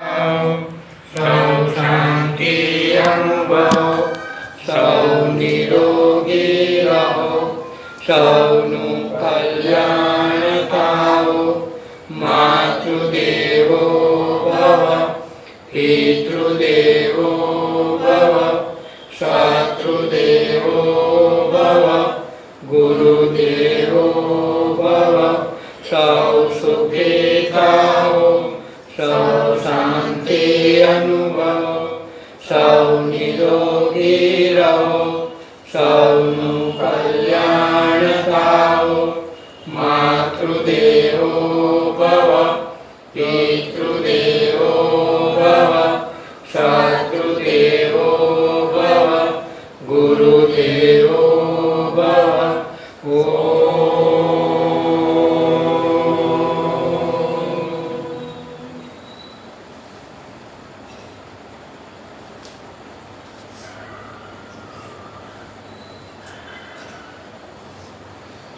સૌ શાંતિ અનુભવ, સૌ નિરોગી રહો, સૌનું કલ્યાણ થાઓ. માતૃદેવો ભવ, પિતૃદેવો ભવ, શત્રુદેવો ભવ, ગુરુદેવો ભવ. સૌ સુખી થાઓ, સૌ શાંતિ અનુભવ, સૌ નિરોગી રહો, સૌનું કલ્યાણ થાઓ. માતૃદેવો ભવ, પિતૃદેવો ભવ, શત્રુદેવો ભવ, ગુરુદેવો ભવ.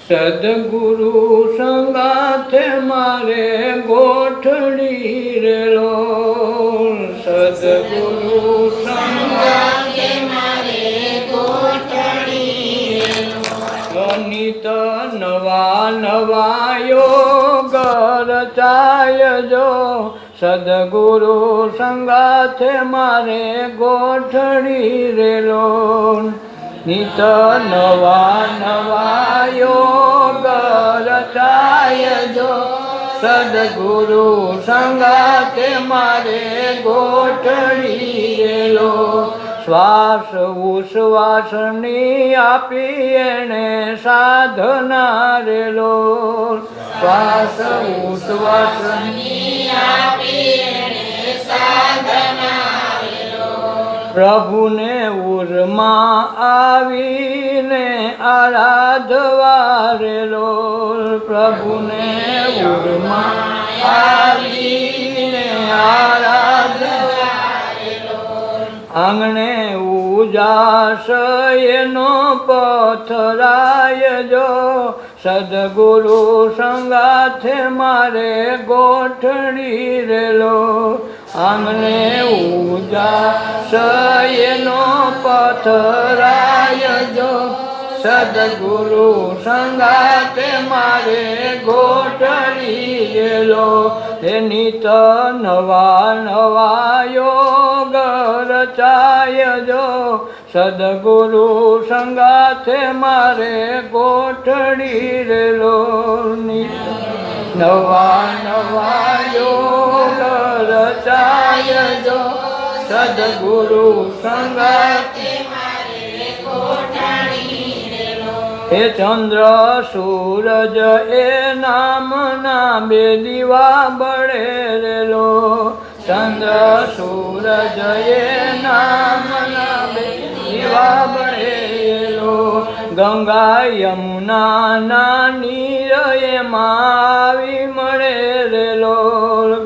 સદગુરુ સંગાથે મારે ગોઠડી રેલો, સદગુરુ સંગાથે મારે ગોઠડી રેલો. અનિત નવા નવા યોગ રચાય જો, સદગુરુ સંગાથે મારે ગોઠડી રેલો. નિત નવા નવા યોગ રચાય જો, સદગુરુ સંગાથે મારે ગોઠડી રેલો. શ્વાસ ઉશ્વાસની આપી એણે સાધના રેલો, શ્વાસ ઉશ્વાસની આપી એણે સાધના. પ્રભુને ઉરમાં આવીને આરાધવા રેલો, પ્રભુને ઉરમાં આવીને આરાધવા રેલો. આંગણે ઉજાસ એનો પથરાય જો, સદગુરુ સંગાથે મારે ગોઠડી રેલો. આંગણે ઉજાસ એનો પથરાય જો, સદગુરુ સંગાથે મારે ગોઠડી રેલો. હે નિત નવા નવા યોગ રચાય જો, સદગુરુ સંગાથે મારે ગોઠડી રેલો. નિત નવા નવા યોગ રચાય જો, સદગુરુ સંગાથે મારે ગોઠડી રેલો. હે ચંદ્ર સૂરજ એ નામના બે દીવા બળે રેલો, ચંદ્ર સૂરજ એ નામના બે દીવા બળે રેલો. ગંગા યમુના ના નીર એમાં આવી મળે રેલો,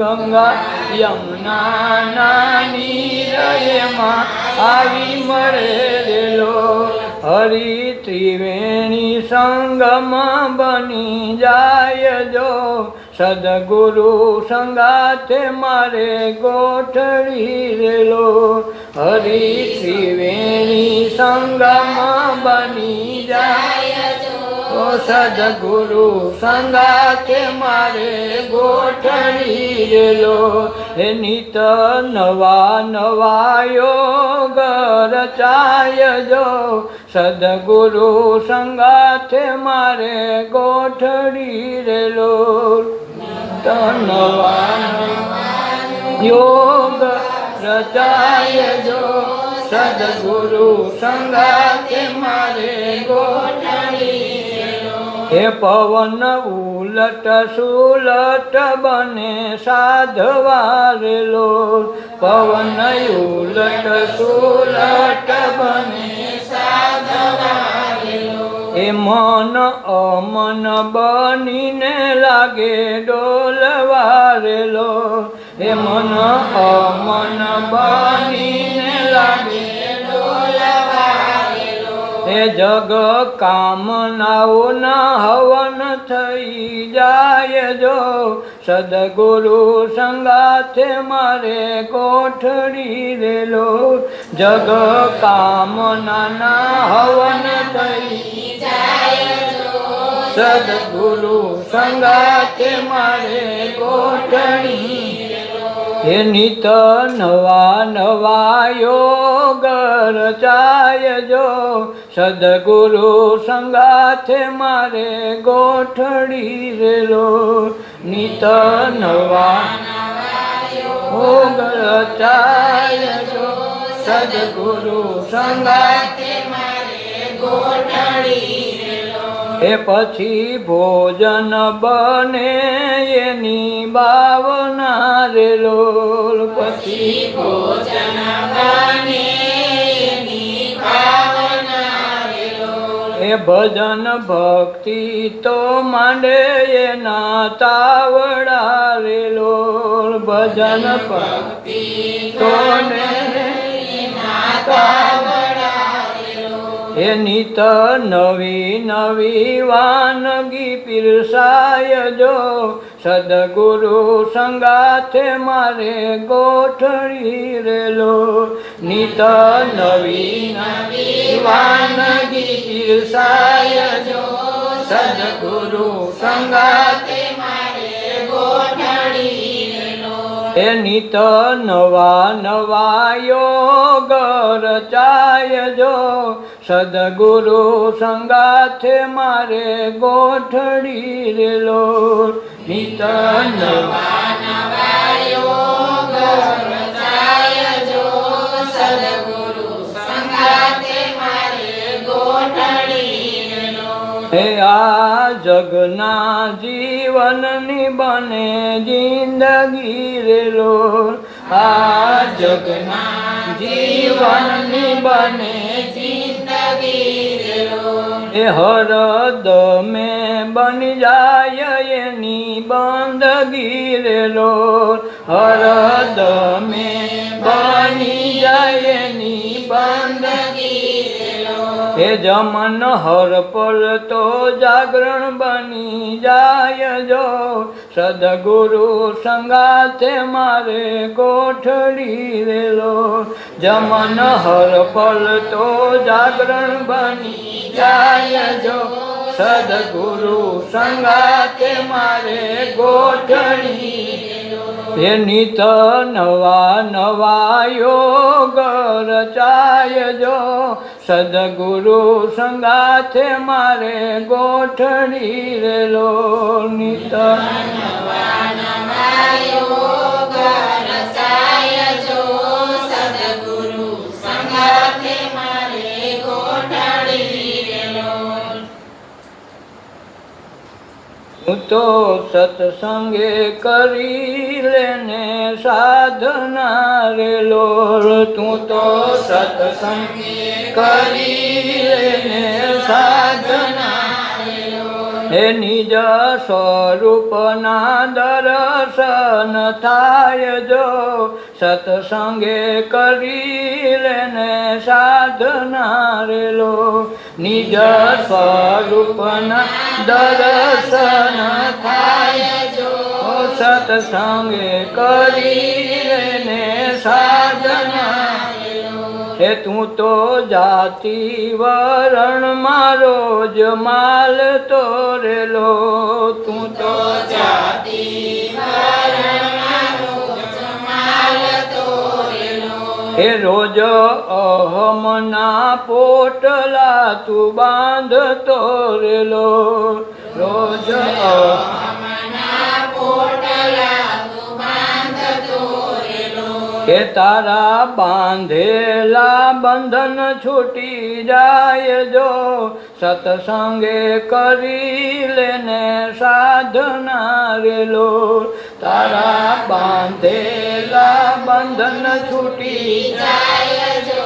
ગંગા યમુના ના નીર એમાં આવી મળે રેલો. હરિ ત્રિવેણી સંગમ બની જાય જો, સદગુરુ સંગાથે મારે ગોઠડી રેલો. હરિ ત્રિવેણી સંગમ બની જાય જો, સદગુરુ સંગાથે મારે ગોઠડી રેલો. હે નિત નવા નવા યોગ રચાય જો, સદગુરુ સંગાથે મારે ગોઠડી રેલો. નવા નવા યોગ રચાય જો, સદગુરુ સંગાથે મારે ગોઠડી રેલો. હે પવન ઉલટ સુલટ બને સાધવા રેલો, પવન ઉલટ સુલટ બને સાધવા રેલો. એ મન અમન બનીને લાગે ડોલવા રેલો, એ મન અમન બનીને લાગે ડોલવા રેલો. એ જગ કામનાઓના હવન થઈ જાય જો, સદગુરુ સંગાથે મારે ગોઠડી રેલો જગ કામનાના હવન થઈ સદગુરુ સંગાથે મારે ગોઠડી હે નિત નવા નવા યોગ રચાય જો સદગુરુ સંગાથે મારે ગોઠડી રેલો નિત નવા યોગ રચાય જો સદગુરુ સંગાથે મારે ગોઠડી એ પછી ભોજન બને એની ભાવના રેલો પછી ભોજન બને એની ભાવના રેલો એ ભજન ભક્તિ તો માંડે એના તાવડા રેલો ભજન ભક્તિ તો એના તાવડા એ નિત નવી નવી વાનગી પીરસાય જો સદગુરુ સંગાથે મારે ગોઠડી રેલો નિત નવી નવી વાનગી પીરસાય જો સદગુરુ સંગાથે મારે ગોઠડી એ નિત નવા નવા યોગ રચાય જો સદગુરુ સંગાથે મારે ગોઠડી રેલો નિત નવા નવા યોગ રચાય જો સદગુરુ સંગાથે મારે ગોઠડી રેલો હે આ જગના જીવનની બને જિંદગી રેલો આ જગના જીવનની બને જિંદગી રેલો એ હરદમે બની જાય એની બંદગી રેલો હરદમે બની જાય એની બંદગી એ જમન હર પલ તો જાગરણ બની જાય જો સદગુરુ સંગાથે મારે ગોઠડી રેલો જમન હર પલ તો જાગરણ બની જાય જો સદગુરુ સંગાથે મારે ગોઠડી એ નિત નવા નવા યોગ રચાય જો સદગુરુ સંગાથે મારે ગોઠડી રેલો નિત નવા નવા યોગ રચાય જો સદગુરુ સંગાથે મારે ગોઠડી રેલો તું તો સત્સંગે કરી લેને સાધના રેલો તું તો સત્સંગે કરી લેને સાધના હે નિજ સ્વરૂપના દર્શન થાય જો સત્સંગે કરી લેને સાધના રેલો નિજ સ્વરૂપના દર્શન થાય જો સત્સંગે કરી લેને સાધના હે તું તો જાતિ વરણ મારો જ માલ તો રેલો તું તો જાતિ વરણ મારો જ માલ તો રેલો હે રોજ અહમના પોટલા તું બાંધતો રેલો રોજ અહમના પોટલા તું બાંધતો રેલો કે તારા બાંધેલા બંધન છૂટી જાય જો સત્સંગે કરી લેને સાધના રેલો તારા બાંધેલા બંધન છૂટી જાય જો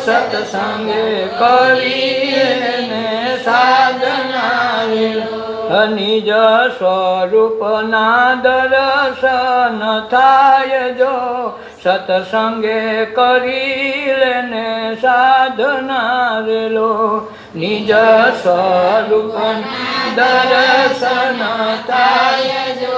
સત્સંગે કરી લેને સાધના રેલો નિજ સ્વરૂપના દર્શન થાય જો સત્સંગે કરી લેને સાધના રેલો નિજ સ્વરૂપના દર્શન થાય જો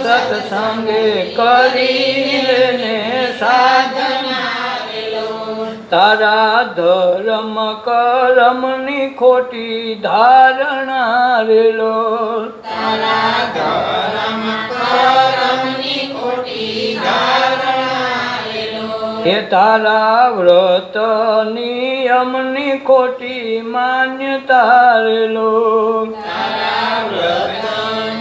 સત્સંગે કરી લેને સાધના રે લોલ તારા ધર્મ કરમની ખોટી ધારણા રે લોલ તારા ધર્મ કરમની ખોટી ધારણા રે લોલ હે તારા વ્રત નિયમની ખોટી માન્યતા રે લોલ તારા વ્રત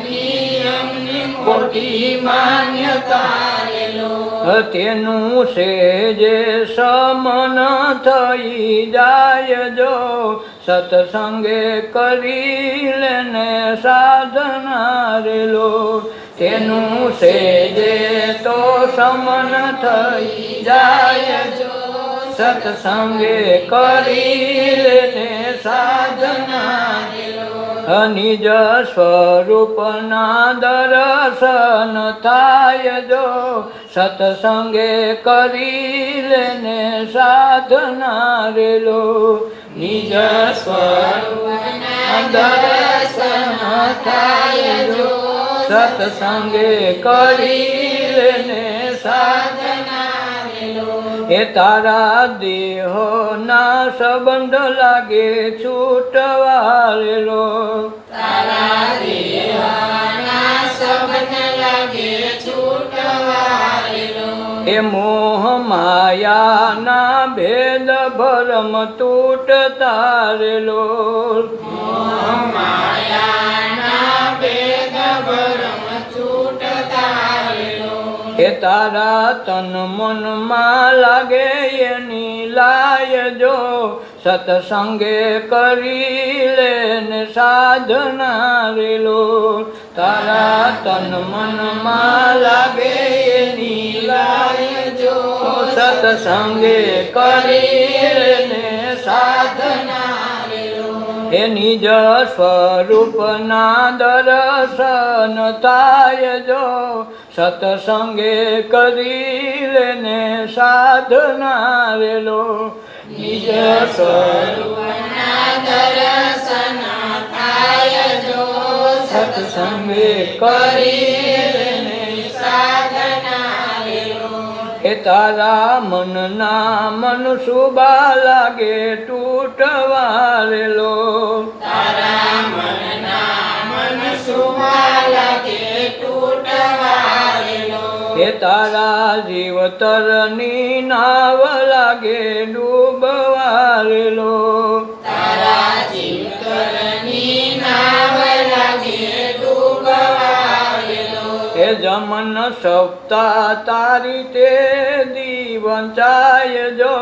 નિયમની ખોટી માન્યતા રે લોલ તેનું છે જે સમન થઈ જાય જો સત્સંગે કરી લેને સાધના રે લોલ તેનું છે જે તો સમન થઈ જાય જો સત્સંગે કરી લેને સાધના રે લોલ નિજ સ્વરૂપના દર્શન થાય જો સત્સંગે કરી લેને સાધના રે લોલ નિજ સ્વરૂપના દર્શન થાય જો સત્સંગે કરી લેને સાધના રે લોલ હે તારા દેહો ના સંબંધ લાગે છૂટવા રે લોલ તારા દેહો ના સંબંધ લાગે છૂટવા રે લોલ હે મોહ માયાના ભેદ ભરમ તૂટતા રે લોલ મોહ માયાના ભેદ ભરમ તૂટતા રે લોલ હે તારા તન મનમાં લાગે એની લાય જો સત્સંગે કરી લેને સાધના રે લોલ તારા તન મનમાં લાગે એની લાય જો સત્સંગે કરી લેને સાધના રે લોલ હે નિજ સ્વરૂપના દર્શન થાય જો સત્સંગે કરી લેને સાધના રે લોલ નિજ સ્વરૂપના દર્શન થાય જો સત્સંગે કરી લેને સાધના રે લોલ હે તારા મનના મન શુભા લાગે તૂટવા રે લોલ તારા મનના મન શુભા લાગે તૂટવા રે લોલ હે તારા જીવતરની નાવ લાગે ડૂબવા રે લોલ તારા જીવતરની નાવ લાગે ડૂબવા રે લોલ હે જમન સપ્તાહ તારી તે વંચાય જો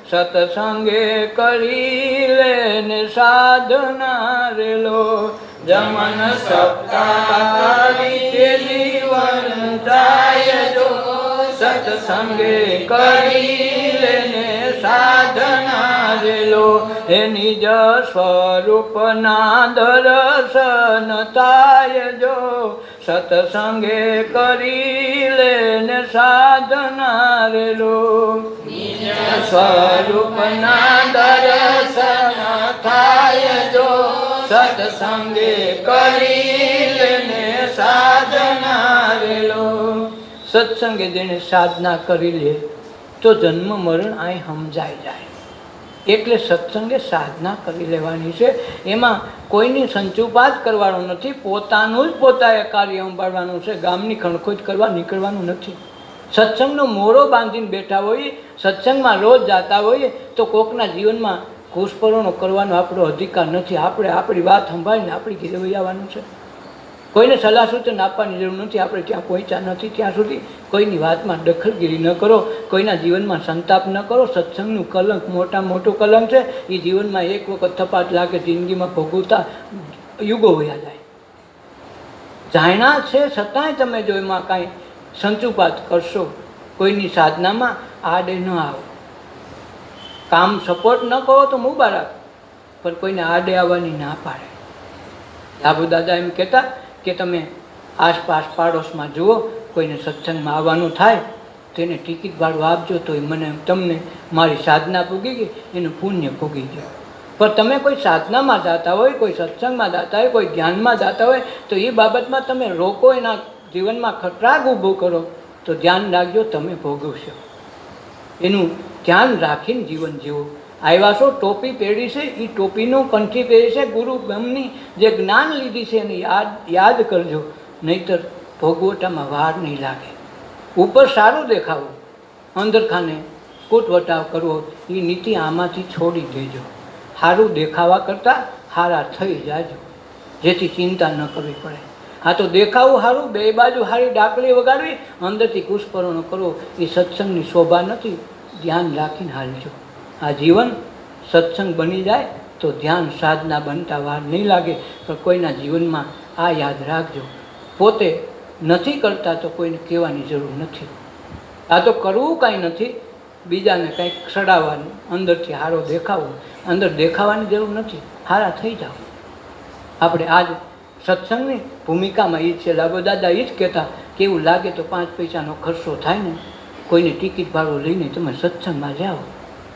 સત્સંગે કરી લેને સાધના રે લોલ જમન સપ્તાહ તારી તે વંચાય જો સત્સંગે કરી લેને સાધના રે લોલ હે નિજ સ્વરૂપના દર્શન થાય જો સત્સંગે કરી લેને સાધના રે લોલ નિજ સ્વરૂપના દર્શન થાય જો સત્સંગે કરી લેને સાધના રે લોલ સત્સંગે જેને સાધના કરી લે તો જન્મ મરણ અહીં સમજાઈ જાય એટલે સત્સંગે સાધના કરી લેવાની છે એમાં કોઈની સંચુપાત કરવાનો નથી પોતાનું જ પોતાએ કાર્ય સંભાળવાનું છે ગામની ખણખોજ કરવા નીકળવાનું નથી સત્સંગનો મોરો બાંધીને બેઠા હોઈએ સત્સંગમાં રોજ જાતા હોઈએ તો કોકના જીવનમાં ઘૂસપરોણો કરવાનો આપણો અધિકાર નથી આપણે આપણી વાત સંભાળીને આપણી ઘેરે વહી આવવાનું છે કોઈને સલાહ સૂચન આપવાની જરૂર નથી આપણે ત્યાં પહોંચ્યા નથી ત્યાં સુધી કોઈની વાતમાં દખલગીરી ન કરો કોઈના જીવનમાં સંતાપ ન કરો સત્સંગનું કલંક મોટું કલંક છે એ જીવનમાં એક વખત થપાટ લાગે જિંદગીમાં ભોગવતા યુગો વયા જાય જાણ્યા છે છતાંય તમે જો એમાં કાંઈ સંચુપાત કરશો કોઈની સાધનામાં આડે ન આવો કામ સપોર્ટ ન કરો તો મુબારક પણ કોઈને આડે આવવાની ના પાડે લાભુ દાદા એમ કહેતા કે તમે આસપાસ પાડોશમાં જુઓ કોઈને સત્સંગમાં આવવાનું થાય તેને ટિકિટ ભાડું આપજો તો મને તમને મારી સાધના પૂગી ગઈ એનું પુણ્ય ભોગી ગયું પણ તમે કોઈ સાધનામાં જતા હોય કોઈ સત્સંગમાં જતા હોય કોઈ ધ્યાનમાં જતા હોય તો એ બાબતમાં તમે રોકો એના જીવનમાં ખતરાગ ઊભો કરો તો ધ્યાન રાખજો તમે ભોગવશો. એનું ધ્યાન રાખીને જીવન જીવો. આવ્યા છો ટોપી પહેરી છે, એ ટોપીનું કંઠી પહેરી છે, ગુરુ બ્રહ્મની જે જ્ઞાન લીધી છે એને યાદ કરજો, નહીતર ભોગવટામાં વાર નહીં લાગે. ઉપર સારું દેખાવું, અંદરખાને કૂટવટાવ કરવો, એ નીતિ આમાંથી છોડી દેજો. સારું દેખાવા કરતાં સારા થઈ જાજો, જેથી ચિંતા ન કરવી પડે. આ તો દેખાવું સારું, બે બાજુ સારી ડાકલી વગાડવી, અંદરથી કુસ્પર્ણો કરવો, એ સત્સંગની શોભા નથી. ધ્યાન રાખીને હાલજો. આ જીવન સત્સંગ બની જાય તો ધ્યાન સાધના બનતા વાર નહીં લાગે. પણ કોઈના જીવનમાં આ યાદ રાખજો, પોતે નથી કરતા તો કોઈને કહેવાની જરૂર નથી. આ તો કરવું કાંઈ નથી, બીજાને કંઈક સડાવવાનું, અંદરથી સારો દેખાવો, અંદર દેખાવાની જરૂર નથી, સારા થઈ જાઓ. આપણે આજ સત્સંગની ભૂમિકામાં એ જ છે. લાભો દાદા એ જ કહેતા કે એવું લાગે તો 5 પૈસાનો ખર્ચો થાય ને, કોઈને ટિકિટ ભાડું લઈને તમે સત્સંગમાં જાઓ.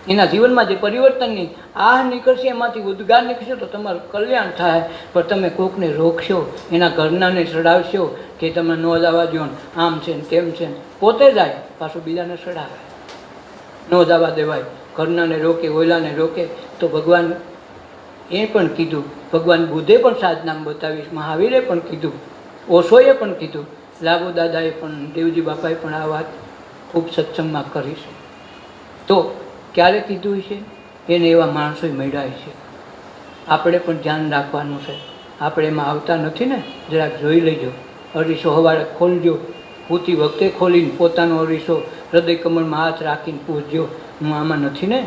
એના જીવનમાં જે પરિવર્તનની આહ નીકળશે, એમાંથી ઉદ્ગાર નીકળશે તો તમારું કલ્યાણ થાય. પણ તમે કોકને રોકશો, એના ઘરનાને ચડાવશો કે તમે ન જવા દો, આમ છે ને તેમ છે, પોતે જાય પાછું બીજાને ચડાવે. ન જવા દેવાય. ઘરનાને રોકે, ઓલાને રોકે તો ભગવાન એ પણ કીધું, ભગવાન બુદ્ધે પણ સાધનામાં બતાવીશ, મહાવીરે પણ કીધું, ઓશોએ પણ કીધું, લાભો દાદાએ પણ, દેવજી બાપાએ પણ આ વાત ખૂબ સત્સંગમાં કરી છે. તો ક્યારે કીધું છે એને એવા માણસો મળ્યા છે. આપણે પણ ધ્યાન રાખવાનું છે. આપણે એમાં આવતા નથી ને, જરાક જોઈ લેજો. અરીસો સવારે ખોલજો, પૂતી વખતે ખોલીને પોતાનો અરીસો હૃદય કમળમાં હાથ રાખીને પૂછજો, હું આમાં નથી ને.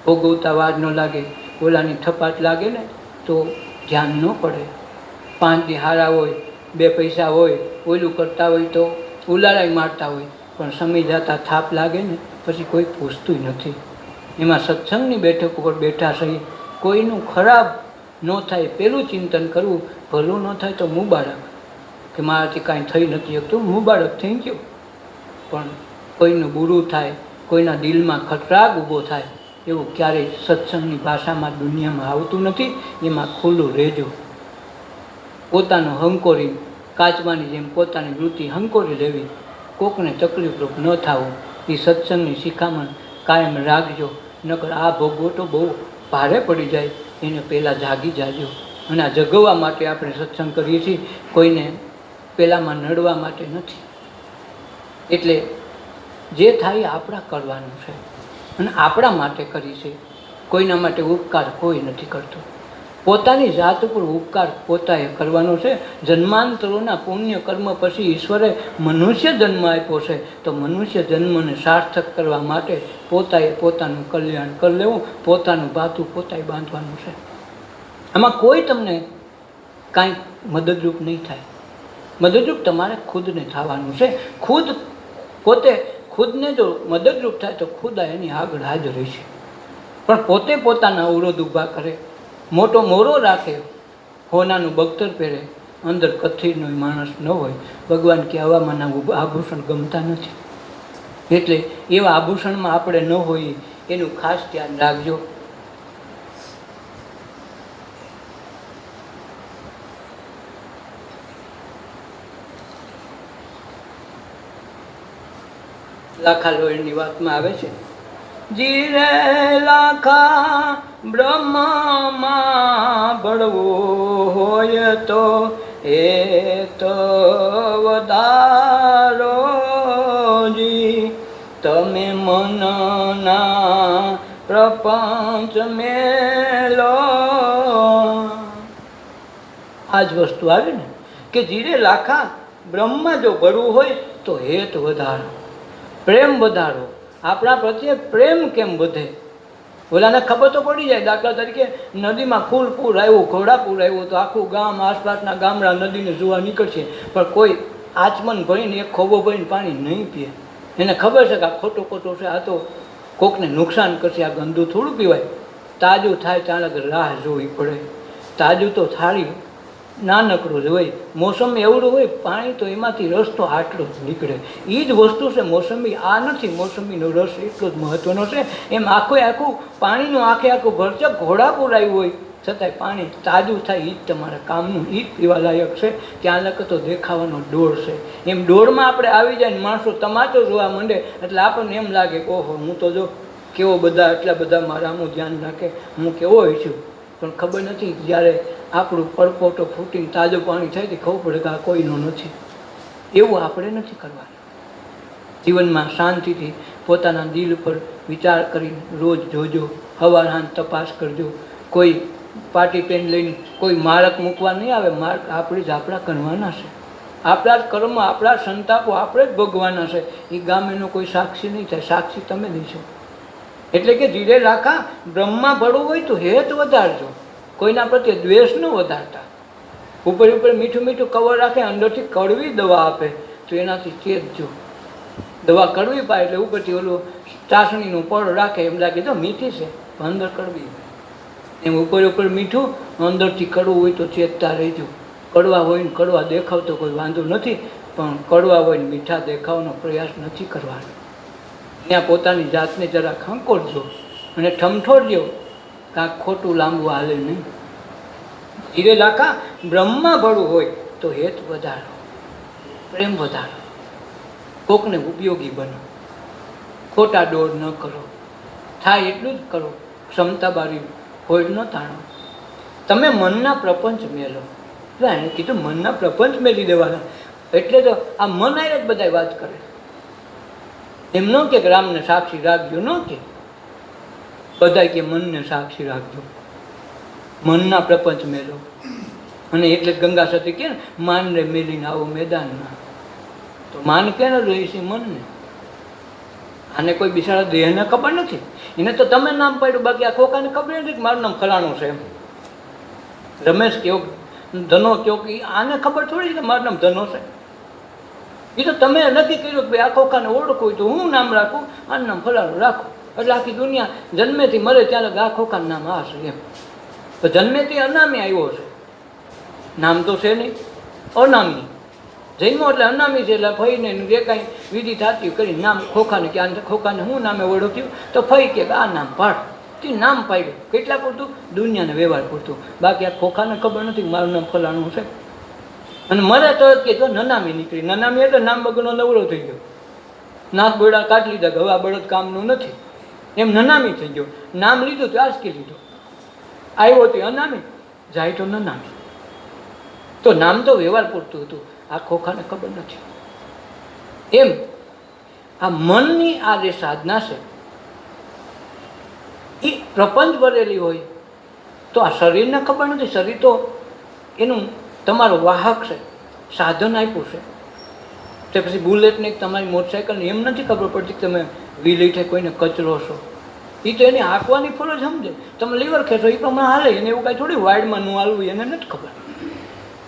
ભોગવતા વાર ન લાગે, ઓલાની થપાટ લાગે ને તો ધ્યાન ન પડે. 5 દી હારા હોય, 2 પૈસા હોય, ઓલું કરતા હોય તો ઉલાળાઈ મારતા હોય, પણ સમય જતા થાપ લાગે ને પછી કોઈ પૂછતું નથી. એમાં સત્સંગની બેઠક ઉપર બેઠા છે, કોઈનું ખરાબ ન થાય પેલું ચિંતન કરવું. ભલું ન થાય તો મુબારક, કે મારાથી કાંઈ થઈ નથી શકતું, મુબારક થઈ ગયું. પણ કોઈનું બુરું થાય, કોઈના દિલમાં ખતરાગ ઊભો થાય, એવું ક્યારેય સત્સંગની ભાષામાં દુનિયામાં આવતું નથી. એમાં ખુલ્લું રહેજો. પોતાનું હંકોરી, કાચવાની જેમ પોતાની વૃત્તિ હંકોરી લેવી, કોકને તકલીફરૂપ ન થવું, એ સત્સંગની શિખામણ કાયમ રાખજો. નકર આ ભોગવટો બહુ ભારે પડી જાય, એને પહેલાં જાગી જાજો. અને આ જગવવા માટે આપણે સત્સંગ કરીએ છીએ, કોઈને પહેલાંમાં નડવા માટે નથી. એટલે જે થાય આપણા કરવાનું છે અને આપણા માટે કરી છે. કોઈના માટે ઉપકાર કોઈ નથી કરતો. પોતાની જાત ઉપર ઉપકાર પોતાએ કરવાનો છે. જન્માંતરોના પુણ્ય કર્મ પછી ઈશ્વરે મનુષ્ય જન્મ આપ્યો છે, તો મનુષ્ય જન્મને સાર્થક કરવા માટે પોતાએ પોતાનું કલ્યાણ કરી લેવું, પોતાનું ભાથું પોતાએ બાંધવાનું છે. આમાં કોઈ તમને કાંઈ મદદરૂપ નહીં થાય. મદદરૂપ તમારે ખુદને થવાનું છે. પોતે ખુદને જો મદદરૂપ થાય તો ખુદા એની આગળ હાજર રહેશે. પણ પોતે પોતાના અવરોધ ઊભા કરે, મોટો મોરો રાખે, હોનાનું બખ્તર પહેરે, અંદર કથીરનો માણસ ન હોય. ભગવાન કે આવામાંના આભૂષણ ગમતા નથી. એટલે એવા આભૂષણમાં આપણે ન હોઈએ એનું ખાસ ધ્યાન રાખજો. લાખા લોહીની વાતમાં આવે છે, જીરે લાખા બ્રહ્મમાં ભળવો હોય તો એ તો વધારો જી, તમે મનના પ્રપંચ મેલો. આ જ વસ્તુ આવે ને કે જીરે લાખા બ્રહ્મમાં જો ભળવું હોય તો હેત વધારો, પ્રેમ વધારો. આપણા પ્રત્યે પ્રેમ કેમ વધે? ઓલાને ખબર તો પડી જાય. દાખલા તરીકે નદીમાં ફૂલ પૂર આવ્યું, ઘોડાપૂર આવ્યું તો આખું ગામ, આસપાસના ગામડા નદીને જોવા નીકળશે, પણ કોઈ આચમન ભરીને એક ખોબો ભરીને પાણી નહીં પીએ. એને ખબર છે કે આ ખોટું ખોટું છે, આ તો કોકને નુકસાન કરશે, આ ગંદુ થોડું પીવાય. તાજું થાય ત્યાં લગર રાહ જોવી પડે. તાજું તો થાળી નાનકડું જ હોય, મોસમી એવડું હોય, પાણી તો એમાંથી રસ તો આટલો જ નીકળે. એ જ વસ્તુ છે મોસમી. આ નથી, મોસમીનો રસ એટલો જ મહત્ત્વનો છે. એમ આખું પાણીનું આખું ભરચક ઘોડાપૂર આવ્યું હોય છતાંય પાણી તાજું થાય એ જ તમારા કામનું, એ જ પીવા લાયક છે. ત્યાં લખ તો દેખાવાનો ડોળ છે. એમ ડોળમાં આપણે આવી જાય ને માણસો તમાચો જોવા માંડે એટલે આપણને એમ લાગે કે ઓહો, હું તો જો કેવો બધા એટલા બધા મારાનું ધ્યાન રાખે, હું કેવો હોય છું. પણ ખબર નથી જ્યારે આપણું પરપોટો ફૂટીને તાજું પાણી થાય તો ખબર પડે કે આ કોઈનું નથી. એવું આપણે નથી કરવાનું. જીવનમાં શાંતિથી પોતાના દિલ ઉપર વિચાર કરીને રોજ જોજો, હવાર હાંજ તપાસ કરજો. કોઈ પાર્ટી પેન લઈને કોઈ માર્ક મૂકવા નહીં આવે. માર્ક આપણે જ આપણા કરવાના છે. આપણા જ કર્મ, આપણા સંતાપો આપણે જ ભોગવાના છે. એ ગામેનો કોઈ સાક્ષી નહીં થાય, સાક્ષી તમે દેશો. એટલે કે ધીરે રાખા, બ્રહ્મા ભળવું હોય તો હેત વધારજો, કોઈના પ્રત્યે દ્વેષ ન વધારતા. ઉપર ઉપર મીઠું મીઠું કવર રાખે, અંદરથી કડવી દવા આપે તો એનાથી ચેતજો. દવા કડવી પાય એટલે ઉપરથી ઓલું ચાસણીનું પડ રાખે, એમ લાગે તો મીઠી છે પણ અંદર કડવી. એમ ઉપર ઉપર મીઠું, અંદરથી કડવું હોય તો ચેતતા રહેજો. કડવા હોય ને કડવા દેખાવતો કોઈ વાંધો નથી, પણ કડવા હોય ને મીઠા દેખાવાનો પ્રયાસ નથી કરવાનો. ત્યાં પોતાની જાતને જરા ખંકોડજો અને ઠમઠોડજો, કાંઈક ખોટું લાંબુ હાલે નહીં. ધીરે લાખા, બ્રહ્મા ભળવું હોય તો હેત વધારો, પ્રેમ વધારો, કોકને ઉપયોગી બનો, ખોટા દોડ ન કરો, થાય એટલું જ કરો, ક્ષમતા બારી હોય ન તાણો. તમે મનના પ્રપંચ મેલો. એને કીધું મનના પ્રપંચ મેલી દેવાના, એટલે તો આ મન આય જ બધા વાત કરે. એમ ન કે રામને સાક્ષી રાખજો, ન કે બધા કે મનને સાક્ષી રાખજો. મનના પ્રપંચ મેલો. અને એટલે જ ગંગા સતી કે માનને મેલીને આવો મેદાનમાં. તો માન કેને રહી છે? મનને. આને કોઈ બિચારા દેહને ખબર નથી, એને તો તમે નામ પાડ્યું, બાકી આ ખોખાને ખબર નથી કે મારું નામ ફલાણું છે. એમ રમેશ કયો, ધનો કયો, કે આને ખબર થોડી કે મારું નામ ધનો છે. એ તો તમે નક્કી કર્યું કે ભાઈ આ ખોખાને ઓળખું તો હું નામ રાખું, આનું નામ ફલાણું રાખું. એટલે આખી દુનિયા જન્મેથી મરે ત્યાં લગે આ ખોખાનું નામ આ છે. એમ તો જન્મેથી અનામી આવ્યો છે, નામ તો છે નહીં, અનામી. જન્મો એટલે અનામી છે, એટલે ફઈને જે કાંઈ વિધિ થતી કરી નામ ખોખાને કે આ ખોખાને હું નામે ઓળખ્યું, તો ફઈ કે આ નામ પાડ, તે નામ પાડ્યું. કેટલા પૂરતું? દુનિયાને વ્યવહાર પૂરતું. બાકી આ ખોખાને ખબર નથી મારું નામ ફલાણું છે. અને મરે તો કે જો નનામી નીકળી. નનામી એટલે નામ વગરનો નવરો થઈ ગયો. નાક બોડા કાઢી લીધા કે હવે આ બળદ કામનું નથી, એમ નનામી થઈ ગયો. નામ લીધું તો આજ કે લીધું. આવ્યો તો અનામી, જાય તો નનામી. તો નામ તો વ્યવહાર પૂરતું હતું, આ ખોખાને ખબર નથી. એમ આ મનની આ જે સાધના છે એ પ્રપંચ ભરેલી હોય તો આ શરીરને ખબર નથી. શરીર તો એનું તમારો વાહક છે, સાધન આપ્યું છે. તે પછી બુલેટને તમારી મોટરસાઇકલને એમ નથી ખબર પડતી કે તમે વ્હીલ કોઈને કચરો છો. એ તો એને હાંકવાની ફરજ સમજે. તમે લીવર ખેંચો એ પ્રમાણે હાલે, એને એવું કાંઈ થોડી વાઇડમાં ન હાલવું એને નથી ખબર.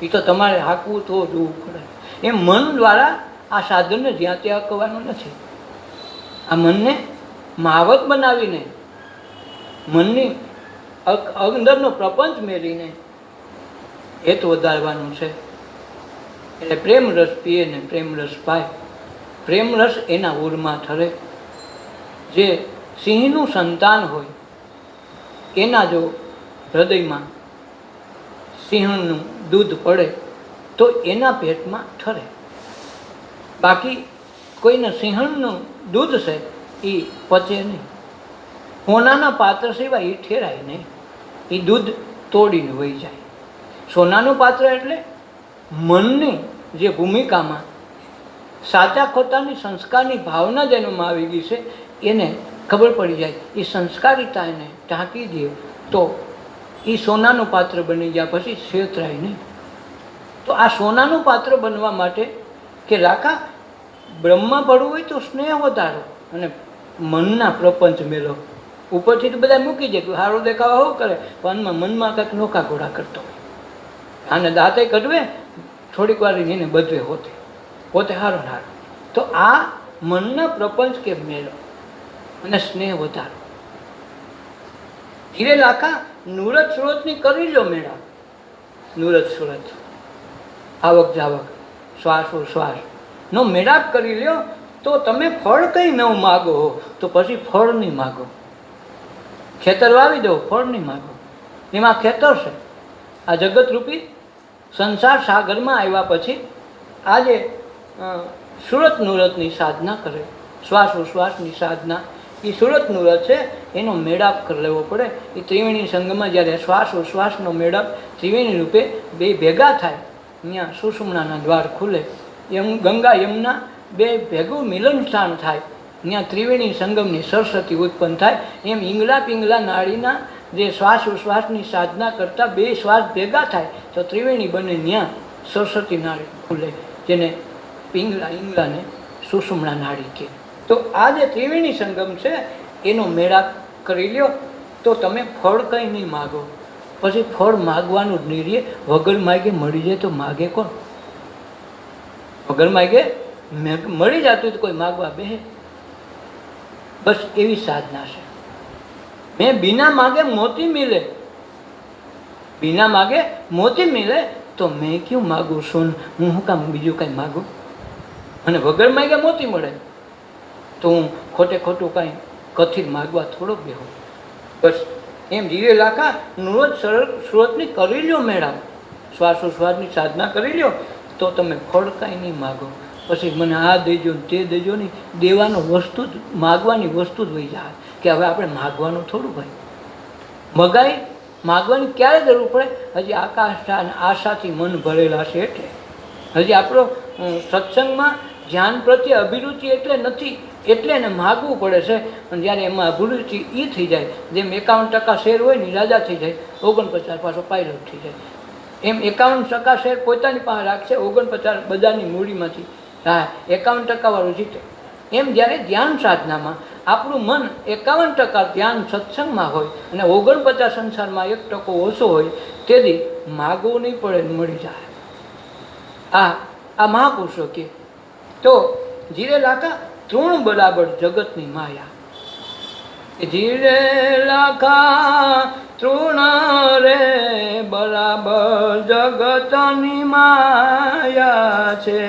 એ તો તમારે હાંકવું તો જોવું પડે. એમ મન દ્વારા આ સાધનને જ્યાં ત્યાં કરવાનું નથી. આ મનને મહાવત બનાવીને, મનની અંદરનો પ્રપંચ મેળવીને હેત વધારવાનું છે. એટલે પ્રેમ રસ પીએ ને પ્રેમ રસ પાય. પ્રેમ રસ એના ઉરમાં ઠરે. જે સિંહનું સંતાન હોય એના જો હૃદયમાં સિંહનું દૂધ પડે તો એના પેટમાં ઠરે. બાકી કોઈને સિંહણનું દૂધ છે એ પચે નહીં. સોનાના પાત્ર સિવાય એ ઠેરાય નહીં, એ દૂધ તોડીને વહી જાય. સોનાનું પાત્ર એટલે મનની જે ભૂમિકામાં સાચા ખોટાની સંસ્કારની ભાવના જેનામાં આવી ગઈ છે એને ખબર પડી જાય. એ સંસ્કારિતા એને ઢાંકી દે તો એ સોનાનું પાત્ર બની ગયા, પછી છેતરાય નહીં. તો આ સોનાનું પાત્ર બનવા માટે કે રાખા, બ્રહ્મા ભળવું હોય તો સ્નેહ વધારો અને મનના પ્રપંચ મેળો. ઉપરથી તો બધા મૂકી જાય, સારો દેખાવા હોવું કરે, પણ મનમાં કંઈક નોખા ઘોડા કરતો હોય. આને દાંતે કઢવે, થોડીક વાર એને બધવે હોતે પોતે હારો હારો. તો આ મનના પ્રપંચ કે મેળો અને સ્નેહ વધારો. ધીરે લાખા નૂરત સ્ત્રોતની કરી લો મેળા. નૂરત સ્ત્રોત, આવક જાવક, શ્વાસોશ્વાસ નો મેળાપ કરી લ્યો તો તમે ફળ કંઈ ન માગો તો પછી ફળ નહીં માગો. ખેતર વાવી દો, ફળ નહીં માગો. એમાં ખેતર છે. આ જગતરૂપી સંસાર સાગરમાં આવ્યા પછી આજે સુરત નુરતની સાધના કરે, શ્વાસ ઉશ્વાસની સાધના, એ સુરત નુરત છે, એનો મેળાપ કરી લેવો પડે. એ ત્રિવેણી સંગમમાં જ્યારે શ્વાસ ઉશ્વાસનો મેળાપ ત્રિવેણી રૂપે બે ભેગા થાય, ત્યાં સુષુમ્નાના દ્વાર ખુલે, ગંગા યમુના બે ભેગું મિલન સ્થાન થાય, ત્યાં ત્રિવેણી સંગમની સરસ્વતી ઉત્પન્ન થાય. એમ ઈંગલા પિંગલા નાડીના જે શ્વાસ ઉશ્વાસની સાધના કરતાં બે શ્વાસ ભેગા થાય તો ત્રિવેણી બને, ત્યાં સરસ્વતી નાડી ખુલે, જેને પિંગલા ઈંગલાને સુષુમ્ના નાડી કહે. તો આ જે ત્રિવેણી સંગમ છે એનો મેળાપ કરી લ્યો તો તમે ફળ કંઈ નહીં માગો. પછી ફળ માગવાનું જ નહીં રહે. વગર માગે મળી જાય તો માગે કોણ? વગર માગે મળી જતું તો કોઈ માગવા બેહે? બસ એવી સાધના છે. મેં बिना मांगे मोती मिले, बिना मांगे मोती मिले तो मैं क्यों मांगू सोन? હું શું કામ બીજું કાંઈ માગું? અને વગર માગે મોતી મળે તો હું ખોટે ખોટું કાંઈ કથિર માગવા થોડોક બેહું? બસ એમ જીવે લાખા નુરત સરળ સુરતની કરી લ્યો મેળાપ, શ્વાસોશ્વાસની સાધના કરી લ્યો તો તમે ફળ કાંઈ નહીં માગો. પછી મને આ દેજો ને તે દેજો નહીં, દેવાનો વસ્તુ જ, માગવાની વસ્તુ જ વહી જાય કે હવે આપણે માગવાનું થોડું ભાઈ. મગાઈ માગવાની ક્યારે જરૂર પડે? હજી આકાશ અને આશાથી મન ભરેલા છે એટલે. હજી આપણો સત્સંગમાં ધ્યાન પ્રત્યે અભિરુચિ એટલે નથી, એટલે એને માગવું પડે છે. અને જ્યારે એમાં અભિરુચિ એ થઈ જાય, જેમ 51% શેર હોય ને રાજા થઈ જાય, 49 પાછો પાયલોટ થઈ જાય. એમ 51% શેર પોતાની પાસે રાખશે, 49 બધાની મૂડીમાંથી, હા 51% વાળું જીતે. એમ જ્યારે ધ્યાન સાધનામાં આપણું મન 51% ધ્યાન સત્સંગમાં હોય અને 49 સંસારમાં 1% ઓછો હોય, તેથી માગવું નહીં પડે, મળી જાય. આ મહાપુરુષો કે તો જીરે લાખા તૃણ બરાબર જગતની માયા. જીરે લાખા તૃણ રે બરાબર જગતની માયા છે,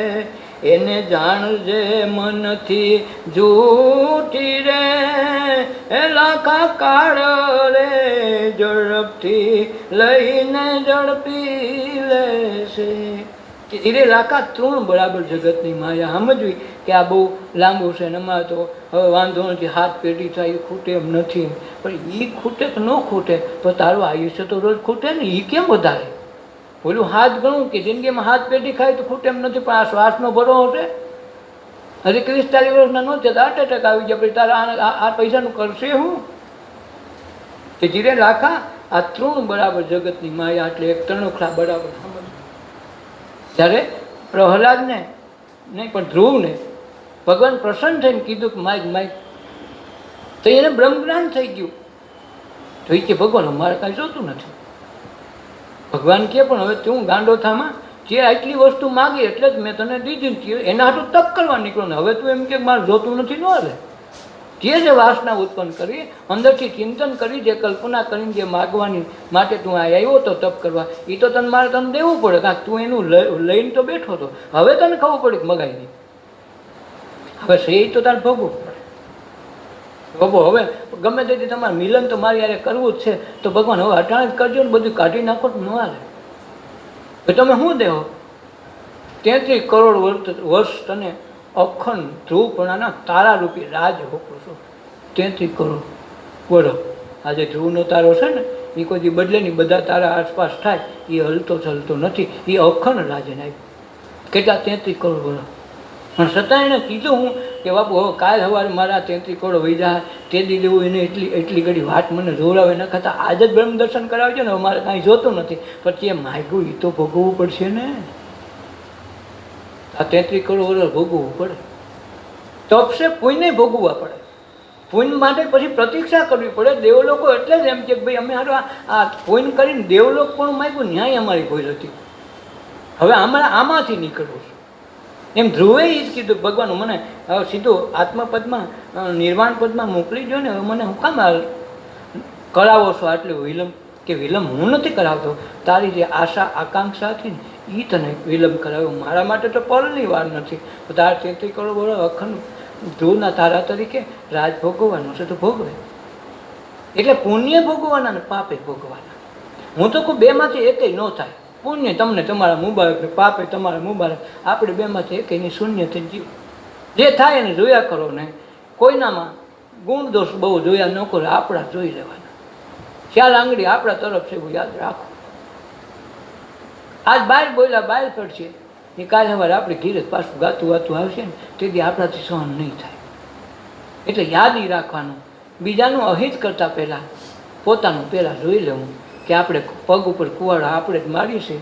એને જાણજે મનથી જૂઠી રે, એ લાખા કાળ રે ઝડપથી લઈને ઝડપી લેશે. ધીરે લાખા તૃણ બરાબર જગતની માયા. સમજવી કે આ બહુ લાંબુ છે ને એમાં તો હવે વાંધો નથી, હાથ પેઢી થાય એ ખૂટે એમ નથી. પણ એ ખૂટે કે ન ખૂટે તો તારું આયુષ્ય તો રોજ ખૂટે ને, એ કેમ વધારે? બોલું હાથ ગણું કે જિંદગીમાં હાથ પેઢી ખાય તો ખૂટે એમ નથી, પણ આ શ્વાસનો ભરો હશે. હજી 30-40 વર્ષના ન છે તો 8% આવી જાય, પછી તારા આ પૈસાનું કરશે હું? કે ધીરે લાખા આ તૃણ બરાબર જગતની માયા, એટલે એક તણખલા બરાબર. જ્યારે પ્રહલાદને નહીં પણ ધ્રુવને ભગવાન પ્રસન્ન થઈને કીધું કે માગ માગ, તો એને બ્રહ્મજ્ઞાન થઈ ગયું. તો એ કે ભગવાન મારે કાંઈ જોતું નથી. ભગવાન કહે પણ હવે તું ગાંડો થામાં, જે આટલી વસ્તુ માગી એટલે જ મેં તને દીધી ને, એના હાટું તપ કરવા નીકળો ને હવે તું એમ કે મારે જોતું નથી, ન હાલે. જે વાસના ઉત્પન્ન કરી, અંદરથી ચિંતન કરી, જે કલ્પના કરીને જે માગવાની માટે તું આ આવ્યો તો તપ કરવા, એ તો તને મારે તને દેવું પડે, કારણ કે તું એનું લઈને તો બેઠો હતો. હવે તને ખબર પડી કે મગાઈ નહીં, હવે સે તો તારે ભોગવું પડે. ભોગવો હવે ગમે તેથી તમારે મિલન તો મારે યારે કરવું જ છે, તો ભગવાન હવે અટાણે જ કરજો ને, બધું કાઢી નાખો તો ન હાલે. તમે શું દેહો? 33 કરોડ વર્ષ તને અખંડ ધ્રુવપણાના તારા રૂપી રાજ હોકો છો. 33 કરોડ વર્ષ આજે ધ્રુવનો તારો છે ને, એ કોઈ બદલે નહીં, બધા તારા આસપાસ થાય, એ હલતો ચલતો નથી, એ અખંડ રાજને આપ્યું. કેટલા? 33 કરોડ વર્ષ. પણ છતાં એણે કીધું હું કે બાપુ હવે કાલ સવારે મારા 33 કરોડ વહી જાય, તે દી દેવું એને એટલી ઘડી વાત મને જોડાવે ન ખાતા આજે જ બ્રહ્મ દર્શન કરાવજો ને, મારે કાંઈ જોતું નથી. પછી એ માગ્યું એ તો ભોગવવું પડશે ને, આ 33 કરોડ વર્ષ ભોગવવું પડે. તપશે પુણ્ય ભોગવવા પડે, પુણ્ય માટે પછી પ્રતીક્ષા કરવી પડે. દેવલોકો એટલે જ એમ કે ભાઈ અમે હારું આ પુણ્ય કરીને દેવલોક પણ માગ્યું, ન્યાય અમારી ભૂલ હતી, હવે અમારે આમાંથી નીકળવું છે. એમ ધ્રુવે એ જ કીધું ભગવાન મને હવે સીધું આત્મપદમાં નિર્વાણ પદમાં મોકલી દો ને, હવે મને હું કામ કરાવો છો આટલું વિલંબ? કે વિલંબ હું નથી કરાવતો, તારી જે આશા આકાંક્ષા હતી ને એ તને વિલંબ કરાવ્યો. મારા માટે તો પલની વાર નથી. તારા 33 કરોડ વર્ષ અખંડ ધ્રુવના તારા તરીકે રાજ ભોગવવાનો છે તો ભોગવે. એટલે પુણ્ય ભોગવવાના ને પાપે ભોગવવાના. હું તો કહું બેમાંથી એકેય ન થાય. પુણ્ય તમને તમારા મુબારક ને પાપે તમારા મુબારક. આપણે બેમાંથી એકેયની શૂન્યથી જીવ. જે થાય એને જોયા કરો ને. કોઈનામાં ગુણ દોષ બહુ જોયા ન કરો, આપણા જોઈ લેવાના. ખ્યાલ આંગળી આપણા તરફ છે એવું યાદ રાખો. આજ બહાર બોલ્યા બહાર પડશે, એ કાલે સવારે આપણે ઘીરે પાછું ગાતું વાતું આવશે ને તેથી આપણાથી સહન નહીં થાય. એટલે યાદ ઈ રાખવાનું, બીજાનું અહિત કરતાં પહેલાં પોતાનું પહેલાં જોઈ લેવું કે આપણે પગ ઉપર કુવાડા આપણે જ મારીએ છીએ.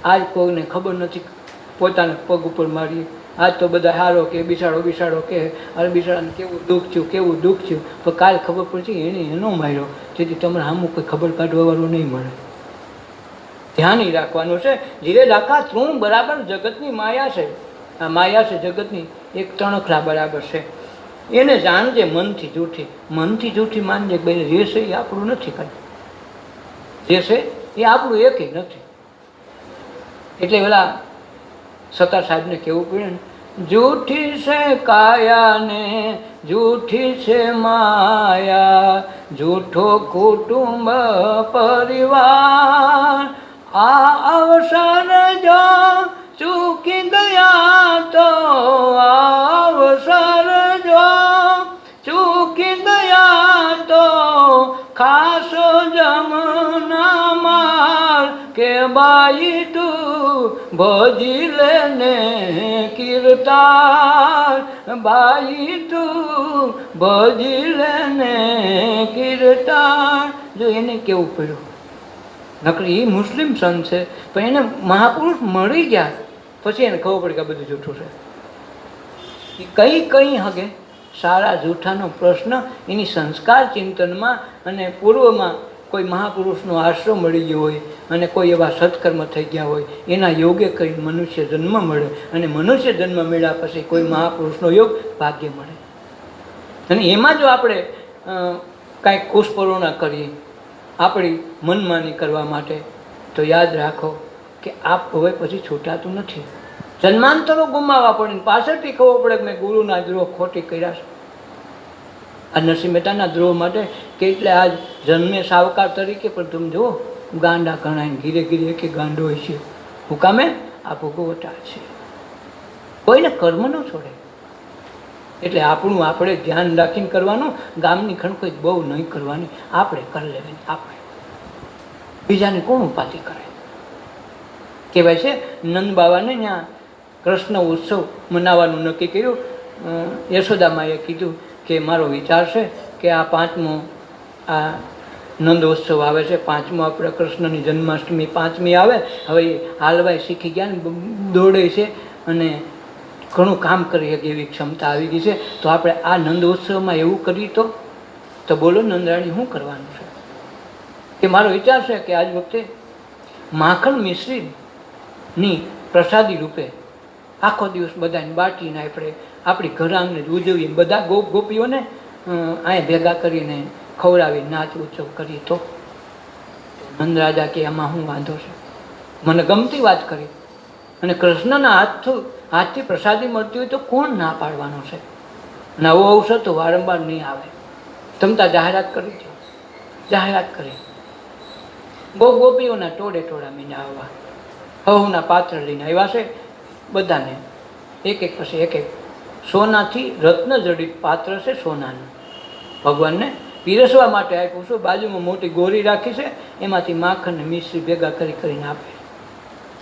આજ કોઈને ખબર નથી પોતાના પગ ઉપર મારીએ. આજ તો બધા હારો કે બિસાડો બિસાડો કે અરે બિસાડાને કેવું દુઃખ થયું કેવું દુઃખ થયું, પણ કાલ ખબર પડશે એને એનો માર્યો, જેથી તમને આમું કોઈ ખબર કાઢવાવાળું નહીં મળે. ધ્યાન ઈ રાખવાનું છે. ધીરે રાખા તૃણ બરાબર જગતની માયા છે. આ માયા છે જગતની એક તણખલા બરાબર છે. એને જાણજે મનથી જૂઠી. મનથી જૂઠી માનજે કે જે છે એ આપણું નથી કાંઈ, જે છે એ આપણું એકેય નથી. એટલે પેલા સત્તાર સાહેબને કહેવું પડે ને, જૂઠી છે કાયા ને જૂઠી છે માયા, જૂઠો કુટુંબ પરિવાર, આ અવસર જો ચૂકી ગયા તો, અવસર જો ચૂકી ગયા તો, ખાસ જમના માર કે બાઈ તું ભજી લેને કીર્તાર, બાઈ તું ભજી લેને કીર્તાર. જો એને કેવું પડ્યું, નકરી એ મુસ્લિમ સંત છે પણ એને મહાપુરુષ મળી ગયા પછી એને ખબર પડી કે આ બધું જૂઠું છે. એ કઈ કઈ હગે સારા જૂઠાનો પ્રશ્ન એની સંસ્કાર ચિંતનમાં અને પૂર્વમાં કોઈ મહાપુરુષનો આશરો મળી ગયો હોય અને કોઈ એવા સત્કર્મ થઈ ગયા હોય, એના યોગે કરી મનુષ્ય જન્મ મળે અને મનુષ્ય જન્મ મળ્યા પછી કોઈ મહાપુરુષનો યોગ ભાગ્ય મળે. અને એમાં જો આપણે કાંઈક કુશપરોણા કરીએ આપણી મનમાની કરવા માટે, તો યાદ રાખો કે આપ હવે પછી છૂટાતું નથી. જન્માંતરો ગુમાવવા પડે, પાછળથી ખબર પડે કે મેં ગુરુના દ્રોહ ખોટી કર્યા છે. આ નરસિંહ મહેતાના દ્રોહ માટે કેટલે આજ જન્મે સાવકાર તરીકે પણ તમે જુઓ ગાંડા ગણાય, ધીરે ધીરે એક ગાંડો હોય છે. હું કામે આ ભોગવટા છે, કોઈને કર્મ ન છોડે. એટલે આપણું આપણે ધ્યાન રાખીને કરવાનું. ગામની ખણખોઈ બહુ નહીં કરવાની, આપણે કરી લેવાની. આપણે બીજાને કોણ ઉપાધિ કરે. કહેવાય છે નંદ બાબાને ત્યાં કૃષ્ણ ઉત્સવ મનાવવાનું નક્કી કર્યું. યશોદામાએ કીધું કે મારો વિચાર છે કે આ 5મો આ નંદોત્સવ આવે છે, 5મો આપણે કૃષ્ણની જન્માષ્ટમી 5મી આવે. હવે હાલવાય શીખી ગયા ને દોડે છે અને ઘણું કામ કરી શકે એવી ક્ષમતા આવી ગઈ છે. તો આપણે આ નંદોત્સવમાં એવું કરીએ તો બોલો નંદરાણી શું કરવાનું છે? કે મારો વિચાર છે કે આજ વખતે માખણ મિશ્રીની પ્રસાદી રૂપે આખો દિવસ બધાને બાટીને આપણે આપણી ઘર આંગણે જ ઉજવીએ, બધા ગોપ ગોપીઓને અહીંયા ભેગા કરીને ખવડાવી નાચ ઉત્સવ કરીએ. તો નંદરાજા કે આમાં શું વાંધો છે? મને ગમતી વાત કરી. અને કૃષ્ણના હાથથી પ્રસાદી મળતી હોય તો કોણ ના પાડવાનો છે? નવો અવસર તો વારંવાર નહીં આવે. તમતા જાહેરાત કરી છે, જાહેરાત કરી. ગોપ ગોપીઓના ટોળે ટોળા મીને આવવા, હવના પાત્ર લઈને આવ્યા છે. બધાને એક એક પછી એક એક સોનાથી રત્ન જડિત પાત્ર છે સોનાનું, ભગવાનને પીરસવા માટે આપ્યું છું. બાજુમાં મોટી ગોરી રાખી છે, એમાંથી માખણ ને મિશ્રી ભેગા કરી કરીને આપે.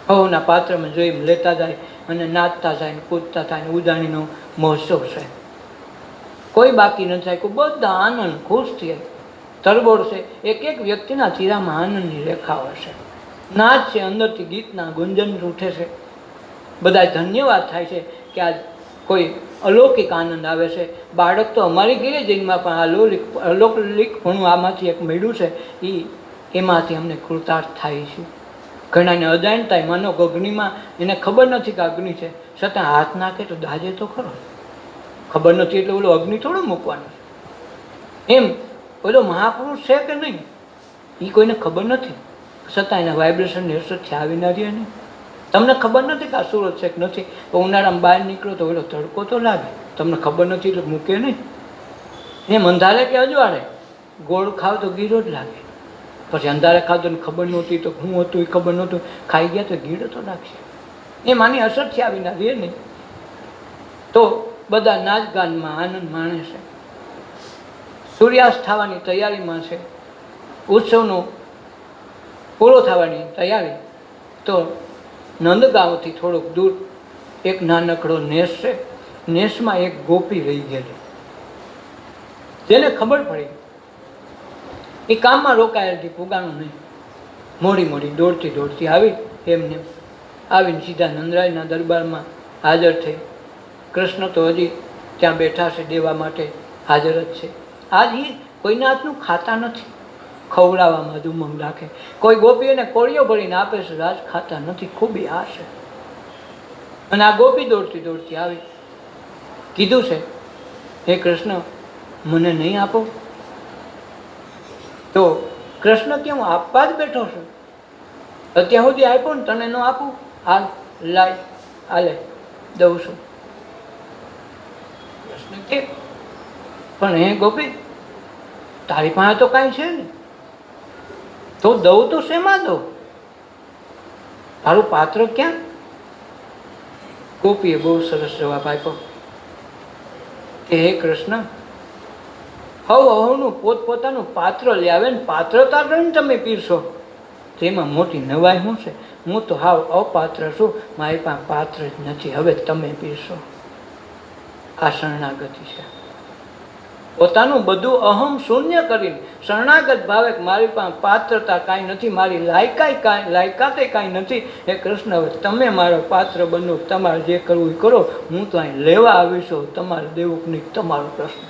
હવના પાત્રમાં જોઈ લેતા જાય અને નાચતા જાય, કૂદતા થાય. ઉજાણીનો મહોત્સવ છે, કોઈ બાકી ન થાય. કોઈ બધા આનંદ ખુશ થયા, તરબોળ છે. એક એક વ્યક્તિના ચહેરામાં આનંદની રેખાઓ છે, નાચ છે, અંદરથી ગીતના ગુંજન ઉઠે છે. બધા ધન્યવાદ થાય છે કે આ કોઈ અલૌકિક આનંદ આવે છે. બાળક તો અમારી ઘરે જન્મમાં પણ અલૌકિકપણું આમાંથી એક મળ્યું છે, એમાંથી અમને કૃતાર્થ થાય છે. ઘણાને અજાણ થાય, માનો અગ્નિમાં એને ખબર નથી કે અગ્નિ છે, છતાં હાથ નાખે તો દાજે તો ખરો. ખબર નથી એટલે ઓલો અગ્નિ થોડો મૂકવાનો છે. એમ ઓલો મહાપુરુષ છે કે નહીં એ કોઈને ખબર નથી, છતાં એના વાઇબ્રેશનની અસરથી આવી ના રહે નહીં. તમને ખબર નથી કે આ સુરત છે કે નથી, તો ઉનાળામાં બહાર નીકળો તો ઓલો તડકો તો લાગે. તમને ખબર નથી એટલે મૂકે નહીં. એમ અંધારે કે અજવાળે ગોળ ખાવ તો ગીરો જ લાગે. પછી અંધારે ખાધું ને ખબર નહોતી તો હું હતું એ ખબર નહોતું, ખાઈ ગયા તો ગીડ તો નાખશે. એ માની અસર થયા વિના રહે નહીં. તો બધા નાચગાનમાં આનંદ માણે છે. સૂર્યાસ્ત થવાની તૈયારીમાં છે, ઉત્સવનો પૂરો થવાની તૈયારી. તો નંદગાંવથી થોડુંક દૂર એક નાનકડો નેસ છે. નેસમાં એક ગોપી રહી ગયેલી, જેને ખબર પડી એ કામમાં રોકાયેલી, પુગાનું નહીં. મોડી મોડી દોડતી આવી, એમને આવીને સીધા નંદરાયના દરબારમાં હાજર થઈ. કૃષ્ણ તો હજી ત્યાં બેઠા છે, દેવા માટે હાજર જ છે. આજ એ કોઈના હાથનું ખાતા નથી, ખવડાવવામાં જ ઉમંગ રાખે. કોઈ ગોપીઓને કોળીઓ ભરીને આપે છે, રાજ ખાતા નથી, ખૂબી આ છે. અને આ ગોપી દોડતી આવી, કીધું છે, હે કૃષ્ણ મને નહીં આપો? તો કૃષ્ણ કે હું આપવા જ બેઠો છું, અત્યાર સુધી આપ્યો ને, તને ન આપું? હાલ લાય, હાલે દઉં છું. કૃષ્ણ કે પણ હે ગોપી, તારી પાસે તો કાંઈ છે ને, તો દઉં તો શેમાં દઉં? તારું પાત્ર ક્યાં? ગોપીએ બહુ સરસ જવાબ આપ્યો કે હે કૃષ્ણ, હવનું પોતપોતાનું પાત્ર લઈ આવે ને પાત્રતા કરીને તમે પીરશો, તેમાં મોટી નવાઈ શું છે? હું તો હાવ અપાત્ર છું, મારી પાસે પાત્ર જ નથી, હવે તમે પીરશો. આ શરણાગતિ છે. પોતાનું બધું અહમ શૂન્ય કરીને શરણાગત ભાવે મારી પાસે પાત્રતા કાંઈ નથી, મારી લાયકાતે કાંઈ નથી. હે કૃષ્ણ, હવે તમે મારો પાત્ર બનો, તમારે જે કરવું એ કરો, હું તો અહીં લેવા આવીશું, તમારે દેવું નહીં તમારો પ્રશ્ન.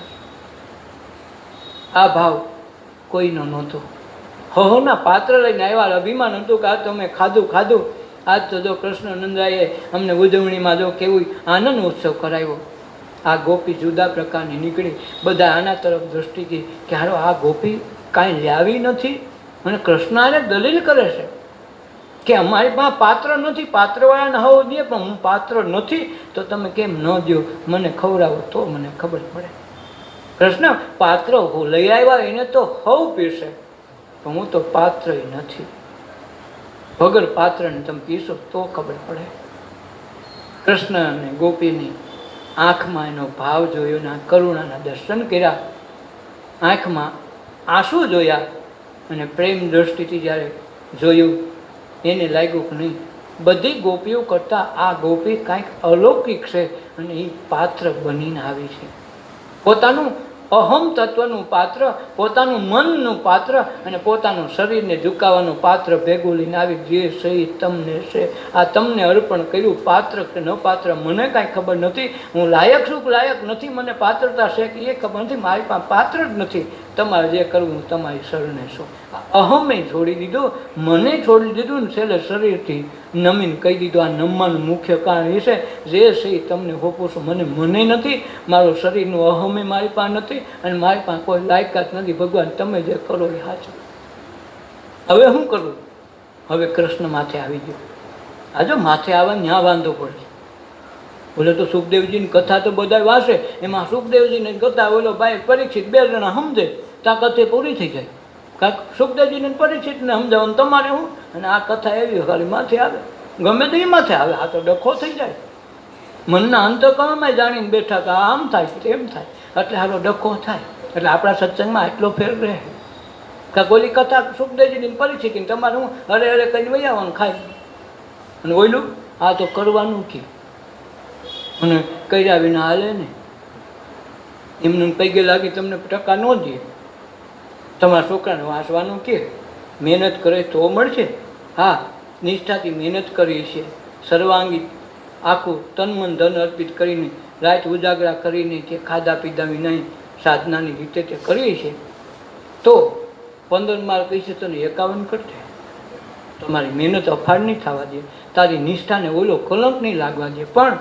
આ ભાવ કોઈનો નહોતો. હોના પાત્ર લઈને આવ્યા, અભિમાન હતું કે આ તો અમે ખાધું. આજ તો જો કૃષ્ણ નંદાએ અમને ઉજવણીમાં જો કેવું આનંદ ઉત્સવ કરાવ્યો. આ ગોપી જુદા પ્રકારની નીકળી, બધા આના તરફ દૃષ્ટિ ગઈ કે હારો આ ગોપી કાંઈ લાવી નથી, અને કૃષ્ણ આને દલીલ કરે છે કે અમારી પાસે પાત્ર નથી, પાત્રવાળાને હોવું જોઈએ, પણ હું પાત્ર નથી, તો તમે કેમ ન દો? મને ખવડાવો તો મને ખબર પડે. કૃષ્ણ પાત્ર લઈ આવ્યા એને તો હવ પીરશે, પણ હું તો પાત્ર નથી, વગર પાત્રને તમે પીશો તો ખબર પડે. કૃષ્ણ અને ગોપીની આંખમાં એનો ભાવ જોયો ને કરુણાના દર્શન કર્યા, આંખમાં આંસુ જોયા, અને પ્રેમ દ્રષ્ટિથી જ્યારે જોયું એને લાગ્યું કે નહીં, બધી ગોપીઓ કરતાં આ ગોપી કાંઈક અલૌકિક છે, અને એ પાત્ર બનીને આવી છે. પોતાનું અહમ તત્વનું પાત્ર, પોતાનું મનનું પાત્ર અને પોતાનું શરીરને ઝુકાવવાનું પાત્ર ભેગું લઈને આવી, જે સહી તમને છે આ તમને અર્પણ કર્યું. પાત્ર કે ન પાત્ર મને કાંઈ ખબર નથી, હું લાયક છું કે લાયક નથી, મને પાત્રતા છે કે એ ખબર નથી, મારી પાસે પાત્ર જ નથી. તમારે જે કરવું તમારી શરણે છો. અહમે છોડી દીધું, મને છોડી દીધું ને છેલ્લે શરીરથી નમીને કહી દીધું. આ નમવાનું મુખ્ય કારણ એ છે, જે છે તમને હોપું છું, મને નથી, મારું શરીરનું અહમે મારી પાસે નથી, અને મારી પાસે કોઈ લાયકાત નથી. ભગવાન તમે જે કરો એ સાચું. હવે શું કરવું? હવે કૃષ્ણ માથે આવી ગયો. આ જો માથે આવે ત્યાં વાંધો પડે. બોલે તો સુખદેવજીની કથા તો બધા વાંચે, એમાં સુખદેવજીની કથા ઓલો ભાઈ પરીક્ષિત બે જણા સમજે ત્યાં કથા પૂરી થઈ જાય. કાંક સુખદેવજીને પરીક્ષિતને સમજાવવાનું તમારે હું, અને આ કથા એવી ખાલી માથે આવે, ગમે તો એ માથે આવે. આ તો ડખો થઈ જાય. મનના અંતકરણમાં જાણીને બેઠા કે આમ થાય એમ થાય, એટલે હારો ડખો થાય. એટલે આપણા સત્સંગમાં એટલો ફેર રહે. કાંક ઓલી કથા સુખદેવજીની પરીક્ષિતની તમારે હું અરે કહીને વહી આવવાનું ખાય, અને ઓયલું આ તો કરવાનું કે, અને કર્યા વિના હાલે ને. એમનું પૈગે લાગી તમને ટકા ન દે. તમારા છોકરાને વાંચવાનું કે મહેનત કરે તો મળશે. હા, નિષ્ઠાથી મહેનત કરીએ છીએ, સર્વાંગી આખું તન મન ધન અર્પિત કરીને, રાત ઉજાગરા કરીને, કે ખાધા પીધા વિના સાધનાની રીતે તે કરીએ છીએ, તો 15 માર્ક કહીશે તને 51 કરશે. તમારી મહેનત અફાળ નહીં થવા દે, તારી નિષ્ઠાને ઓલો કલંક નહીં લાગવા દે. પણ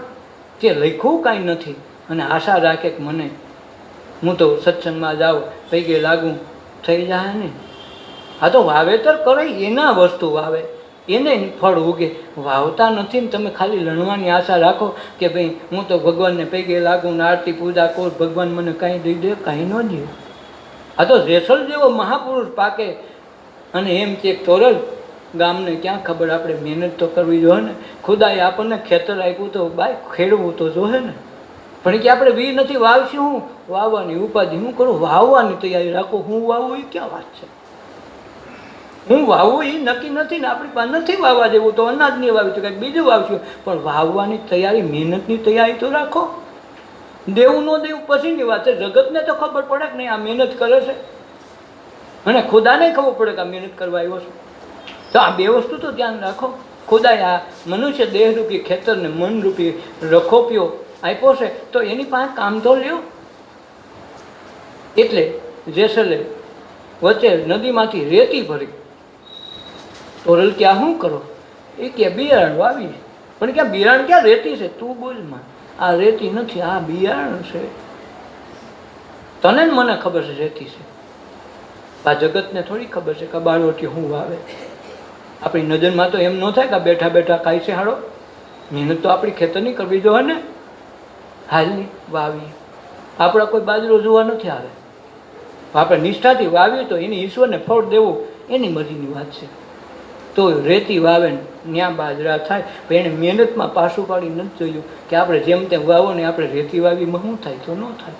તે લખ્યું કાંઈ નથી, અને આશા રાખે કે મને હું તો સત્સંગમાં જાઉં, પૈગે લાગું, થઈ જાય ને. આ તો વાવેતર કરે એના વસ્તુ વાવે, એને ફળ ઉગે. વાવતા નથી ને તમે ખાલી લણવાની આશા રાખો કે ભાઈ હું તો ભગવાનને પૈગે લાગું ને આરતી પૂજા કરું, ભગવાન મને કાંઈ દઈ દે, કાંઈ ન દે. આ તો જેસલ જેવો મહાપુરુષ પાકે અને એમ કે તોરલ ગામને ક્યાં ખબર, આપણે મહેનત તો કરવી જોઈએ ને. ખુદાએ આપણને ખેતર આપ્યું તો બાય ખેડવું તો જોઈએ ને. પણ કે આપણે વી નથી વાવશું, હું વાવવાની ઉપાધિ હું કરું, વાવવાની તૈયારી રાખો. હું વાવું એ ક્યાં વાત છે? હું વાવું એ નક્કી નથી ને. આપણી પાસે નથી વાવવા જેવું તો અનાજ નહીં વાવ્યું તો કંઈક બીજું વાવશું, પણ વાવવાની તૈયારી, મહેનતની તૈયારી તો રાખો. દેવું ન દેવું પછીની વાત છે. જગતને તો ખબર પડે કે નહીં આ મહેનત કરે છે, અને ખુદાને ખબર પડે કે આ મહેનત કરવા આવ્યો છે. તો આ બે વસ્તુ તો ધ્યાન રાખો. ખુદાએ આ મનુષ્ય દેહરૂપી ખેતરને મનરૂપી રખોપ્યો આપ્યો છે, તો એની પાસે કામ તો લ્યો. એટલે જેસલે વચ્ચે નદીમાંથી રેતી ભરી. તોરલ ક્યાં શું કરો? એ કે બિયારણ વાવી. પણ ક્યાં બિયારણ ક્યાં રેતી છે? તું બોલમાં, આ રેતી નથી, આ બિયારણ છે. તને મને ખબર છે રેતી છે, આ જગતને થોડી ખબર છે કે બાળોટી હું વાવે. આપણી નજરમાં તો એમ ન થાય કે બેઠા બેઠા કાંઈ છે હાડો. મહેનત તો આપણી ખેતરની કરવી જોઈએ ને. હાલની વાવી, આપણા કોઈ બાજરો જોવા નથી આવે. આપણે નિષ્ઠાથી વાવીએ તો એની ઈશ્વરને ફળ દેવું એની મરજીની વાત છે. તો રેતી વાવે ન્યા બાજરા થાય, પણ એને મહેનતમાં પાછું પાડી નથી જોયું કે આપણે જેમ તેમ વાવો ને આપણે રેતી વાવીમાં શું થાય? તો ન થાય.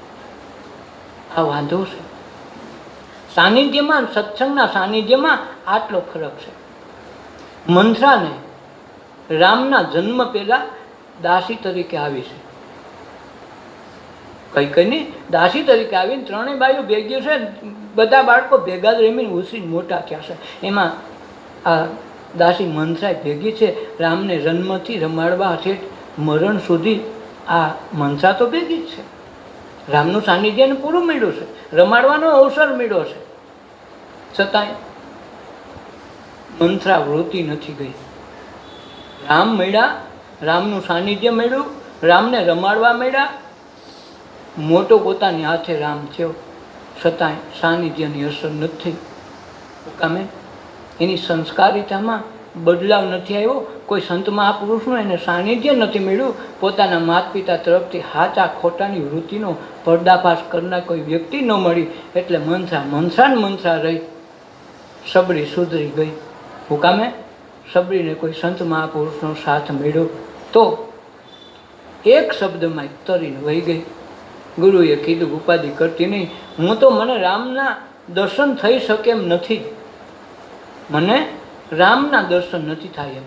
આ વાંધો છે. સાનિધ્યમાં, સત્સંગના સાનિધ્યમાં આટલો ફરક છે. મંથરાને રામના જન્મ પહેલા દાસી તરીકે આવી છે. કઈ કઈ દાસી તરીકે આવીને ત્રણેય બાઈઓ ભેગી છે. બધા બાળકો ભેગા જ રમીને ઉછરીને મોટા થયા છે. એમાં આ દાસી મનસાઈ ભેગી છે. રામને જન્મથી રમાડવા છે મરણ સુધી આ મનસા તો ભેગી જ છે. રામનું સાનિધ્યને પૂરું મળ્યું છે, રમાડવાનો અવસર મળ્યો છે, છતાંય મંથરા વૃત્તિ નથી ગઈ. રામ મળ્યા, રામનું સાનિધ્ય મળ્યું, રામને રમાડવા મળ્યા, મોટો પોતાની હાથે રામ થયો, છતાંય સાનિધ્યની અસર નથી. કામે એની સંસ્કારિતામાં બદલાવ નથી આવ્યો. કોઈ સંત મહાપુરુષનું એને સાનિધ્ય નથી મળ્યું. પોતાના માતા પિતા તરફથી સાચા ખોટાની વૃત્તિનો પર્દાફાશ કરનાર કોઈ વ્યક્તિ ન મળી. એટલે મનસા રહી. સબરી સુધરી ગઈ. હુકામે સબરીને કોઈ સંત મહાપુરુષનો સાથ મળ્યો તો એક શબ્દમાં તરીને વહી ગઈ. ગુરુએ કીધું ઉપાધિ કરતી નહીં. હું તો મને રામના દર્શન થઈ શકે એમ નથી, મને રામના દર્શન નથી થાય એમ.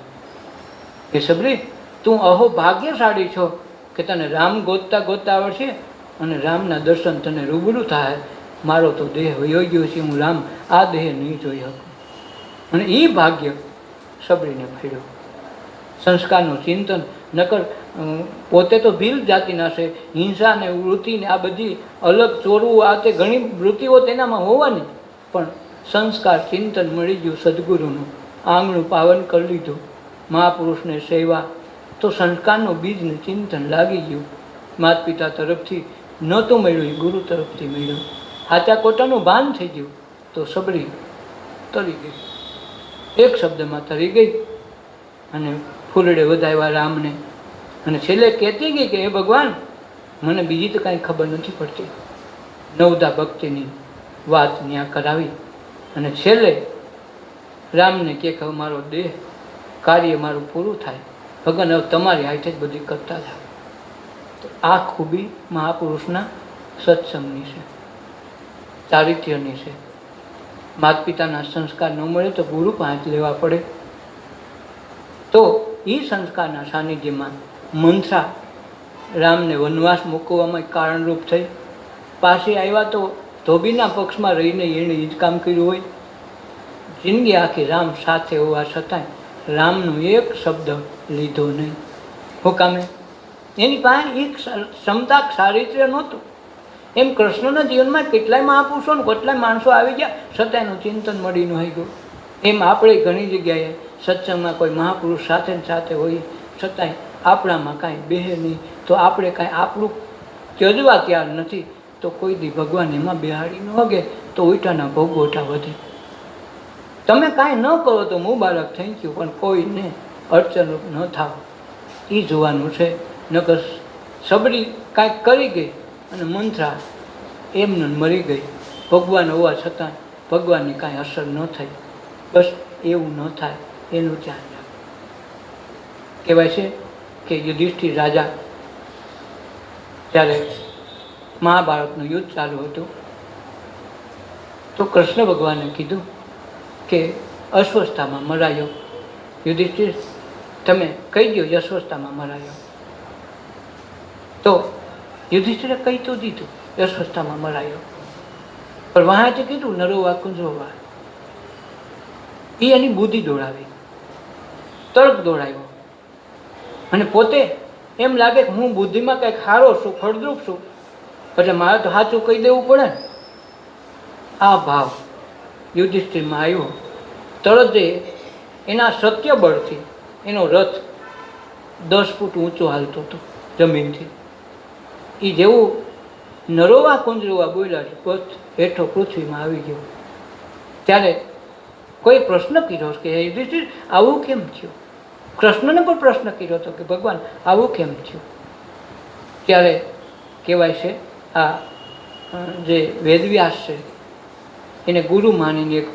એ સબરી, તું અહો ભાગ્યશાળી છો કે તને રામ ગોતતા ગોતતા આવડશે અને રામના દર્શન તને રૂબરૂ થાય. મારો તો દેહ વયો ગયો છે, હું રામ આ દેહ નહીં જોઈ શકું. અને એ ભાગ્ય સબરીને ફેર્યો. સંસ્કારનું ચિંતન નકર પોતે તો ભીલ જાતિના છે. હિંસા ને વૃત્તિને આ બધી અલગ ચોરવું, આ તે ઘણી વૃત્તિઓ તેનામાં હોવાની, પણ સંસ્કાર ચિંતન મળી ગયું સદગુરુનું, આંગણું પાવન કરી લીધું, મહાપુરુષને સેવા, તો સંસ્કારનું બીજનું ચિંતન લાગી ગયું. માતા પિતા તરફથી નહોતું મળ્યું, એ ગુરુ તરફથી મળ્યું. સાચા કોટાનું ભાન થઈ ગયું. તો સબરી તરી ગઈ, એક શબ્દમાં તરી ગઈ અને ફૂલડે વધાવ્યા રામને. અને છેલ્લે કહેતી ગઈ કે હે ભગવાન, મને બીજી તો કાંઈ ખબર નથી પડતી. નવદા ભક્તિની વાત ત્યાં કરાવી અને છેલ્લે રામને કે મારો દેહ કાર્ય મારું પૂરું થાય, ભગવાન હવે તમારી હાથે જ બધી કરતા જાઓ. તો આ ખૂબી મહાપુરુષના સત્સંગની છે, ચારિત્ર્યની છે. માતા પિતાના સંસ્કાર ન મળે તો ગુરુ પાસે લેવા પડે. તો એ સંસ્કારના સાનિધ્યમાં મંથરા રામને વનવાસ મૂકવામાં કારણરૂપ થઈ. પાછી આવ્યા તો ધોબીના પક્ષમાં રહીને એણે એ જ કામ કર્યું હોય. જિંદગી આખી રામ સાથે હોવા છતાંય રામનો એક શબ્દ લીધો નહીં. હું કામે એની પાસે એક ક્ષમતા ચારિત્ર્ય નહોતું. એમ કૃષ્ણના જીવનમાં કેટલાય મહાપુરુષો કેટલાય માણસો આવી ગયા, છતાં એનું ચિંતન મળી ન ગયું. એમ આપણે ઘણી જગ્યાએ સત્સંગમાં કોઈ મહાપુરુષ સાથે સાથે હોય, છતાંય આપણામાં કાંઈ બેહે નહીં. તો આપણે કાંઈ આપણું ત્યજવા તૈયાર નથી, તો કોઈ દી ભગવાન એમાં બેહાડી ન હગે તો ઉલટાના ભોગવટા વધે. તમે કાંઈ ન કરો તો મુબારક થઈ ગયું, પણ કોઈને અડચણરૂપ ન થાવ એ જોવાનું છે. નકર સબરી કાંઈક કરી ગઈ અને મંથરા એમને મરી ગઈ. ભગવાન હોવા છતાં ભગવાનની કાંઈ અસર ન થઈ. બસ એવું ન થાય એનું ધ્યાન રાખો. કહેવાય છે કે યુધિષ્ઠિર રાજા જ્યારે મહાભારતનું યુદ્ધ ચાલુ હતું તો કૃષ્ણ ભગવાને કીધું કે અસ્વસ્થતામાં મરાયો. યુધિષ્ઠિર તમે કહી દો અસ્વસ્થતામાં મરાયો. તો યુધિષ્ઠિરે કહી તો દીધું અસ્વસ્થતામાં મરાયો, પણ વહાંથી કીધું નરોવા કુંજરોવા. એ એની બુદ્ધિ દોડાવી, તર્ક દોડાવ્યો, અને પોતે એમ લાગે કે હું બુદ્ધિમાં કંઈક હારો છું, ફળદ્રુપ છું, એટલે મારે તો સાચું કહી દેવું પડે ને. આ ભાવ યુધિષ્ઠિરમાં આવ્યો. તરત જ એના સત્ય બળથી એનો રથ 10 ફૂટ ઊંચો હાલતો હતો જમીનથી. એ જેવું નરોવા કુંજરોવા બોલ્યા છે હેઠો પૃથ્વીમાં આવી ગયો. ત્યારે કોઈ પ્રશ્ન કર્યો કે યુધિષ્ઠિર આવું કેમ થયું? કૃષ્ણને પણ પ્રશ્ન કર્યો હતો કે ભગવાન આવું કેમ થયું? ત્યારે કહેવાય છે આ જે વેદવ્યાસ છે એને ગુરુ માનીને એક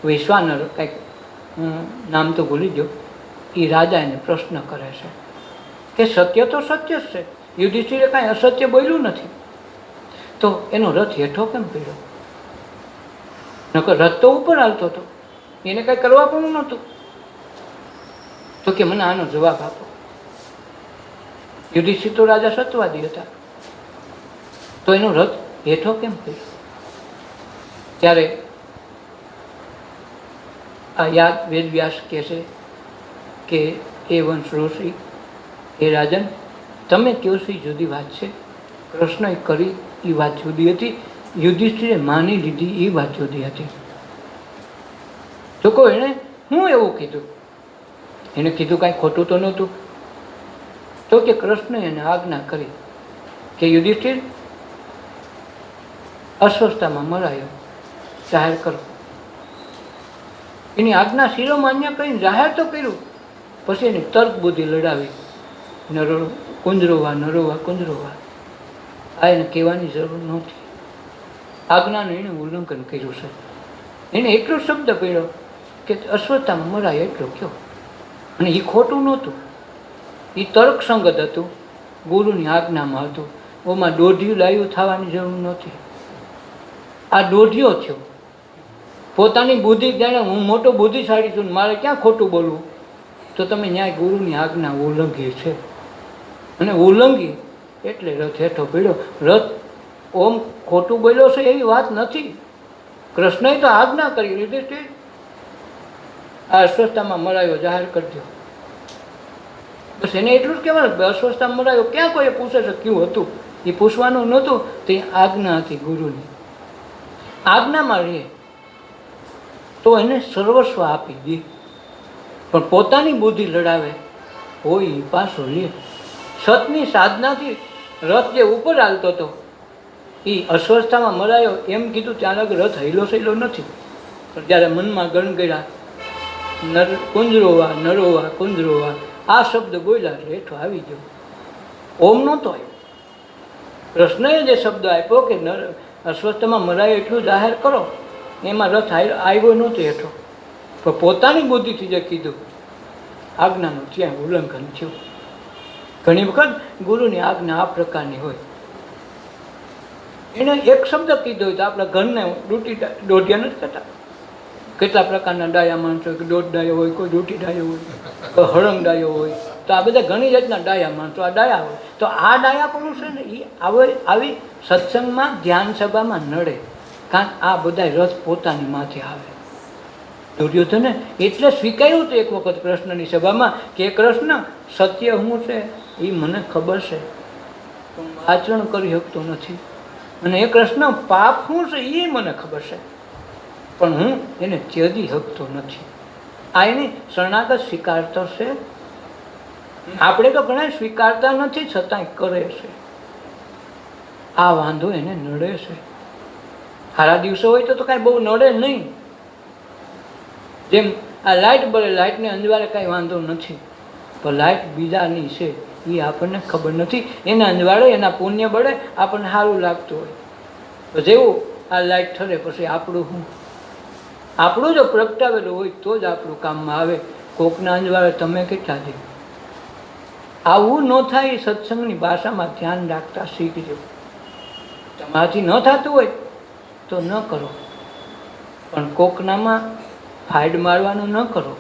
વૈશ્વાનર કંઈક નામ તો ભૂલી ગયો, એ રાજા એને પ્રશ્ન કરે છે કે સત્ય તો સત્ય જ છે, યુધિષ્ઠિરે કાંઈ અસત્ય બોલ્યું નથી, તો એનો રથ હેઠો કેમ પડ્યો? નકર રથ તો ઉપર હાલતો હતો, એને કાંઈ કરવા પણ નહોતું. તો કે મને આનો જવાબ આપો. યુધિષ્ઠિર તો રાજા સત્યવાદી હતા, તો એનો રથ હેઠો કેમ પડ્યો? ત્યારે આ યાદ વેદવ્યાસ કહે છે કે એ વંશ ઋષિ, એ રાજન તમે કહો છો એ જુદી વાત છે, કૃષ્ણએ કરી એ વાત જુદી હતી, યુધિષ્ઠિરે માની લીધી એ વાત જુદી હતી. તો કહો એણે હું એવું કીધું? એને કીધું કાંઈ ખોટું તો નહોતું. તો કે કૃષ્ણએ એને આજ્ઞા કરી કે યુધિષ્ઠિર અસ્વસ્થતામાં મરાયો, જાહેર કરો. એની આજ્ઞા શિરોમાન્ય કરીને જાહેર તો કર્યું, પછી એની તર્ક બુદ્ધિ લડાવી. નરો કુંજરોવા નરોવા કુંજરોવા, આ એને કહેવાની જરૂર નહોતી. આજ્ઞાનું એણે ઉલ્લંઘન કર્યું છે. એને એટલો શબ્દ પડ્યો કે અસ્વસ્થતામાં મરાય એટલો કયો, અને એ ખોટું નહોતું, એ તર્કસંગત હતું, ગુરુની આજ્ઞામાં હતું. ઓમાં દોઢિયું લાયું થવાની જરૂર નહોતી. આ દોઢિયો થયો, પોતાની બુદ્ધિ જાણે હું મોટો બુદ્ધિશાળી છું, મારે ક્યાં ખોટું બોલવું? તો તમે ન્યાય ગુરુની આજ્ઞા ઉલ્લંઘી છે, અને ઉલ્લંઘી એટલે રથ હેઠો પડ્યો. રથ ઓમ ખોટું બોલ્યો છે એવી વાત નથી, કૃષ્ણએ તો આજ્ઞા કરી લીધી છે. આ અસ્વસ્થતામાં મરાયો જાહેર કરી દો, બસ એને એટલું જ કહેવાનું. અસ્વસ્થતામાં મરાયો ક્યાં કોઈ પૂછે છે ક્યું હતું? એ પૂછવાનું નહોતું, તે આજ્ઞા હતી ગુરુની. આજ્ઞામાં રહે તો એને સર્વસ્વ આપી દે, પણ પોતાની બુદ્ધિ લડાવે હોય એ પાછો લે. સતની સાધનાથી રથ જે ઉપર હાલતો હતો એ અસ્વસ્થતામાં મરાયો એમ કીધું, ત્યાં લગ રથ હૈલો સહેલો નથી. પણ જ્યારે મનમાં ગણગળ્યા નર કુંજરોવા નરોવા કુંજરોવા આ શબ્દ બોલ્યા એટલે હેઠો આવી ગયો. ઓમ નહોતો આવ્યો. કૃષ્ણએ જે શબ્દ આપ્યો કે નર અસ્વસ્થમાં મરાય એટલું જાહેર કરો, એમાં રથ આવ્યો નહોતો હેઠો, પણ પોતાની બુદ્ધિથી જે કીધું આજ્ઞાનું ત્યાં ઉલ્લંઘન થયું. ઘણી વખત ગુરુની આજ્ઞા આ પ્રકારની હોય. એને એક શબ્દ કીધો હોય તો આપણા ઘરને દોઢિયા નથી કરતા. કેટલા પ્રકારના ડાયા માણસો હોય, દોઢ ડાયો હોય, કોઈ દૂટી ડાયો હોય, કોઈ હળંગ ડાયો હોય. તો આ બધા ઘણી જાતના ડાયા માણસો, આ ડાયા હોય. તો આ ડાયા પુરુષ છે ને એ આવી સત્સંગમાં ધ્યાન સભામાં નડે, કારણ આ બધા રથ પોતાની માથે આવે. દુર્યોધને એટલે સ્વીકાર્યું હતું એક વખત કૃષ્ણની સભામાં કે કૃષ્ણ સત્ય હું છે એ મને ખબર છે, હું આચરણ કરી શકતો નથી, અને એ કૃષ્ણ પાપ શું છે એ મને ખબર છે, પણ હું એને ત્યજી શકતો નથી. આ એની શરણાગત સ્વીકારતો છે. આપણે તો ઘણા સ્વીકારતા નથી છતાંય કરે છે. આ વાંધો એને નડે છે. સારા દિવસો હોય તો કાંઈ બહુ નડે નહીં. જેમ આ લાઇટ બળે, લાઇટને અંજવાળે કાંઈ વાંધો નથી, પણ લાઇટ બીજાની છે એ આપણને ખબર નથી. એના અંજવાળે એના પુણ્ય બળે આપણને સારું લાગતું હોય, તો જેવું આ લાઇટ ઠરે પછી આપણું શું? આપણું જો પ્રગટાવેલું હોય તો જ આપણું કામમાં આવે. કોકના અંજવાળે તમે કેટલા દે. આવું ન થાય એ સત્સંગની ભાષામાં ધ્યાન રાખતા શીખજો. તમારાથી ન થતું હોય તો ન કરો, પણ કોકનામાં ફાઇડ મારવાનું ન કરો.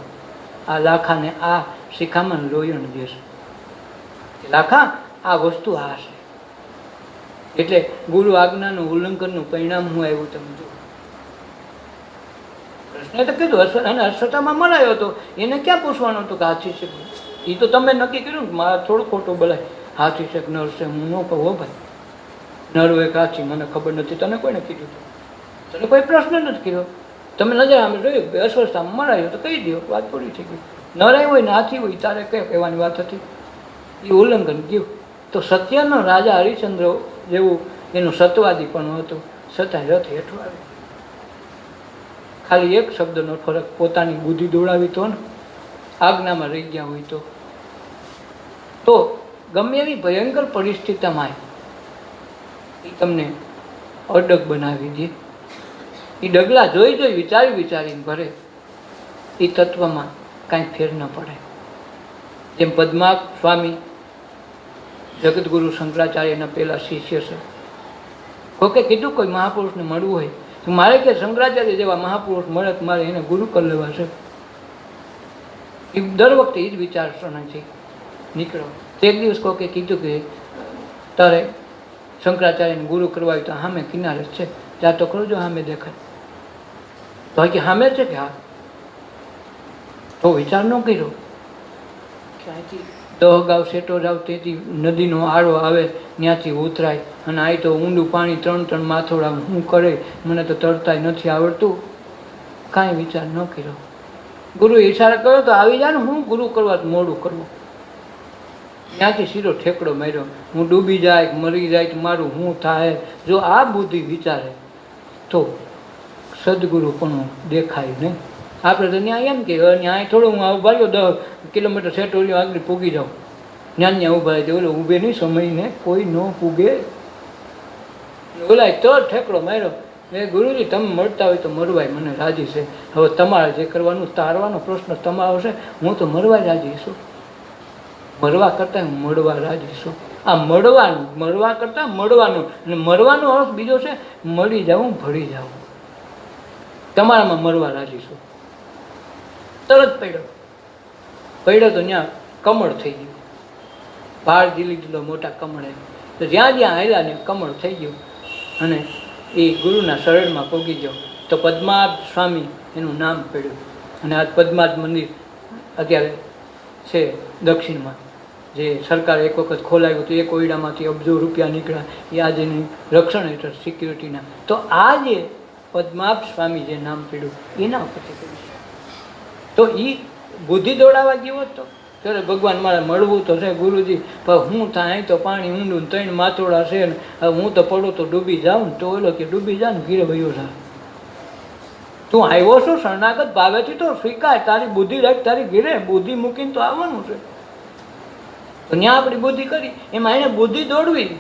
આ લાખાને આ શિખામણ લોયણ દેશે. લાખા આ વસ્તુ આ છે, એટલે ગુરુ આજ્ઞાનું ઉલ્લંઘનનું પરિણામ હું આવ્યું તમે જુઓ. કૃષ્ણે તો કીધું, અને અશ્વત્થામાં મરાયો હતો, એને ક્યાં પૂછવાનું હતું કે હાથી છે? એ તો તમે નક્કી કર્યું ને મારા થોડું ખોટું બોલાય. હાથી છે નર છે હું ન કહું. હો ભાઈ, નર હોય કે હાથી મને ખબર નથી, તને કોઈને કીધું? તને કોઈ પ્રશ્ન નથી કર્યો. તમે નજર આમે જોયું અસ્વસ્થામાં મરાયો તો કહી દો, વાત પૂરી થઈ ગઈ. નરાય હોય ને હાથી હોય તારે કઈ કહેવાની વાત હતી? એ ઉલ્લંઘન ગયું. તો સત્યનો રાજા હરિશ્ચંદ્ર જેવું એનું સત્વાદી પણ હતું, છતાંય રથ હેઠું આવે. ખાલી એક શબ્દનો ફરક, પોતાની બુદ્ધિ દોડાવી તો ને આજ્ઞામાં રહી ગયા હોય તો ગમે એવી ભયંકર પરિસ્થિતિમાં એ તમને અડગ બનાવી દે. એ ડગલા જોઈ જોઈ વિચારીને ભરે. એ તત્વમાં કાંઈ ફેર ન પડે. જેમ પદ્માક સ્વામી જગતગુરુ શંકરાચાર્યના પહેલા શિષ્ય છે. કોકે કીધું કોઈ મહાપુરુષને મળવું હોય તો મારે કે શંકરાચાર્ય જેવા મહાપુરુષ મળે તો મારે એને ગુરુ કરી લેવા છે. એ દર વખતે એ જ વિચારસરણીથી નીકળો. એક દિવસ કોકે કીધું કે તારે શંકરાચાર્યને ગુરુ કરવા હોય તો સામે કિનારે જ છે, ત્યાં તો ખરો જો સામે દેખાય. તો કે સામે છે કે હા? તો વિચાર ન કર્યો કે અહીંથી દહગાવ સેટો જાવ તેથી નદીનો આળો આવે ત્યાંથી ઉતરાય, અને અહીં તો ઊંડું પાણી 3 માથોડા હું કરે, મને તો તરતાય નથી આવડતું. કાંઈ વિચાર ન કર્યો. ગુરુ ઈશારા કર્યો તો આવી જાય ને, હું ગુરુ કરવા મોડું કરવું. ત્યાંથી સીધો ઠેકડો માર્યો. હું ડૂબી જાય મરી જાય તો મારું શું થાય? જો આ બુદ્ધિ વિચારે તો સદગુરુ પણ દેખાય નહીં. આપણે તો ત્યાં એમ કે ત્યાં થોડું હું ઉભા રહ્યો 10 કિલોમીટર સેટોરિયો આગળ પૂગી જાઉં, ત્યાં ઊભા રહે. ઓલો ઊભે નહીં, સમયને કોઈ ન પૂગે. ઓલા તો ઠેકડો માર્યો. એ ગુરુજી તમે મળતા હોય તો મરવાય મને રાજી છે. હવે તમારે જે કરવાનું તારવાનો પ્રશ્ન તમારો છે, હું તો મરવા રાજી છું. મરવા કરતાં હું મળવા રાજી છું. આ મળવા કરતાં મળવાનું, અને મળવાનો અર્થ બીજો છે મળી જવું, ભળી જવું. તમારામાં મરવા રાજી છું. તરત પડ્યો તો ત્યાં કમળ થઈ ગયું. ભાર જીલી દીધો મોટા કમળે. તો જ્યાં જ્યાં આવેલા ને કમળ થઈ ગયું, અને એ ગુરુના શરણમાં પોગી ગયો. તો પદ્માબ સ્વામી એનું નામ પડ્યું. અને આ પદ્માબ મંદિર અત્યારે છે દક્ષિણમાં, જે સરકારે એક વખત ખોલાવ્યું હતું. એક ઓયડામાંથી અબજો રૂપિયા નીકળ્યા, એ આજની રક્ષણ હેઠળ સિક્યુરિટીના. તો આ જે પદ્માબ સ્વામી જે નામ પડ્યું એના ઉપરથી પડ્યું. તો એ બુદ્ધિ દોડાવા ગયો હતો ત્યારે ભગવાન મારે મળવું તો છે ગુરુજી, પણ હું થાય અહીં તો પાણી ઊંડું 3 માથોડા છે ને, હવે હું તો પડું તો ડૂબી જાઉં ને. તો ઓલો કે ડૂબી જા ને ઘીરે વયો જા. તું આવ્યો છો શરણાગત ભાવેથી તો સ્વીકાર, તારી બુદ્ધિ રાખ, તારી ઘીરે બુદ્ધિ મૂકીને તો આવવાનું છે. તો ત્યાં આપણી બુદ્ધિ કરી, એમાં એને બુદ્ધિ દોડવી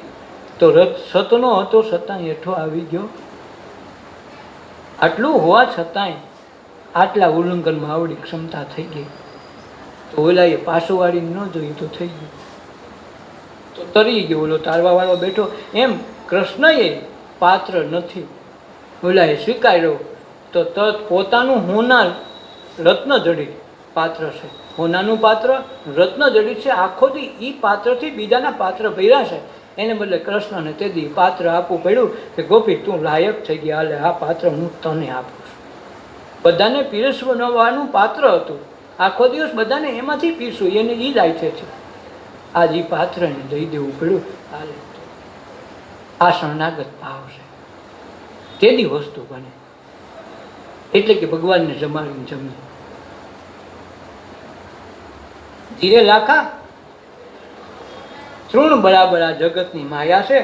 તો રથ સતનો હતો છતાં હેઠો આવી ગયો. આટલું હોવા છતાંય આટલા ઉલ્લંઘનમાં આવડી ક્ષમતા થઈ ગઈ. તો ઓલા એ પાછું વાળીને ન જોયું તો થઈ ગયું, તો તરી ગયો. ઓલો તારવા વાળો બેઠો. એમ કૃષ્ણએ પાત્ર નથી, ઓલા એ સ્વીકાર્યો. તો તરત પોતાનું હોનાર રત્ન જડિત પાત્ર છે. હોનાનું પાત્ર રત્ન જડિત છે. આખો દી એ પાત્રથી બીજાના પાત્ર ભર્યા છે. એને બદલે કૃષ્ણને તે દી પાત્ર આપવું પડ્યું કે ગોપી તું લાયક થઈ ગયા, હાલે આ પાત્ર હું તને આપું છું. બધાને પીરસવાનું પાત્ર હતું. આખો દિવસ બધાને એમાંથી પીરસું, એને એ જ આય છે. આજ એ પાત્રને દઈ દેવું પડ્યું. હાલે આ શરણાગત ભાવ છે, તેની વસ્તુ બને. એટલે કે ભગવાનને જમાડીને જમી. ધીરે લાખા તૃણ બરાબર આ જગતની માયા છે,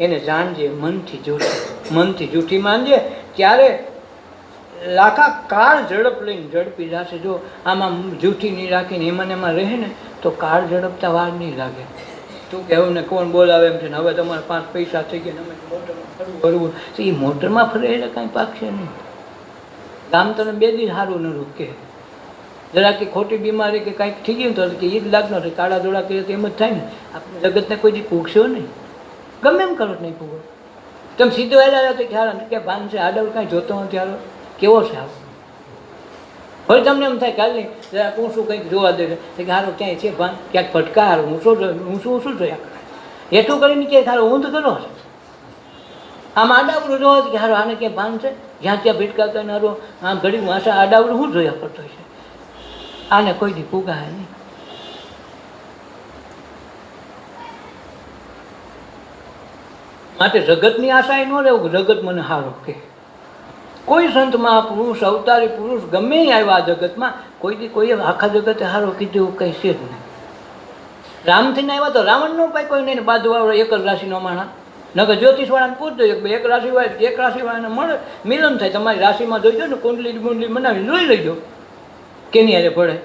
એને જાણજે મનથી જૂઠી માનજે. ત્યારે લાખા કાળ ઝડપ લઈને ઝડપી જશે. જો આમાં જૂઠી નહીં રાખીને એમાં રહે ને તો કાળ ઝડપતા વાર નહીં લાગે. તું કહેવું ને કોણ બોલાવે એમ છે ને, હવે તમારે 5 પૈસા થઈ ગયા, અમે મોટરમાં ફરવું તો એ મોટરમાં ફરે એટલે કાંઈ પાકશે નહીં. ગામ તને 2 દી સારું ન રૂકે, જરા કે ખોટી બીમારી કે કાંઈક થઈ ગયું તો કે એ જ લાગનો છે, કાળા ધોળા કરીએ તો એમ જ થાય ને. આપણે જગતને કોઈ દી પૂછશો નહીં, ગમે એમ કરો નહીં પૂગો. તમે સીધો આવ્યા તો ખ્યાલ કે ભાન છે, આડવડ કાંઈ જોતો નથી, હાલો કેવો છે આવો. હવે તમને એમ થાય કાલે જરા હું શું કંઈક જોવા દે કે હારો ક્યાંય છે ભાન, ક્યાંક ફટકા હારો હું શું જોયા કરે, એટલું કરીને કે હારો હું તો કરો છે. આમ આડાવડું જોવા કે હારો આને ક્યાંય ભાન છે, જ્યાં ત્યાં ભીટકાતા ને હારો આમ ઘડી વાસા આડાવડું શું જોયા કરતો છે, આને કોઈ દી ફૂગાય નહીં. માટે જગતની આશા ન રહેવું, જગત મને હારો કે. કોઈ સંત મહાપુરુષ અવતારી પુરુષ ગમે આવ્યા જગતમાં, કોઈ દી કોઈ આખા જગતે હારો કીધું કંઈ છે જ નહીં. રામથી ને આવ્યા તો રાવણ નો પાય કોઈ નહીં, બાજુ વાળો એક જ રાશિનો માણા. નકર જ્યોતિષવાળાને પૂછજો એક રાશિ હોય, એક રાશિવાળાને મળે મિલન થાય. તમારી રાશિમાં જોઈજો ને કુંડલી બુંડલી બનાવી જોઈ લેજો કેની હારે ભળે.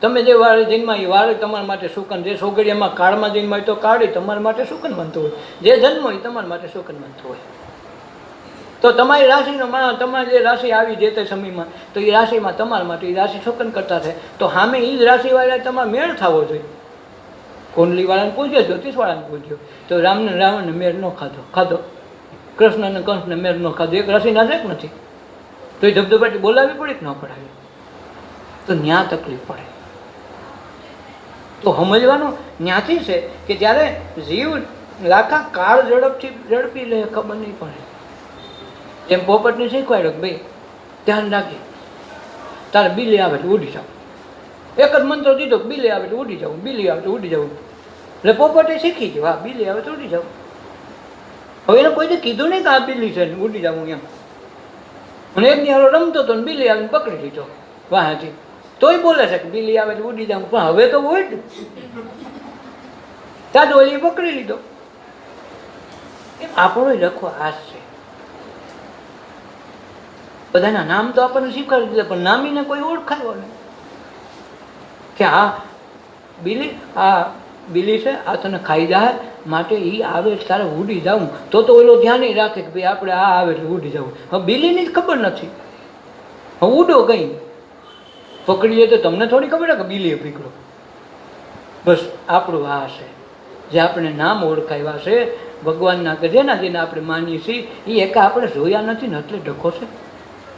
તમે જે વારે જન્મા એ વારે તમારા માટે સુકન, જે સોગડિયામાં કાળમાં જન્મ હોય તો કાળી તમારા માટે સુકન બનતું હોય, જે જન્મ હોય તમારા માટે સુકન બનતું હોય. તો તમારી રાશિનો માણસ, તમારી જે રાશિ આવી જે તે સમયમાં, તો એ રાશિમાં તમારા માટે એ રાશિ સુકન કરતા થાય. તો સામે એ જ રાશિવાળા તમારે મેળ થવો જોઈએ. કુંડલીવાળાને પૂછ્યો, જ્યોતિષવાળાને પૂછ્યો, તો રામને રાવણને મેળ ન ખાધો, કૃષ્ણને કંસને મેળ ન ખાધો. એક રાશિના છે નથી તો એ ધબધબાટી બોલાવી પડે કે ન પડાવી, તો ન્યા તકલીફ પડે. તો સમજવાનું ન્યાથી છે કે જ્યારે જીવ લાખા કાળ ઝડપી લે ખબર નહીં પડે. જેમ પોપટને શીખવાડ્યો કે ભાઈ ધ્યાન રાખી, તારે બિલી આવે તો ઉડી જાવ. એક જ મંત્ર દીધો, બિલી આવે તો ઉડી જવું, બિલી આવે તો ઉડી જવું. એટલે પોપટે શીખી ગયો, હા બિલી આવે તો ઉડી જવું. હવે એને કોઈને કીધું નહીં કે આ બિલી છે ને ઉડી જવું એમ. અને એકની હારો રમતો હતો ને બિલી આવીને પકડી લીધો વાહથી, તોય બોલે છે કે બિલી આવે તો ઉડી જવું. પણ હવે તો હોય જ, ત્યાં ડોલી પકડી લીધો. આપણો લખો આશ છે. બધાના નામ તો આપણને શીખવાડી દીધા, પણ નામીને કોઈ ઓળખાયો નહીં કે આ બિલી છે, આ તને ખાઈ જાય, માટે એ આવે તારે ઉડી જવું. તો ઓલો ધ્યાન નહીં રાખે કે ભાઈ આપણે આ આવે એટલે ઉડી જવું. હવે બિલીની જ ખબર નથી, હવે ઉડો કઈ પકડીએ તો તમને થોડી ખબર છે કે બિલીએ પકડો. બસ આપણું આ છે જે આપણે નામ ઓળખાવ્યા છે ભગવાનના, કે જેના જેને આપણે માનીએ છીએ એ એકા આપણે જોયા નથી ને એટલે ડખો છે.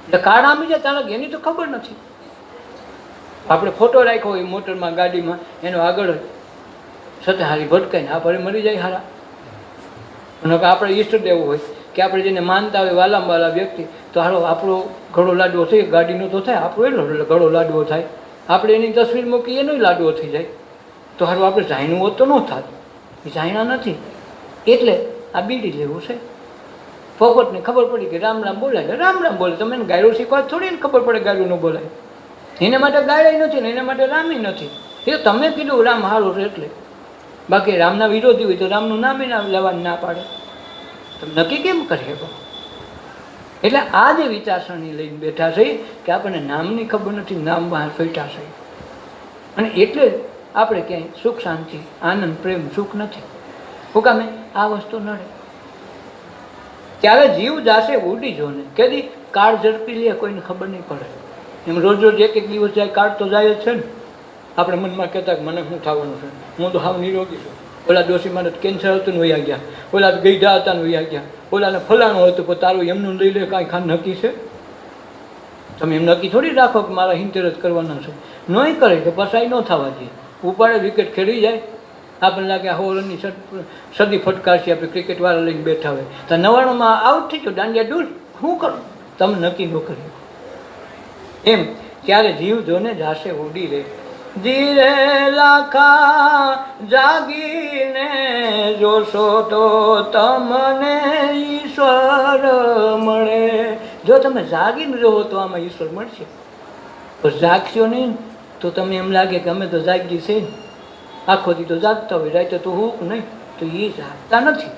એટલે કાળ આમી જાય તારે એની તો ખબર નથી. આપણે ફોટો રાખ્યો હોય મોટરમાં ગાડીમાં, એનો આગળ સતહારી ભટકાઈને આપણે મરી જાય હારા. અને આપણે ઈષ્ટદેવ હોય કે આપણે જેને માનતા હોય વાલામાં વાલા વ્યક્તિ, તો હાલો આપણો ઘડો લાડવો થઈ, ગાડીનો તો થાય, આપણો એટલો ઘડો લાડવો થાય. આપણે એની તસવીર મૂકી એનો લાડવો થઈ જાય. તો હારું આપણે જાણ્યું હોત તો ન થાત, એ જાણ્યા નથી. એટલે આ બીડી લેવું છે. પોપટને ખબર પડી કે રામ રામ બોલાય, રામ રામ બોલે. તમે એને ગાયરું શીખવા થોડી ને ખબર પડે ગાયરું ન બોલાય. એના માટે ગાયરાય નથી ને એના માટે રામી નથી. એ તમે કીધું રામ હારું છે એટલે. બાકી રામના વિરોધી હોય તો રામનું નામ ના લેવાનું ના પાડે. તમે નક્કી કેમ કરી શકો? એટલે આ જે વિચારસરણી લઈને બેઠા છે કે આપણને નામની ખબર નથી, નામ બહાર ફેટા છે. અને એટલે જ આપણે ક્યાંય સુખ શાંતિ આનંદ પ્રેમ સુખ નથી. હું કામે આ વસ્તુ નડે ત્યારે જીવ જાશે ઉડી જો ને કેદી કાળ ઝડપી લે કોઈને ખબર નહીં પડે. એમ રોજ રોજ એક એક દિવસ જાય કાળ તો જાય જ છે ને. આપણે મનમાં કહેતા કે મને શું થવાનું છે, હું તો હાવ નિરોગી છું. ઓલા ડોશીમાને કેન્સર હતું ને વયા ગયા, ઓલા ગઈઢા હતા ને વયા ગયા, ઓલાને ફલાણું હતું પણ તારું એમનું લઈ લે કાંઈ ખાન નક્કી છે? તમે એમ નક્કી થોડી રાખો કે મારા હિંતેર જ કરવાના છે. નહીં કરે તો પસાઈ ન થવા દે. ઉપાડે વિકેટ ખેડી જાય, આપણને લાગે આ હોલની સદી ફટકારશે. આપણે ક્રિકેટવાળા લઈને બેઠા હોય તો 99માં આઉટ થઈ ગયો, દાંડિયા દૂર, શું કરું? તમે નક્કી ન કર્યું એમ. ત્યારે જીવ જોને જાશે ઉડી રે. ધીરે લાખા જાગીને જોશો તો તમને ઈશ્વર મળે. જો તમે જાગીને રહો તો આમાં ઈશ્વર મળશે. પણ જાગશો નહીં તો તમને એમ લાગે કે અમે તો જાગી છે, આખો દી તો જાગતા હોય, રાતે તો હું નહીં. તો એ જાગતા નથી,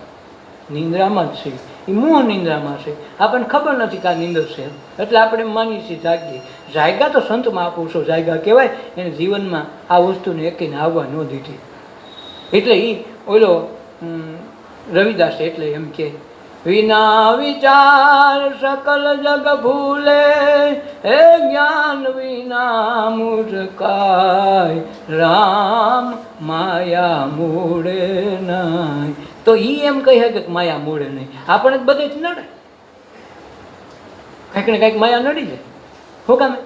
નિંદ્રામાં જ છે. એ મોહ નિંદ્રામાં છે. આપણને ખબર નથી કે આ નિંદર છે, એટલે આપણે માનીએ છીએ જાગીએ. જાગ્યા તો સંત મહાપુરુષો જાગ્યા કહેવાય. એને જીવનમાં આ વસ્તુને એકઈને આવવા ન દીધી. એટલે એ ઓલો રવિદાસ એટલે એમ કે વિના વિચાર સકલ જગ ભૂલે, હે જ્ઞાન વિના મૂર્ખાય, રામ માયા મૂળે નહીં. તો ઈ એમ કહી શકે કે માયા મૂળે નહીં. આપણે બધે જ નડે, કંઈક ને કંઈક માયા નડી જાય. શું કામે?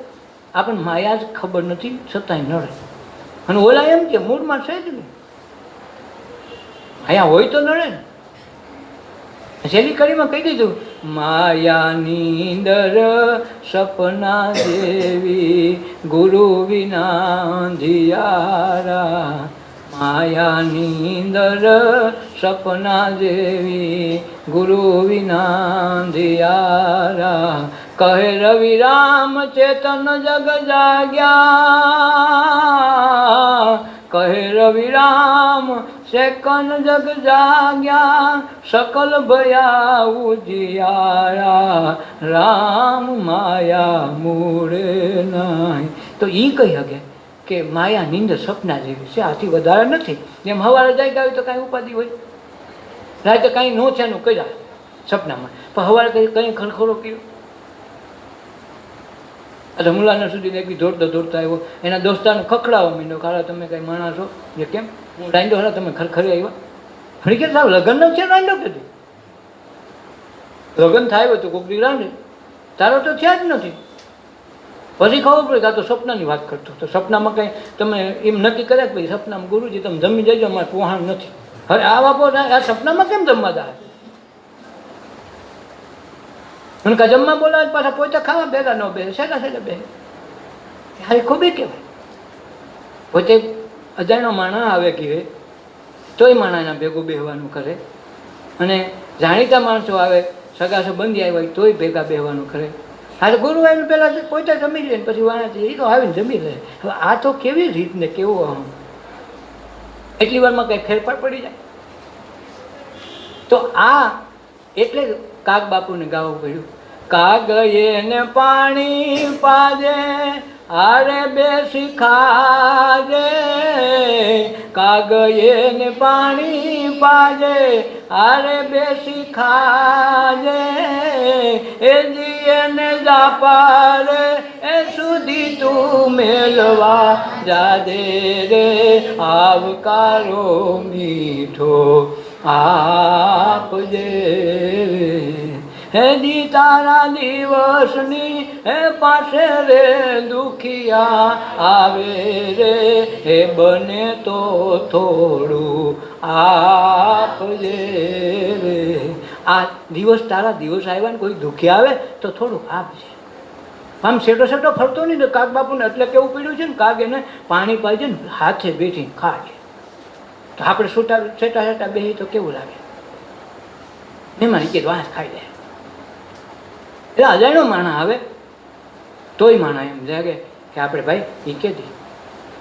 આપણને માયા જ ખબર નથી છતાંય નડે. અને ઓલા એમ કે મૂળમાં છે જ નહીં, માયા હોય તો નડે ને. છેલ્લી કડીમાં કહી દીધું, માયાની અંદર સપના જેવી, ગુરુ વિના અંધિયારા. માયાની અંદર સપના જેવી, ગુરુ વિના અંધિયારા. કહે રવિ રામ ચેતન જગ જાગ્યા, કહે રવિ રામ સેકન જગ જાગ્યા, સકલ ભયા ઉજિયારા, રામ માયા મૂળે નહીં. તો એ કહી શકે કે માયા નિંદ સપના જેવી છે, આથી વધારે નથી. જેમ હવારે જાય ગયા હોય તો કાંઈ ઉપાધિ હોય, રાતે કાંઈ નો છે એનું કર્યા સપનામાં, પણ હવારે કંઈ ખરખરો કર્યો. એટલે મુલાના સુધી એક દોડતો દોડતો આવ્યો, એના દોસ્તારને ખખડાવવા માંડ્યો, ખાલા તમે કંઈ માણસ છો જે કેમ હું રાંડો હારા તમે ખરખરી આવ્યા. ફરી કે સાહેબ લગ્ન ન છે રાંડો કીધું, લગ્ન થાય તો કોક દી રાંડે, તારો તો થયા જ નથી. પછી ખબર પડે કે આ તો સપનાની વાત કરતો. તો સપનામાં કંઈ તમે એમ નક્કી કર્યા કે ભાઈ સપનામાં ગુરુજી તમે જમી જજો, અમારે પોહાણ નથી. હવે આ બાપો આ સપનામાં કેમ જમવા જાય? મને કાં જમવા બોલાવે પાછા પોતે ખાવા ભેગા ન બે, સેટા સેટા બે. હારી ખૂબી કહેવાય. પોતે અજાણ્યો માણસ આવે કે તોય માણસના ભેગું બેહવાનું કરે, અને જાણીતા માણસો આવે સગા સંબંધી આવ્યા તોય ભેગા બેહવાનું કરે. હા, ગુરુ આવીને પહેલાં પોતે જમી લે ને પછી વાણા એ તો આવીને જમી લે. હવે આ તો કેવી રીત ને કેવું એટલી વારમાં કંઈ ફેરફાર પડી જાય. તો આ એટલે કાગ બાપુને ગાવું પડ્યું, કાગયે ને પાણી પાજે, આરે બેસી ખાજે, કાગયે ને પાણી પાજે, આરે બેસી ખાજે, એ જીએ ને જાપારે એ સુધી તું મેલવા જાજે રે, આવકારો મીઠો આપજે હે દી તારા દિવસની હે પાસે રે દુખિયા આવે રે, હે બને તો થોડું આપજે રે. આ દિવસ તારા દિવસ આવ્યા ને કોઈ દુખી આવે તો થોડું આપજે. આમ સેટો સેટો ફરતો નહીં ને કાગ બાપુને એટલે કેવું પડ્યું છે ને, કાગ એને પાણી પાજે ને હાથે બેસીને ખાજે. તો આપણે છૂટા સેટા સેટા બેસી તો કેવું લાગે? મહેમાન કે વાંસ ખાઈ લે. એટલે અજાણ્યો માણસ આવે તોય માણસ એમ લાગે કે આપણે ભાઈ એ કે દે.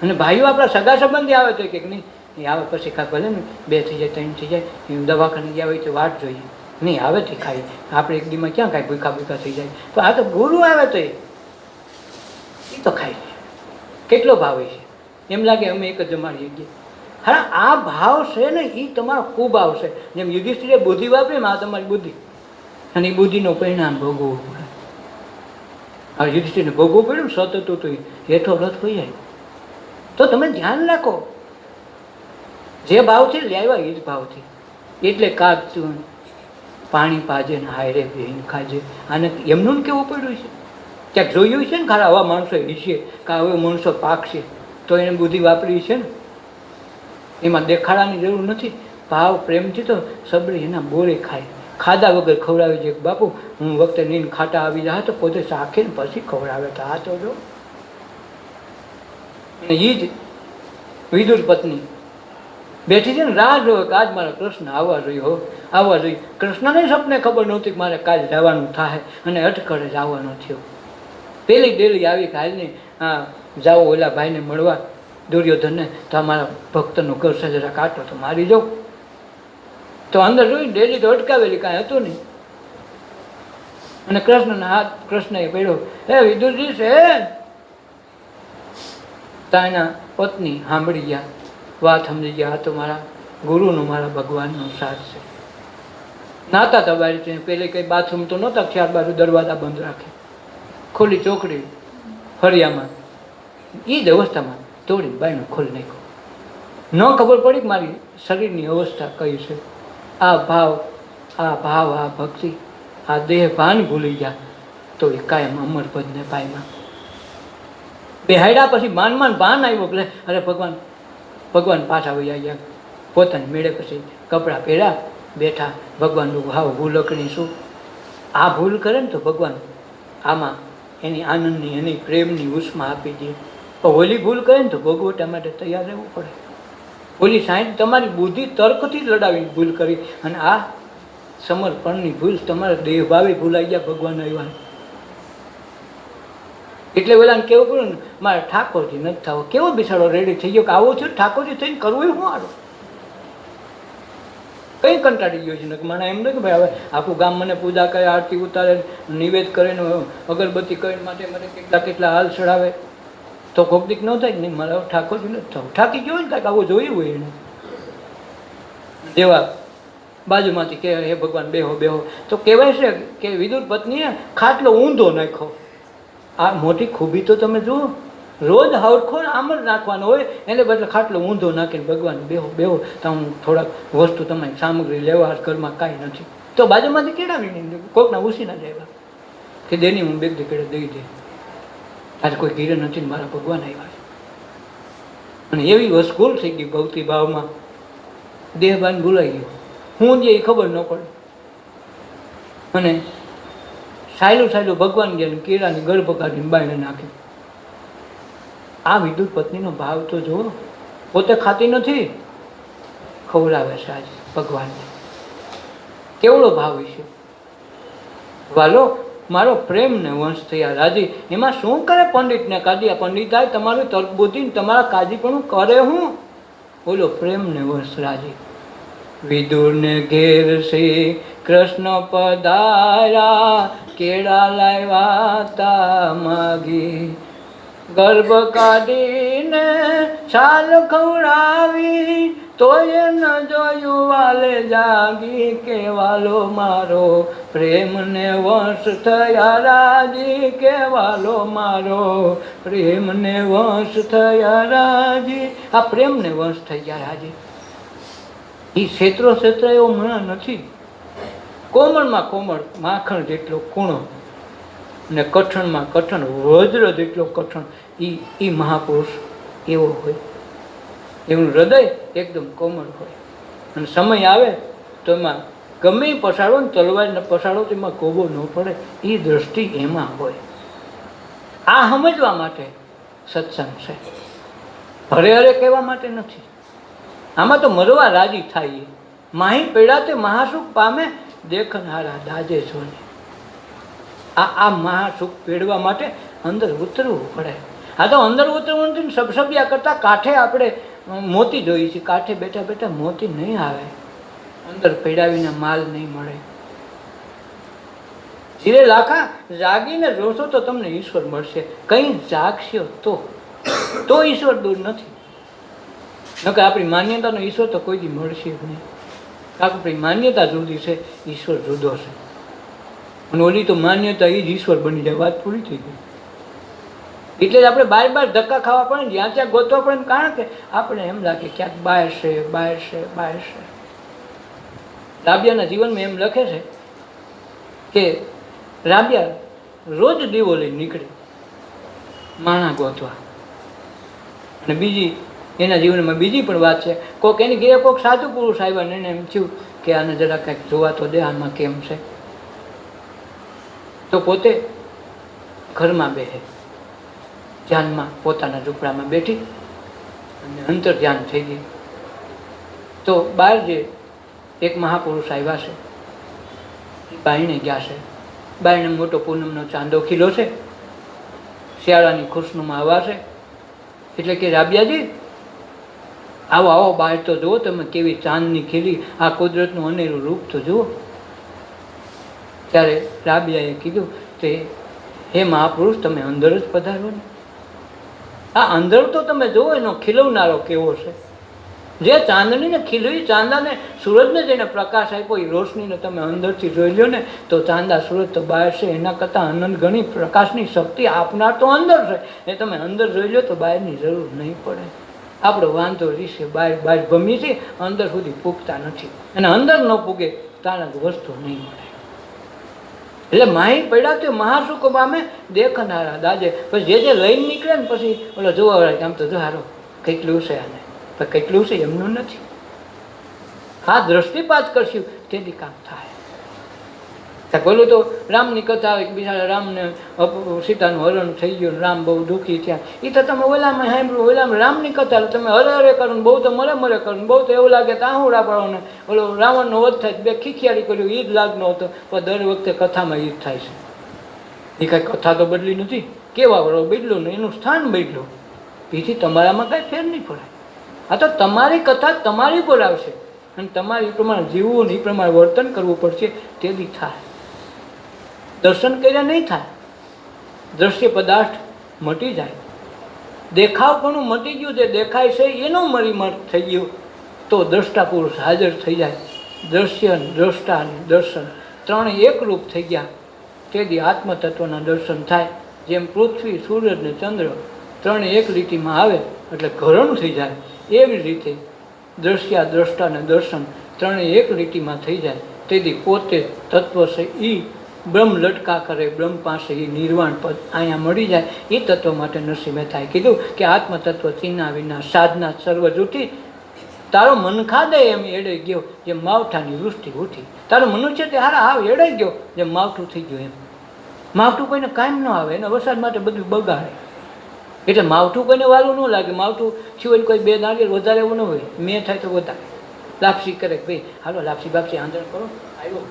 અને ભાઈઓ આપણા સગા સંબંધી આવે તો કંઈક નહીં એ આવે પછી કાંઈ ભલે ને 2 થઈ જાય 3 થઈ જાય, એ દવાખાને ગયા હોય તો વાટ જોઈએ નહીં, આવે તે ખાઈ. આપણે એક દીમાં ક્યાં કાંઈ ભૂખા ભૂખા થઈ જાય. તો આ તો ગુરુ આવે તો એ તો ખાઈ લે. કેટલો ભાવ છે એમ લાગે અમે એક જ જમાડીએ ગઈએ. હા, આ ભાવ છે ને એ તમારો ખૂબ આવશે. જેમ યુધિષ્ઠિરે બુદ્ધિ વાપરી ને આ તમારી બુદ્ધિ, અને એ બુદ્ધિનું પરિણામ ભોગવવું પડે. હવે યુધિષ્ઠિરને ભોગવવું પડ્યું ને સતત તો હેઠો રથ થઈ જાય. તો તમે ધ્યાન રાખો, જે ભાવથી લેવા એ જ ભાવથી. એટલે કાગ પાણી પાજે ને હાયરે બેહીને ખાજે. આને એમનું કેવું પડ્યું છે? ક્યાંક જોયું છે ને ખરા આવા માણસો હશે કે આવા માણસો પાકશે તો એને બુદ્ધિ વાપરી છે ને. એમાં દેખાડાની જરૂર નથી. ભાવ પ્રેમથી તો સબરી એના બોરે ખાય. ખાધા વગર ખવડાવી છે બાપુ, હું વખતે નીંદ ખાટા આવી જાય તો પોતે ચાખીને પછી ખવડાવે. તો આ તો જો એ જ વિદુર પત્ની બેઠી છે ને રાહ જોવે કે આજ મારા કૃષ્ણ આવવા જોઈએ, હો આવવા જોઈએ. કૃષ્ણને સપને ખબર નહોતી કે મારે કાલ જવાનું થાય, અને અટકળે જવાનો થયો. પેલી ડેલી આવી કે હાલને જાઓ ઓલા ભાઈને મળવા દુર્યોધનને, તો અમારા ભક્તનું ઘર છે જરા કાઢો તો મારી જાઉં. તો અંદર જોઈને ડેલી તો અટકાવેલી કાંઈ હતું નહીં. અને કૃષ્ણના હાથ કૃષ્ણએ પડ્યો, હે વિદુરજી છે. તાના પત્ની સાંભળી ગયા, વાત સમજી ગયા, તો મારા ગુરુનો મારા ભગવાનનો સાથ છે. નાતા હતા બારી, પેલે કંઈ બાથરૂમ તો નહોતા, ચાર બાજુ દરવાજા બંધ રાખે, ખોલી ચોકડી ફરિયામાં. એ જ અવસ્થામાં તોડી બાયણું ખોલી નાખ્યું. ન ખબર પડી કે મારી શરીરની અવસ્થા કઈ છે. આ ભાવ આ ભક્તિ, આ દેહ ભાન ભૂલી ગયા તો એ કાયમ અમર પદને પાયમાં બેહાડ્યા. પછી માન ભાન આવ્યો એટલે અરે ભગવાન પાછા વહી ગયા પોતાની મેળે. પછી કપડાં પહેર્યા, બેઠા, ભગવાનનું ભાવ ભૂલકણી શું. આ ભૂલ કરે ને તો ભગવાન આમાં એની આનંદની, એની પ્રેમની ઉષ્મા આપી દે. પણ ઓલી ભૂલ કરે ને તો ભોગવટા માટે તૈયાર રહેવું પડે. ઓલી સાઈડ તમારી બુદ્ધિ તર્કથી જ લડાવી ભૂલ કરી, અને આ સમર્પણની ભૂલ તમારા દેહ ભાવે ભૂલાઈ ગયા ભગવાન આવ્યા. એટલે ઓલાને કેવું પડ્યું ને મારે ઠાકોરજી નથી થવો. કેવો બિસાડો રેડી થઈ ગયો કે આવો છે ઠાકોરજી થઈને કરવું શું સારું. કંઈ કંટાળી ગયો છે ને મને એમ નહીં કે ભાઈ હવે આખું ગામ મને પૂજા કરે, આરતી ઉતારે, નિવેદ કરે ને અગરબત્તી કરીને માટે મને કેટલા હાલ ચડાવે તો કોક દીક ન થાય. નહીં મારે ઠાકોરજી નથી થવું. ઠાકી ગયો ને કાંઈક આવું જોયું હોય એને. જેવા બાજુમાંથી કહે હે ભગવાન બેહો તો કહેવાય છે કે વિદુર પત્નીએ ખાટલો ઊંધો નાખ્યો. આ મોટી ખૂબી તો તમે જુઓ, રોજ હરખો આમ જ નાખવાનો હોય, એને બદલે ખાટલો ઊંધો નાખીને ભગવાન બેહો તો હું થોડાક વસ્તુ તમારી સામગ્રી લેવા ઘરમાં કાંઈ નથી તો બાજુમાંથી કેળાવીને કોકના ઉસીના જાય કે દેની હું બેગ દીકડે દઈ દે. આજે કોઈ ઘીરે નથી ને મારા ભગવાન આવ્યા છે. અને એવી વસગોલ થઈ ગઈ ભક્તિ ભાવમાં, દેહભાન ભૂલાઈ ગયો. હું જે એ ખબર ન પડે. અને સાયલું ભગવાન ગયા કેળાની ગર્ભ કાઢીને બાયણે નાખી. આ વિદુર પત્નીનો ભાવ તો જુઓ, પોતે ખાતી નથી, ખવડાવે છે આજે ભગવાનને. કેવડો ભાવ છે. વાલો મારો પ્રેમને વંશ થયા રાજી. એમાં શું કરે પંડિતને કાઢી? પંડિતાય તમારું તર્ક બુદ્ધિ તમારા કાજીપણું કરે હું? બોલો પ્રેમને વંશ રાજી. વિદુરને ઘેર શ્રી કૃષ્ણ પધાર્યા, કેળા લાવ્યા તા માગી. ગર્ભ કાઢીને છાલ ખવડાવી તોય ન જોયું વાલે જાગી. કે વાલો મારો પ્રેમને વંશ થયા રાજી, કે વાલો મારો પ્રેમને વંશ થયા રાજી. આ પ્રેમને વંશ થઈ ગયા રાજી. એ ક્ષેત્ર એવો મને નથી. કોમળમાં કોમળ માખણ જેટલો કૂણો ને કઠણમાં કઠણ વજ્ર જેટલો કઠણ એ મહાપુરુષ એવો હોય. એનું હૃદય એકદમ કોમળ હોય. અને સમય આવે તો એમાં ગમે પસાડો ને તલવારને પસાડો તો એમાં કોબો ન પડે. એ દ્રષ્ટિ એમાં હોય. આ સમજવા માટે સત્સંગ છે, હરે કહેવા માટે નથી. આમાં તો મરવા રાજી થાય. માહી પેડા તે મહાસુખ પામે, દેખનારા દાજે જોને. આ મહાસુખ પેડવા માટે અંદર ઉતરવું પડે. આ તો અંદર ઉતરવું નથી. સબસબિયા કરતાં કાંઠે આપણે મોતી જોઈએ છીએ. કાંઠે બેઠા બેઠા મોતી નહીં આવે, અંદર પેડાવીને માલ નહીં મળે. ધીરે લાખા જાગીને જોશો તો તમને ઈશ્વર મળશે. કંઈ જાગશો તો ઈશ્વર દૂર નથી. નકર આપણી માન્યતાનો ઈશ્વર તો કોઈ દી મળશે જ નહીં. આપણી માન્યતા જુદી છે, ઈશ્વર જુદો છે. અને ઓલી તો માન્યતા એ જ ઈશ્વર બની જાય. વાત પૂરી થઈ ગઈ. એટલે જ આપણે બાર ધક્કા ખાવા પડે ને જ્યાં ત્યાં ગોતવા પડે ને. કારણ કે આપણે એમ લાગે ક્યાંક બહાર છે. રાબિયાના જીવનમાં એમ લખે છે કે રાબિયા રોજ દીવો લઈને નીકળે માણા ગોતવા. અને બીજી એના જીવનમાં બીજી પણ વાત છે. કોઈક એની ઘેરે કોઈક સાધુ પુરુષ આવ્યા ને એને એમ થયું કે આને જરા કંઈક જોવા તો દે, આમાં કેમ છે. તો પોતે ઘરમાં બેસે, ધ્યાનમાં પોતાના ઝૂંપડામાં બેઠી અને અંતર ધ્યાન થઈ ગઈ. તો બહાર જે એક મહાપુરુષ આવ્યા છે એ બાયણે ગયા છે. બાયણે મોટો પૂનમનો ચાંદો ખીલો છે, શિયાળાની ખુશનુમાં હવા છે. એટલે કે રાબિયાજી આવો બહાર તો જુઓ તમે, કેવી ચાંદની ખીલી, આ કુદરતનું અનેરું રૂપ તો જુઓ. ત્યારે રાબિયાએ કીધું તે હે મહાપુરુષ તમે અંદર જ પધારો ને. આ અંદર તો તમે જુઓ એનો ખીલવનારો કેવો છે. જે ચાંદનીને ખીલવી, ચાંદાને સૂરજને જેને પ્રકાશ આપ્યો એ રોશનીને તમે અંદરથી જોઈ લો ને તો ચાંદા સૂરજ તો બહાર છે, એના કરતાં અનંત ગણી પ્રકાશની શક્તિ આપનાર તો અંદર છે. એ તમે અંદર જોઈ લો તો બહારની જરૂર નહીં પડે. આપણો વાંધો રીશે બહાર ભમી છે, અંદર સુધી પૂગતા નથી, અને અંદર ન પૂગે તારા વસ્તુ નહીં મળે. એટલે માહી પડ્યા તો મહાસુખ પામે દેખનારા દાજે. પછી જે લઈને નીકળે ને પછી ઓલો જોવા વાળા આમ તો જો હારો કેટલું છે આને, પણ કેટલું છે એમનું નથી. આ દ્રષ્ટિપાત કરશું તેથી કામ થાય. બોલું તો રામની કથા આવે, બિચારા રામને સીતાનું હરણ થઈ ગયું, રામ બહુ દુઃખી થયા. એ તો તમે ઓલામાં સાંભળ્યું, ઓલામાં રામની કથા તમે હરે હરે કરો ને બહુ તો મરે કરો ને બહુ તો એવું લાગે તો આહુડા પડો ને ઓલો રાવણનો વધ થાય, બે ખીખિયારી કર્યું એ જ લાગનો હતો. પણ દર વખતે કથામાં એ જ થાય છે. એ કાંઈ કથા તો બદલી નથી, કેવા વળો બદલ્યું ને એનું સ્થાન બદલ્યું, એથી તમારામાં કાંઈ ફેર નહીં પડે. આ તો તમારી કથા તમારી પર આવશે, અને તમારે એ પ્રમાણે જીવવું ને એ પ્રમાણે વર્તન કરવું પડશે, તેથી થાય. દર્શન કર્યા નહીં થાય. દ્રશ્ય પદાર્થ મટી જાય, દેખાવ પણ મટી ગયું, જે દેખાય છે એનું મરીમટ થઈ ગયું તો દ્રષ્ટા પુરુષ હાજર થઈ જાય. દ્રશ્ય, દ્રષ્ટા અને દર્શન ત્રણે એકરૂપ થઈ ગયા, તેથી આત્મતત્વના દર્શન થાય. જેમ પૃથ્વી, સૂરજ ને ચંદ્ર ત્રણે એક લીટીમાં આવે એટલે ઘરણું થઈ જાય, એવી રીતે દ્રશ્ય, દ્રષ્ટા અને દર્શન ત્રણે એક લીટીમાં થઈ જાય. તેથી પોતે તત્વ છે એ બ્રહ્મ લટકા કરે, બ્રહ્મ પાસે એ નિર્વાણ પદ અહીંયા મળી જાય. એ તત્વ માટે નરસિંહ મહેતાએ કીધું કે આત્મતત્વ ચિહ્ના વિના સાધના સર્વ જૂઠી. તારો મનખા દે એમ એડાઈ ગયો જેમ માવઠાની વૃષ્ટિ ઉઠી. તારો મનુષ્ય તે હારા હાવ એડાઈ ગયો જેમ માવઠું થઈ ગયું એમ. માવઠું કોઈને કાયમ ન આવે, એને વરસાદ માટે બધું બગાડે. એટલે માવઠું કોઈને વાલું ન લાગે. માવઠું થયું કોઈ બે નાળિયેર વધારે એવું ન હોય, મેં થાય તો વધારે લાપસી કરે ભાઈ હાલો લાપસી બાપસી આંધણ કરો આવ્યો.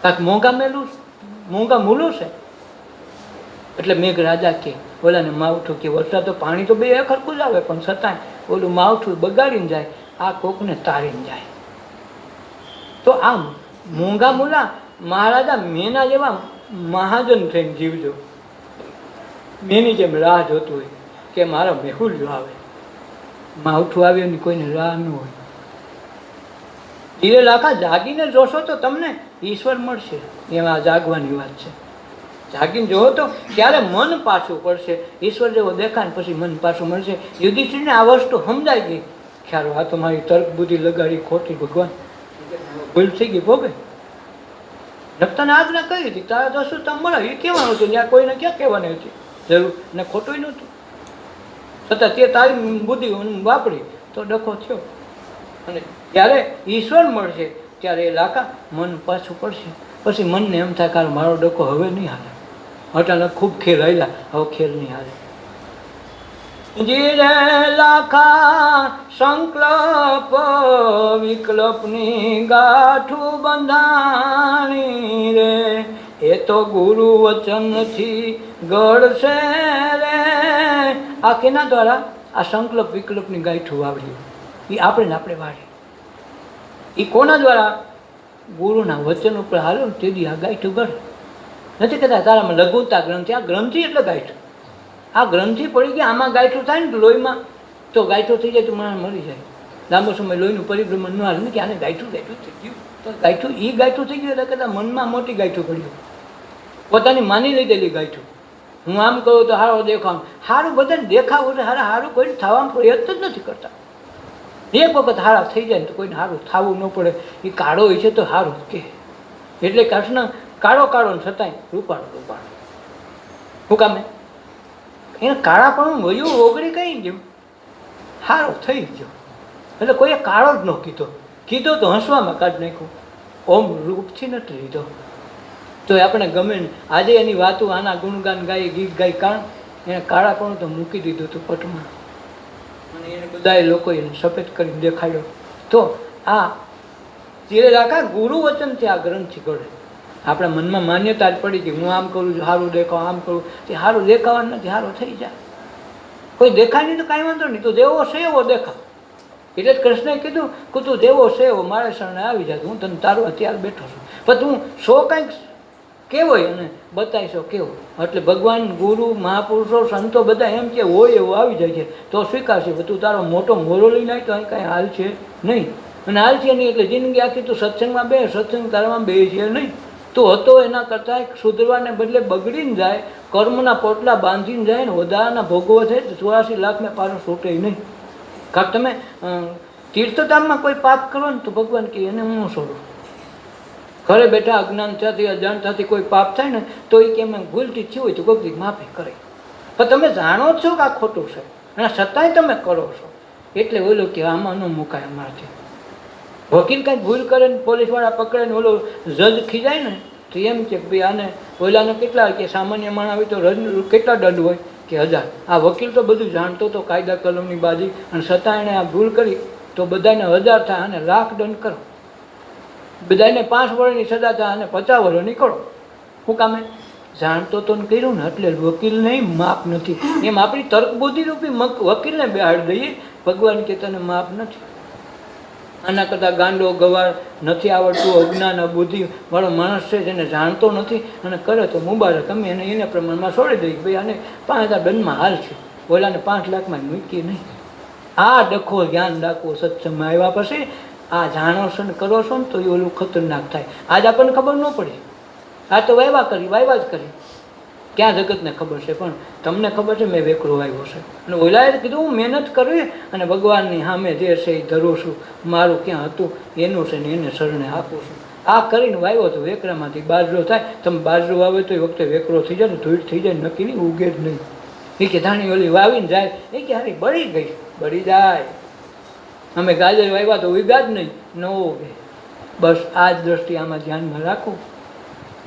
કાંક મોંઘા મૂલું છે એટલે મેઘ રાજા કે ઓલાને માવઠું કે વરસાદ તો પાણી તો બે ખરખું જ આવે, પણ છતાંય ઓલું માવઠું બગાડીને જાય, આ કોકને તારીને જાય. તો આમ મોંઘા મૂલા મહારાજા મેના જેવા મહાજન થઈને જીવજો. મેની જેમ રાહ જોતું હોય કે મારો મેહુલ્યો આવે, માવઠું આવે એની કોઈને રાહ ન હોય. ધીરે લાખા જાગીને જોશો તો તમને ઈશ્વર મળશે, એમાં જાગવાની વાત છે. જાગીને જોવો તો ત્યારે મન પાછું પડશે, ઈશ્વર જેવો દેખાય ને પછી મન પાછું મળશે. યુધિષ્ઠિરને આ વસ્તુ સમજાઈ ગઈ, ખ્યાલ આ તો મારી તર્ક બુદ્ધિ લગાડી ખોટી, ભગવાન ભૂલ થઈ ગઈ ભોગે. રક્તાને આજ્ઞા કરી હતી તારે તો શું તમે મળે એ કહેવાનું હતું, ત્યાં કોઈને ક્યાં કહેવાની હતી જરૂર, ને ખોટું નહોતું. છતાં તે તારી બુદ્ધિ વાપરી તો ડખો થયો. અને ત્યારે ઈશ્વર મળશે ત્યારે એ લાકા મન પાછું પડશે. પછી મનને એમ થાય કે મારો ડખો હવે નહીં હાલે, અચાનક ખૂબ ખેલ હાલ્યા, હવે ખેલ નહીં હાલે. જીરે લાખા સંકલ્પ વિકલ્પની ગાંઠું બંધાણી રે, એ તો ગુરુ વચનથી ઘડશે રે. આ કેના દ્વારા આ સંકલ્પ વિકલ્પની ગાંઠું વાવડી, એ આપણે વાળી. એ કોના દ્વારા? ગુરુના વચન ઉપર હાલો ને તેથી આ ગાંઠું ઘડે. નથી કહેતા તારામાં લઘુતા ગ્રંથિ, આ ગ્રંથિ એટલે ગાંઠું. આ ગ્રંથિ પડી ગયા, આમાં ગાંઠું થાય ને લોહીમાં તો ગાંઠું થઈ જાય તો માણસ મરી જાય. લાંબો સમય લોહીનું પરિભ્રમણ ન હાલે ને કે આને ગાંઠું થઈ ગયું, તો ગાંઠું થઈ ગયું એટલે કદાચ મનમાં મોટી ગાંઠું પડ્યું, પોતાની માની લીધેલી ગાંઠું. હું આમ કહું તો હારો દેખાવ, સારું બધાને દેખાવું છે, સારું કોઈને થવાનો પ્રયત્ન જ નથી કરતા. એક વખત હારા થઈ જાય ને તો કોઈને સારું થવું ન પડે. એ કાળો હોય છે તો સારું કે, એટલે કૃષ્ણ કાળો ને છતાંય રૂપાળો. શું કામે? એને કાળાપણું વયું ઓગળી કઈ ગયું, સારો થઈ ગયો. એટલે કોઈએ કાળો જ ન કીધો તો હસવામાં કાઢ નાખ્યું, ઓમ રૂપથી નથી લીધો. તો આપણે ગમે ને આજે એની વાતો આના ગુણગાન ગાઈ, ગીત ગાઈ, કારણ એને કાળાપણું તો મૂકી દીધું હતું પટમાં, અને એને બધા લોકોએ સફેદ કરીને દેખાડ્યો. તો આ ધીરે રાખા ગુરુ વચનથી આ ગ્રંથથી ઘડે. આપણા મનમાં માન્યતા જ પડી ગઈ, હું આમ કરું છું સારું દેખાવ, આમ કરું તે સારું દેખાવાનું નથી, સારું થઈ જાય. કોઈ દેખાય નહીં તો કાંઈ વાંધો નહીં, તું દેવો છે એવો દેખાવ. એટલે જ કૃષ્ણએ કીધું કે તું દેવો છે એવો મારા શરણે આવી જાય, હું તને તારું અત્યારે બેઠો છું. પણ તું સો કંઈક કેવો અને બતાવીશો કેવો. એટલે ભગવાન ગુરુ મહાપુરુષો સંતો બધા એમ કે હોય એવું આવી જાય છે તો સ્વીકારશે. તું તારો મોટો મોરો લઈને આવી તો અહીં કાંઈ હાલ છે નહીં, અને હાલ છે નહીં એટલે જિંદગી આખી તું સત્સંગમાં બે, સત્સંગ તારામાં બે છે નહીં. તો હતો એના કરતાં સુધરવાને બદલે બગડીને જાય, કર્મના પોટલા બાંધીને જાય ને વધારાના ભોગવો થાય તો 84 લાખને પાછો છૂટે નહીં. કારણ તમે તીર્થધામમાં કોઈ પાપ કરો ને તો ભગવાન કહે એને હું છોડું. ઘરે બેઠા અજ્ઞાનતાથી અજાણતાથી કોઈ પાપ થાય ને તો એ કે મેં ભૂલથી થયું હોય તો ગોગી માફી કરે. પણ તમે જાણો છો કે આ ખોટું છે અને છતાંય તમે કરો છો એટલે ઓલો કે આમાં ન મુકાય અમારાથી. વકીલ કાંઈક ભૂલ કરે ને પોલીસવાળા પકડે ને ઓલો જજ ખીજાય ને તો એમ છે કે ભાઈ આને ઓલાને કેટલા કે સામાન્ય માણસ આવી તો કેટલા દંડ હોય કે 1000. આ વકીલ તો બધું જાણતો હતો કાયદા કલમની બાજી, અને છતાં એણે આ ભૂલ કરી તો બધાને 1000 થાય અને લાખ દંડ કરો. બધાને 5 વર્ષની સજા થાય અને 50 વર્ષની કરો. શું કામે? જાણતો તો કર્યું ને એટલે વકીલ નહીં માપ નથી. એમ આપણી તર્કબુદ્ધિરૂપી વકીલને બેહાડી દઈએ. ભગવાન કે તને માપ નથી. આના કરતાં ગાંડો ગવાર નથી આવડતું અજ્ઞાન અબુદ્ધિ વાળો માણસ છે જેને જાણતો નથી અને કરે તો મુબારક. અમે એને પ્રમાણમાં છોડી દઈએ ભાઈ આને 5000 દંડમાં હાલ છે, ઓલાને 5 લાખમાં મૂકીએ નહીં. આ ડખો જ્ઞાન રાખવો સત્સંગમાં આવ્યા પછી આ જાણો છો ને કરો છો ને તો એ ઓલું ખતરનાક થાય. આજ આપણને ખબર ન પડે, આ તો વાયવા જ કરી ક્યાં જગતને ખબર છે, પણ તમને ખબર છે મેં વેકરો વાવ્યો છે. અને ઓલાએ કીધું હું મહેનત કરવી અને ભગવાનની સામે જે છે એ ધરું છું, મારું ક્યાં હતું એનું છે ને એને શરણે આપું છું. આ કરીને વાવ્યો તો વેકરામાંથી બાજરો થાય. તમે બાજરો વાવે તો એ વખતે વેકરો થઈ જાય ને ધૂળ થઈ જાય નક્કી નહીં, ઉગે જ નહીં. એ કે ધાણી ઓલી વાવીને જાય એ કે હારી બળી ગઈ, બળી જાય. અમે ગાજર વાવ્યા તો ઉગ્યા જ નહીં, ન ઉગે. બસ આ જ દ્રષ્ટિ આમાં ધ્યાનમાં રાખો.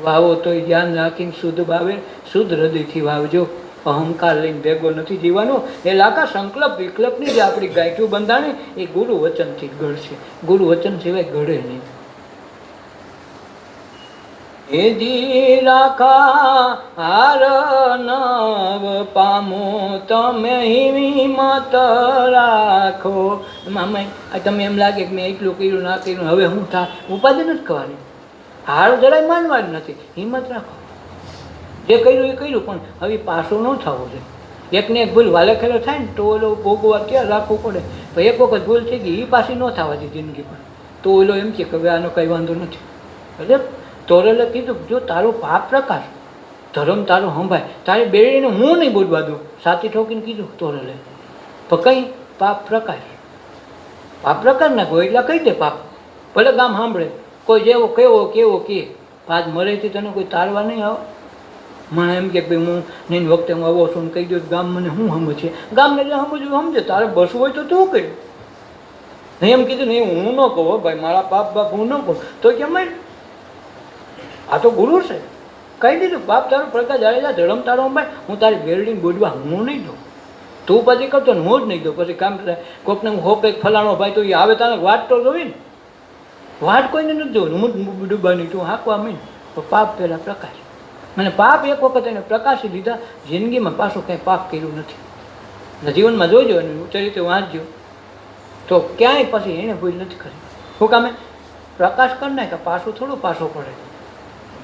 વાવો તોય ધ્યાન રાખીને શુદ્ધ ભાવે શુદ્ધ હૃદયથી વાવજો. અહંકાર લઈને ભેગો નથી જીવાનો. એ લાખા સંકલ્પ વિકલ્પની જે આપણી ગાંઠ્યું બંધાણી એ ગુરુ વચનથી ઘડશે. ગુરુ વચન સિવાય ઘડે નહીં. એ જી રાખા હાર નવ પામો તમે હિંમત રાખો. આમાં તમે એમ લાગે કે મેં એટલું કર્યું ના કર્યું હવે હું થાય ઉપાધિ નથી કરવાની. હાર જરાય માનવા જ નથી, હિંમત રાખો. જે કર્યું એ કર્યું પણ હવે પાછું ન થવું જોઈએ. એકને એક ભૂલ વાલે ખેલે થાય ને તો ઓલો ભોગવા ક્યાં રાખવું પડે. તો એક વખત ભૂલ થઈ ગઈ એ પાછી ન થવા દે જિંદગી પણ. તો ઓલો એમ છે કે હવે આનો કંઈ વાંધો નથી. એટલે તોરલે કીધું જો તારું પાપ પ્રકાશ ધર્મ તારું સંભાય, તારી બેડીને હું નહીં બોલવા દઉં. સાથી ઠોકીને કીધું તોરલે. પણ કંઈ પાપ પ્રકાશ ના કોઈ એટલે કહી દે પાપ. ભલે ગામ સાંભળે કોઈ જેવો કેવો કે આજ મરેથી તને કોઈ તારવા નહીં આવે. મને એમ કે ભાઈ હું નહીં વખતે હું આવો છું ને કહી દઉં ગામ મને શું સમજે. ગામને જે સમજવું સમજે, તારે બસવું હોય તો તું કહ્યું નહીં. એમ કીધું નહીં હું ન કહું ભાઈ મારા બાપ હું ન કહું તો કેમ આ તો ગુરુ છે. કહી દીધું બાપ તારો પ્રકાશ જાડેજા ધર્મ તારો ભાઈ હું તારી બેરડીને બોલવા હું નહીં દઉં. તું પછી કરતો ને હું જ નહીં દઉં. પછી કામ કોકને હું હોક એક ફલાણો ભાઈ તો એ આવે તારે વાત તો જોવી ને. વાત કોઈને નથી જોવું. હું ડૂબાની તું હાંકવા મીન તો પાપ પહેલાં પ્રકાશ. અને પાપ એક વખત એને પ્રકાશી લીધા જિંદગીમાં પાછું કંઈ પાપ કર્યું નથી. જીવનમાં જોઈજો અને ઉચ્ચ રીતે વાંચજો તો ક્યાંય પછી એને ભૂલ નથી કરી. શું કામે પ્રકાશ કરી નાખે પાછું થોડું પાછો પડે.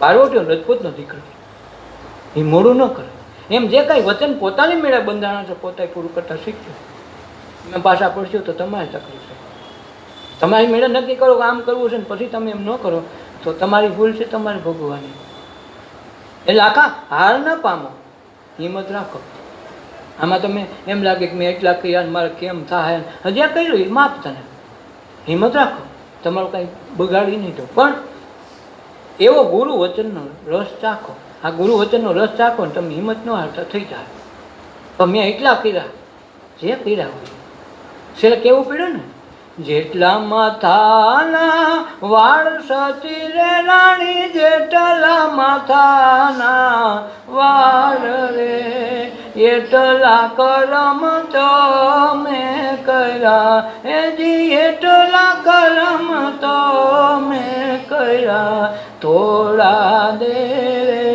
બારવટીઓ રજપૂતનો દીકરો એ મોડું ન કરે. એમ જે કાંઈ વચન પોતાની મેળે બંધારણ છે પોતે પૂરું કરતા શીખજો. તમે પાછા પડશો તો તમારે તકલીફ છે. તમારી મેળે નક્કી કરો કે આમ કરવું છે ને પછી તમે એમ ન કરો તો તમારી ભૂલ છે તમારે ભોગવવાની. એટલે આખા હાર ન પામો, હિંમત રાખો. આમાં તમે એમ લાગે કે મેં એટલા કર્યા મારે કેમ થાય હજી આ કર્યું એ માફ તને. હિંમત રાખો, તમારું કાંઈ બગાડી નહીં તો. પણ એવો ગુરુ વચનનો રસ ચાખો. આ ગુરુ વચનનો રસ ચાખો ને તમે હિંમત ન હારતા થઈ જાય. પણ મેં એટલા કર્યા જે કર્યા હોય છેલ્લે કેવું પડ્યું ને જેટલા માથાના વાળ સતી રે રાણી જેટલા માથાના વાળ રે એટલા કરમ તો મેં કર્યા. એજી એટલા કરમ તો મેં કર્યા થોડા દે રે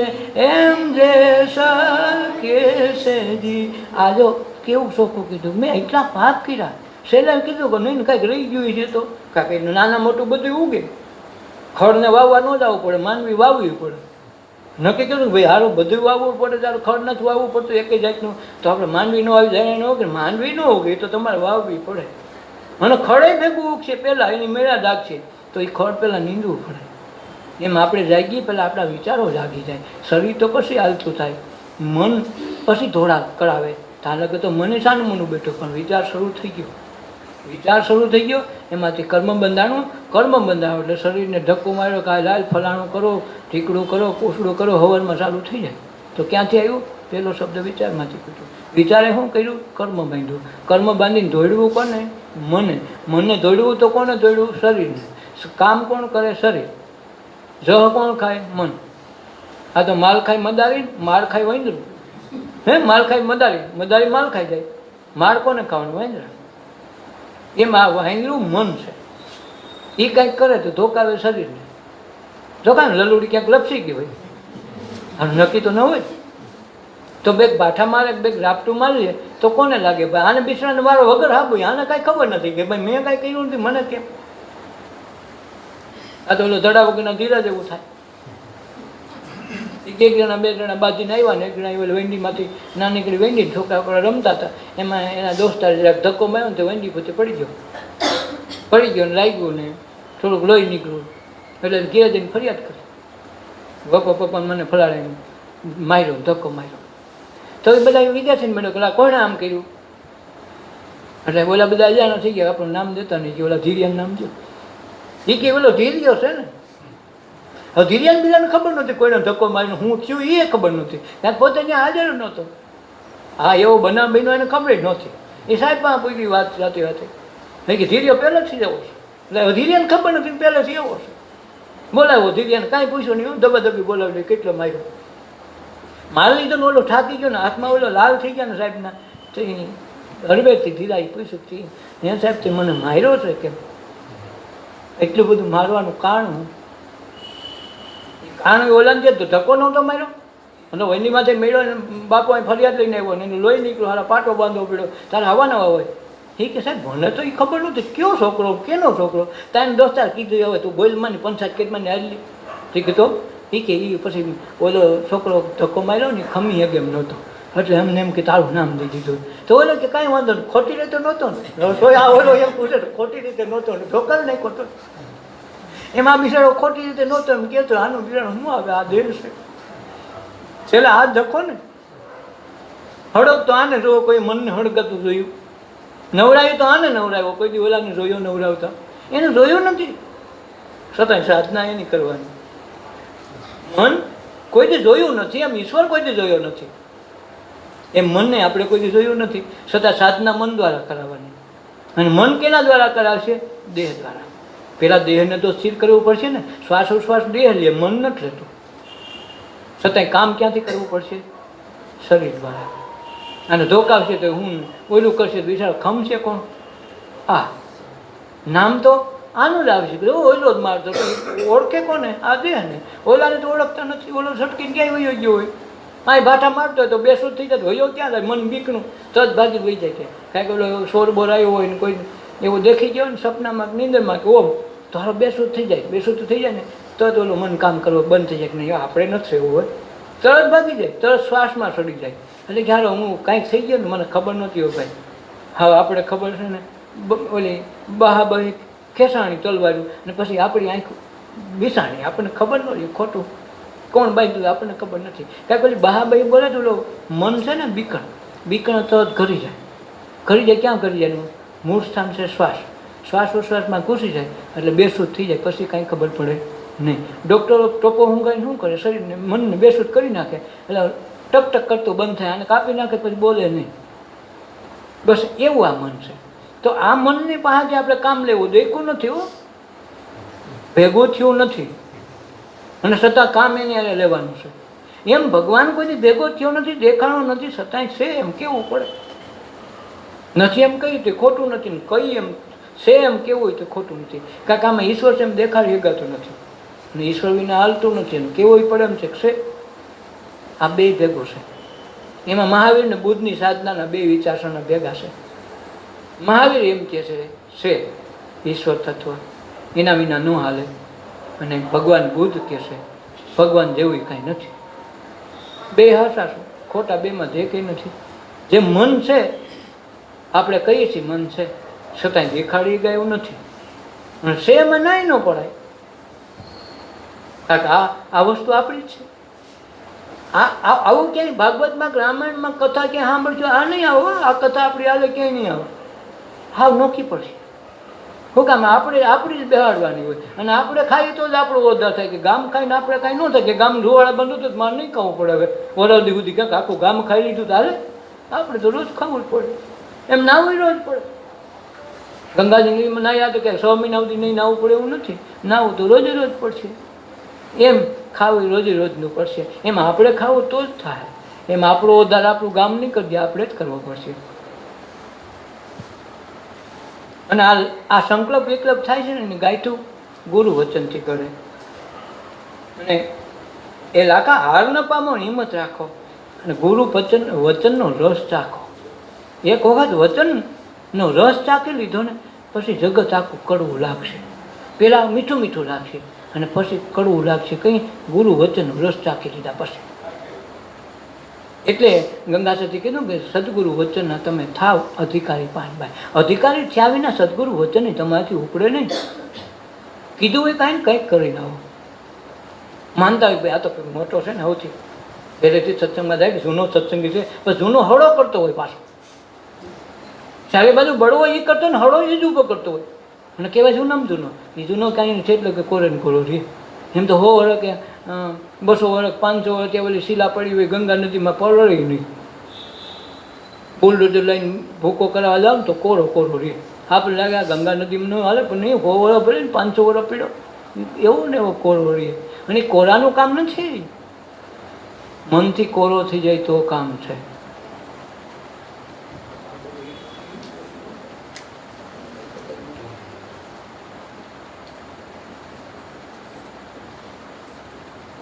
એમ જે સકે છે જી. આ જો કેવું ચોખ્ખું કીધું મેં એટલા પાપ કર્યા. છેલ્લે કીધું કે નહીં કાંઈક રહી ગયું છે તો કાંઈક નાના મોટું બધું ઉગે. ખડને વાવવા ન જવું પડે, માનવી વાવવી પડે. નક્કી કર્યું કે ભાઈ હારું બધું વાવવું પડે, તારું ખડ નથી વાવવું પડતું એક જાતનું, તો આપણે માંડવી ન આવી જાય, ન કે માંડવી ન ઉગે તો તમારે વાવવી પડે. અને ખડે ભેગું ઉગશે પહેલાં, એની મેળા જાગશે તો એ ખડ પહેલાં નીંદવું પડે. એમ આપણે જાગીએ પહેલાં આપણા વિચારો જાગી જાય. શરીર તો પછી હાલતું થાય, મન પછી ધોળા કરાવે. ત્યાં લગે તો મને શાનું મનું બેઠું, પણ વિચાર શરૂ થઈ ગયો, વિચાર શરૂ થઈ ગયો, એમાંથી કર્મ બંધાણું, કર્મ બંધાણું એટલે શરીરને ધક્કો માર્યો કે લાલ ફલાણું કરો, ઢીકડું કરો, પૂછડું કરો, હવનમાં ચાલુ થઈ જાય. તો ક્યાંથી આવ્યું? પહેલો શબ્દ વિચારમાંથી કીધું. વિચારે શું કર્યું? કર્મ બાંધ્યું. કર્મ બાંધીને દોડવું કોને? મને. મનને દોડવું તો કોને દોડવું? શરીરને. કામ કોણ કરે? શરીર. જહ કોણ ખાય? મન. આ તો માલ ખાય મદારી, માર ખાય વૈંદરું. માલ ખાય મદારી, મદારી માલ ખાઈ જાય. માર કોને ખાવાનું? વૈંદરા. એમાં વાંદરું મન છે. એ કંઈક કરે તો ધોકાવે શરીરને. ધોકાવે લલુડી ક્યાંક લપસી ગઈ હોય, અને નક્કી તો ન હોય. તો બેગ બાઠા મારે, બેગ રાપટું મારીએ તો કોને લાગે? ભાઈ આને બિસરાને મારો વગર હાબું, આને કાંઈ ખબર નથી કે ભાઈ મેં કાંઈ કર્યું નથી, મને કેમ? આ તો ઓલો ધડા વગરના ધીરા જેવું થાય. એક જણા બે જણા બાજીને આવ્યા ને એક જણા આવ્યા વેંડીમાંથી નાનીકડી વેંડી છોકરા રમતા હતા, એમાં એના દોસ્તાર જરાક ધક્કો માર્યો ને તો વેંડી પોતે પડી ગયો ને લાગ્યું ને થોડુંક લોહી નીકળ્યું. એટલે ઘેર જઈને ફરિયાદ કરી, પપ્પાને મને ફલાડે માર્યો, ધક્કો માર્યો. તો એ બધા વિદ્યાર્થી મળ્યો કે કોણે આમ કર્યું? એટલે ઓલા બધા અજાણા થઈ ગયા, આપણું નામ દેતા નહીં, કે ઓલા ધીરિયાનું નામ દો. એ કે ઓલો ધીરિયો છે ને. હવે ધીરિયાને બીજાને ખબર નહોતી કોઈને ધક્કો મારીને હું થયું એ ખબર નહોતી, કારણ પોતે ત્યાં હાજર નહોતો. હા, એવો બનાવ બન્યો એને ખબર જ નહોતી. એ સાહેબ પાસે પૂરી વાત જાતી હતી કે ધીરિયો પહેલેથી જ એવો છે. એટલે ધીરિયાને ખબર નથી પહેલેથી એવો છે. બોલાવ્યો ધીરિયાને, કાંઈ પૂછ્યું નહીં, દબાદબી બોલાવી કેટલો માર્યો. માલ લીધો ને ઓલો થાકી ગયો ને, હાથમાં ઓલો લાલ થઈ ગયા ને સાહેબના, તો હળવેથી ધીરાઈ પૂછ્યું એ સાહેબ તે મને માર્યો છે કેમ? એટલું બધું મારવાનું કારણ ઓલાને જે ધક્કો નહોતો માર્યો, અને વહીની માથે મેળ્યો ને બાપુ અહીં ફરિયાદ લઈને આવ્યો ને એનું લોહી નીકળ્યું, હારા પાટો બાંધવો પડ્યો, તારે હવા નવા હોય. એ કે સાહેબ મને તો એ ખબર નહોતી કયો છોકરો, કેનો છોકરો? તારે દોસ્તાર કીધું હવે તું બોલમાંની પંચાયત કેટલાની હાલી ઠીક તો એ કે એ પછી ઓલો છોકરો ધક્કો માર્યો ને ખમી હગે એમ નહોતો, એટલે એમને એમ કે તારું નામ દઈ દીધું. તો ઓલો કે કાંઈ વાંધો નહીં, ખોટી રીતે નહોતો ને. રસોઈ આ ઓલો એમ પૂછે ખોટી રીતે નહોતો ને, ઢોકાવી નહીં ખોટો. એમાં બિચારો ખોટી રીતે નહોતો એમ કહેતો, આનું બિચારો શું આવે? આ દેર છે છેલ્લે હાથ ધક્કો ને હળગ તો આને જોવો, કોઈ મનને હળગતું જોયું, નવરાયું તો આને નવરાવ્યો, કોઈ દી ઓલાને જોયો નવરાવતા, એને જોયું નથી. છતાંય સાધના એની કરવાની. મન કોઈ દી જોયું નથી, એમ ઈશ્વર કોઈ દી જોયો નથી, એમ મનને આપણે કોઈ દી જોયું નથી, છતાં સાધના મન દ્વારા કરાવવાની. અને મન કેના દ્વારા કરાવશે? દેહ દ્વારા. પેલા દેહને તો સ્થિર કરવું પડશે ને. શ્વાસ ઉશ્વાસ દેહ લે, મન નથી લેતું. છતાંય કામ ક્યાંથી કરવું પડશે? શરીર દ્વારા. અને ધોકાવશે તો હું ઓલું કરશે તો બિચારો ખમશે કોણ? આ નામ તો આનું જ આવશે, ઓલો જ મારતો ઓળખે કોને? આ દેહને. ઓલાને તો ઓળખતા નથી, ઓલો છટકીને ક્યાંય વયો ગયો હોય. આ ભાઠા મારતો હોય તો બેસું થઈ જાય, વયો ક્યાં જાય? મન બીકનું તજ ભાગી વહી જાય. કે કાંઈક ઓલો શોર બોર આવ્યો હોય ને કોઈ એવું દેખી ગયો ને સપનામાં નીંદરમાં કે ઓમ તો હારો બેસું થઈ જાય, બેસું તો થઈ જાય ને તો જ ઓલું મન કામ કરવું બંધ થઈ જાય કે નહીં આપણે નથી એવું હોય, તરત ભાગી જાય, તરત શ્વાસમાં ચડી જાય. એટલે કે હારો હું કાંઈક થઈ ગયો ને મને ખબર નહોતી હોય ભાઈ. હવે આપણે ખબર છે ને ઓલી બહાબહી ખેસાણી તલવાર્યું ને પછી આપણી આંખ વિસાણી, આપણને ખબર નહોતી ખોટું કોણ બાંધ્યું આપણને ખબર નથી. કાંઈક ઓલી બહાબહી બોલે તો ઓલો મન છે ને બીકણ, બીકણ તરત ઘરી જાય. ઘરી જાય ક્યાં ઘરી જાય? મૂળ સ્થાન છે શ્વાસ. શ્વાસોશ્વાસમાં ઘૂસી જાય એટલે બેસુદ થઈ જાય, પછી કાંઈ ખબર પડે નહીં. ડૉક્ટરો ટોપો ઊંઘાઈને શું કરે? શરીરને મનને બેસુદ કરી નાખે એટલે ટક ટક કરતું બંધ થાય અને કાપી નાખે પછી બોલે નહીં. બસ એવું આ મન છે. તો આ મનની પાસે આપણે કામ લેવું દેખું નથી હો, ભેગું થયું નથી, અને છતાં કામ એને લેવાનું છે. એમ ભગવાન કોઈથી ભેગો થયો નથી, દેખાણો નથી, છતાંય છે એમ કેવું પડે. નથી એમ કહ્યું તે ખોટું નથી ને કઈ એમ છે એમ કેવું હોય તો ખોટું નથી. કાંઈક આમાં ઈશ્વર છે એમ દેખાડી શકાતું નથી અને ઈશ્વર વિના હાલતું નથી ને કેવું પડે એમ છે કે આ બે ભેગો છે. એમાં મહાવીર ને બુદ્ધની સાધનાના બે વિચારસરણા ભેગા છે. મહાવીર એમ કહે છે ઈશ્વર તત્વ એના વિના ન હાલે, અને ભગવાન બુદ્ધ કહે છે ભગવાન જેવું કાંઈ નથી. બે હાસા શું ખોટા, બેમાં જે કંઈ નથી. જે મન છે આપણે કહીએ છીએ મન છે, છતાંય દેખાડી ગયા એવું નથી. અને છે એમાં નાય ન પડાય, કારણ કે આ વસ્તુ આપણી જ છે. આવું ક્યાંય ભાગવતમાં રામાયણમાં કથા ક્યાંય સાંભળજો, આ નહીં આવો, આ કથા આપણી હાલે ક્યાંય નહીં આવે. હાવ નોખી પડશે. શું કામ આપણી જ બેહાડવાની હોય, અને આપણે ખાઈએ તો જ આપણો ઓધા થાય. કે ગામ ખાઈને આપણે કાંઈ ન થાય, કે ગામ ધોવાળા બંધ તો મારે નહીં ખાવું પડે. હવે વરદી સુધી ક્યાંક આખું ગામ ખાઈ લીધું તો હાલે? આપણે તો રોજ ખાવું જ પડે. એમ નાવું રોજ પડે. ગંગાજીમાં નાહ્યા તો કે 6 મહિના સુધી નહીં નાહવું પડે એવું નથી. નાવું તો રોજે રોજ પડશે. એમ ખાવું રોજે રોજનું પડશે. એમ આપણે ખાવું તો જ થાય. એમ આપણો ઉદ્ધાર આપણું ગામ નહીં કરી દે, આપણે જ કરવો પડશે. અને આ સંકલ્પ વિકલ્પ થાય છે ને, ગાયઠું ગુરુ વચનથી કરે. અને એ લાકા હાર ન પામો, હિંમત રાખો અને ગુરુ વચનનો રસ ચાખો. એક વખત વચનનો રસ ચાખી લીધો ને, પછી જગત આખું કડવું લાગશે. પહેલાં મીઠું મીઠું લાગશે અને પછી કડવું લાગશે. કંઈ ગુરુ વચનનો રસ ચાખી લીધા પછી. એટલે ગંગાસતી કીધું કે સદગુરુ વચનના તમે થાવ અધિકારી પાનબાઈ. અધિકારી થયા વિના સદગુરુ વચન તમારાથી ઉપડે નહીં. કીધું હોય કાંઈ ને કંઈક કરીને આવો. માનતા હોય ભાઈ આ તો મોટો છે ને, સૌથી પહેલેથી સત્સંગમાં જાય કે જૂનો સત્સંગી છે, બસ જૂનો હળો કરતો હોય પાછો. ચારે બાજુ બળવો એ કરતો ને હળો એ જ ઊભો કરતો હોય. અને કહેવાય શું નામ જૂનો? એ જૂનો કાંઈ છે એટલે કે કોરે ને કોરો રે. એમ તો 100 વર્ષ કે 200 વર્ષ 500 વર્ષ ત્યાં ઓલી શિલા પડી હોય ગંગા નદીમાં પલળી નહીં. બુલડોઝર લઈને ભૂકો કરાવવા જાવ તો કોરો કોરો રે. આપણે લાગે આ ગંગા નદીમાં ન હાલે, પણ નહીં 100 વર્ષ ભરે ને 500 વર્ષ પીડો એવો ને એવો કોરો રે. અને કોરાનું કામ નથી, મનથી કોરો થઈ જાય તો કામ છે.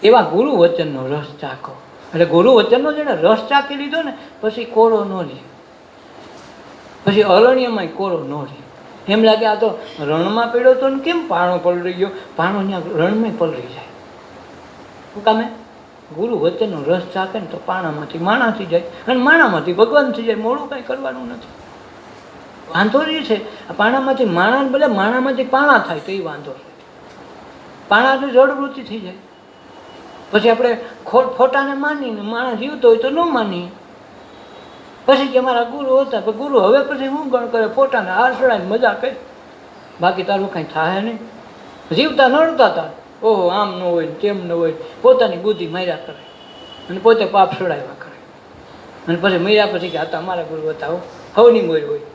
એવા ગુરુ વચનનો રસ ચાખો. એટલે ગુરુ વચનનો જેને રસ ચાખી લીધો ને, પછી કોરો ન રહે. પછી અરણ્યમાં કોરો ન રહે. એમ લાગે આ તો રણમાં પડ્યો તો ને કેમ પાણો પલળી ગયો? પાણો ત્યાં રણમાં પલળી જાય. શું કામે? ગુરુ વચનનો રસ ચાખે ને તો પાણામાંથી માણા થઈ જાય, અને માણામાંથી ભગવાન થઈ જાય. મોડું કાંઈ કરવાનું નથી. વાંધો એ છે પાણામાંથી માણા, ભલે માણામાંથી પાણા થાય તો એ વાંધો છે. પાણાથી જળવૃત્તિ થઈ જાય. પછી આપણે ખોટાને માનીને માણસ જીવતો હોય તો ન માનીએ. પછી કે મારા ગુરુ હતા, પણ ગુરુ હવે પછી શું ગણ કરે? પોતાને હાર ચડાવીને મજા કરી. બાકી તારું કાંઈ થાય નહીં. જીવતા નડતા હતા, ઓહો આમ ન હોય તેમ ન હોય, પોતાની બુદ્ધિ માર્યા કરે અને પોતે પાપ ચડાવ્યા કરે. અને પછી મર્યા પછી કે હતા મારા ગુરુ હતા, હવની મોર હોય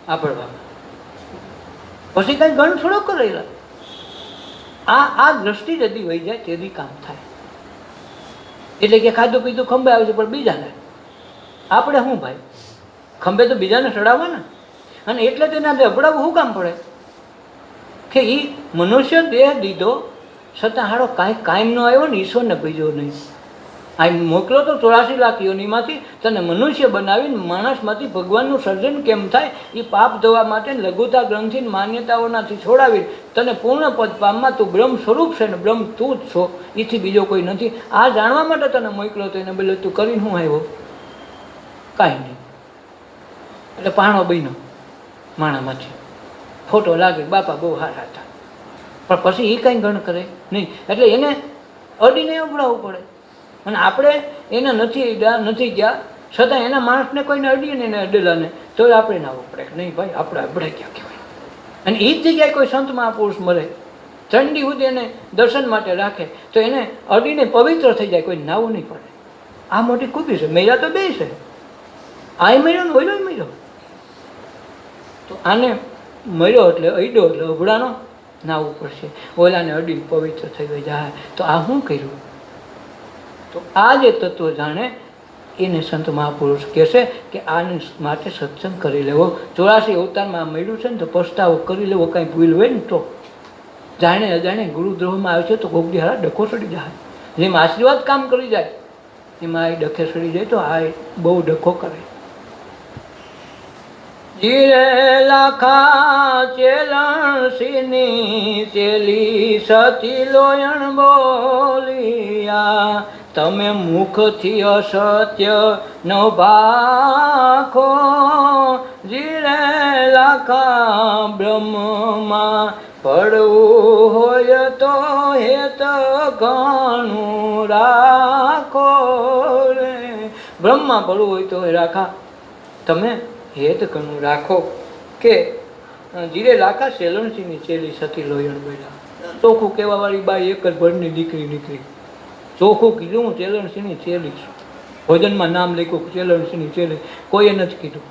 આપડવામાં. પછી કાંઈ ગણ થોડો કરેલા. આ દ્રષ્ટિ જદી વહી જાય તેથી કામ થાય. એટલે કે ખાધું પીધું ખંભે આવે છે, પણ બીજાને આપણે શું ભાઈ? ખંભે તો બીજાને ચડાવવાના. અને એટલે તેના અભડાવવું શું કામ પડે? કે એ મનુષ્ય દેહ દીધો છતાં હાડો કાંઈ કાયમ ન આવ્યો ને, ઈશ્વરને ભજ્યો નહીં. આ મોકલો તો 84 લાખ યોનીમાંથી તને મનુષ્ય બનાવીને માણસમાંથી ભગવાનનું સર્જન કેમ થાય એ પાપ ધોવા માટે લઘુતા ગ્રંથિ માન્યતાઓનાથી છોડાવી તને પૂર્ણ પદ પામમાં તું બ્રહ્મ સ્વરૂપ છે ને બ્રહ્મ તું જ છો, એથી બીજો કોઈ નથી. આ જાણવા માટે તને મોકલો તો એને બોલે તું કરીને શું આવ્યો? કાંઈ નહીં. એટલે પાણો બન્યો માણામાંથી. ફોટો લાગે બાપા બહુ સારા હતા, પણ પછી એ કાંઈ ગણ કરે નહીં. એટલે એને અડીને અભડાવવું પડે. અને આપણે એને નથી ગયા છતાં એના માણસને કોઈને અડીએ ને એને અડેલા ને તો આપણે નાવું પડે કે નહીં ભાઈ આપણે અભડાઈ ગયા કહેવાય. અને એ જ જગ્યાએ કોઈ સંત મહાપુરુષ મળે, ચંડી સુધી એને દર્શન માટે રાખે તો એને અડીને પવિત્ર થઈ જાય, કોઈ નાવું નહીં પડે. આ મોટી ખૂબી છે. મેળા તો બે છે, આ મળ્યો ને ઓઈલો મળ્યો. તો આને મળ્યો એટલે અડ્યો એટલે અભડાનો નાવું પડશે. ઓલાને અડીને પવિત્ર થઈ જાય તો આ શું કર્યું? તો આ જે તત્વ જાણે એને સંત મહાપુરુષ કહેશે કે આને માટે સત્સંગ કરી લેવો. 84 અવતારમાં આ મળ્યું છે ને તો પસ્તાવો કરી લેવો. કાંઈ ભૂલ હોય ને તો જાણે અજાણે ગુરુદ્રોહમાં આવે છે તો ગોગડી હારા ડખો ચડી જાય. જેમ આશીર્વાદ કામ કરી જાય એમાં આ ડખે ચડી જાય તો આ બહુ ડખો કરે. જીરે લાખા ચેલણ સિની ચેલી સતી લોયણ બોલિયા તમે મુખથી અસત્ય નો ભાખો, જીરે લાખા બ્રહ્મમાં પડવું હોય તો હેત ઘણું રાખો રે. બ્રહ્મમાં પડવું હોય તો રાખા તમે હેત ઘણું રાખો. કે જીરે લાખા સેલણસિંહની ચેલી સતી લોયણ બોલ્યા. ચોખ્ખું કહેવા વાળી બાઈ એક જ ભરની દીકરી નીકળી. ચોખ્ખું કીધું હું ચેલણસિંહની ચેલી છું. ભોજનમાં નામ લખ્યું ચેલણસિંહની ચેલી, કોઈએ નથી કીધું.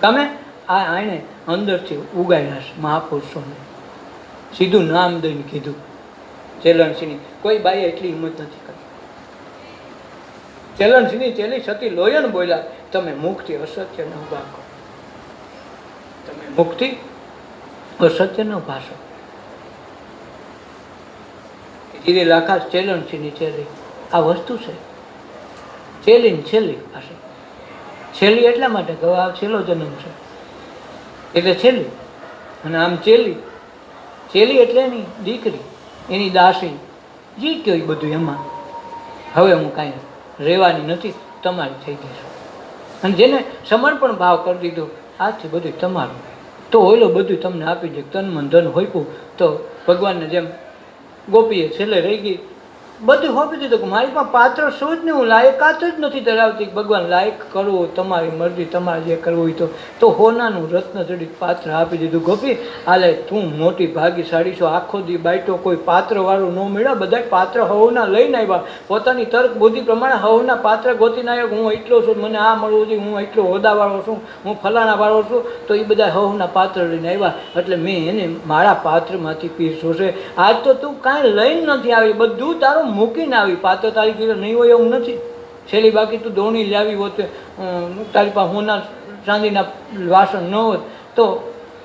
તમે આને અંદરથી ઉગાડ્યા છે મહાપુરુષોને, સીધું નામ દઈને કીધું ચેલણસિંહની. કોઈ બાઈએ એટલી હિંમત નથી કરી. ચેલણસિંહની ચેલી સતી લોયણ બોલ્યા, તમે મુખથી અસત્ય ન ભાગો, તમે મુખથી અસત્ય ન ભાષો. ધીરે લાખા ચેલણસિંહની ચેલી આ વસ્તુ છે. ચેલી ને છેલ્લી પાસે છેલ્લી એટલા માટે કે આ છેલ્લો જન્મ છે એટલે છેલ્લી. અને આમ ચેલી, ચેલી એટલે એની દીકરી, એની દાસી, જી કયો બધું એમાં. હવે હું કાંઈ રહેવાની નથી, તમારી થઈ ગઈ છું. અને જેને સમર્પણ ભાવ કરી દીધો, આજથી બધું તમારું, તો ઓયલો બધું તમને આપી દે. તન મન ધન હોઈપું તો ભગવાનને જેમ ગોપીએ છેલ્લે રહી ગઈ, બધું હોપી દીધું કે મારી પાસે પાત્ર શું જ નહીં, હું લાયકાત જ નથી ધરાવતી. ભગવાન લાયક કરવું તમારી મરજી, તમારે જે કરવું હોય તો હોનાનું રત્ન જડિત પાત્ર આપી દીધું. ગોપી હાલે તું મોટી ભાગીશાળી છો, આખો દી બાઈટો કોઈ પાત્રવાળું ન મળ્યા, બધા પાત્ર હવના લઈને આવ્યા, પોતાની તર્ક બુદ્ધિ પ્રમાણે હવના પાત્ર ગોતીને આવ્યો. હું એટલો છું, મને આ મળવું જોઈએ, હું એટલો હોદાવાળો છું, હું ફલાણાવાળો છું. તો એ બધા હવના પાત્ર લઈને આવ્યા, એટલે મેં એને મારા પાત્રમાંથી પીરસ્યો છે. આજ તો તું કાંઈ લઈને નથી આવી, બધું તારું મૂકીને આવી. પાત્ર તારી ઘરે નહીં હોય એવું નથી. છેલ્લી બાકી તું દોણી લાવી હોત, તારી પાસે હોના ચાંદીના વાસણ ન હોત તો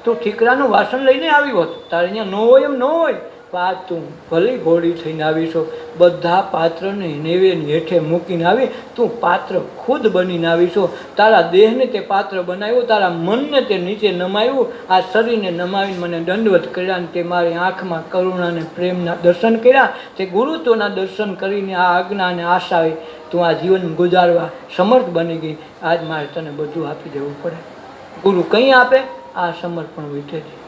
તું ઠીકરાનું વાસણ લઈને આવી હોત. તારે અહીંયા ન હોય એમ ન હોય. આ તું ભલી ઘોડી થઈને આવી છો, બધા પાત્રને નેવેની હેઠે મૂકીને આવી, તું પાત્ર ખુદ બનીને આવી છો. તારા દેહને તે પાત્ર બનાવ્યું, તારા મનને તે નીચે નમાવ્યું, આ શરીરને નમાવીને મને દંડવત કર્યા, ને તે મારી આંખમાં કરુણા અને પ્રેમના દર્શન કર્યા, તે ગુરુત્વના દર્શન કરીને આ આજ્ઞા અને આશાએ તું આ જીવન ગુજારવા સમર્થ બની ગઈ. આજ મારે તને બધું આપી દેવું પડે. ગુરુ કંઈ આપે? આ સમર્પણ વિધેથી.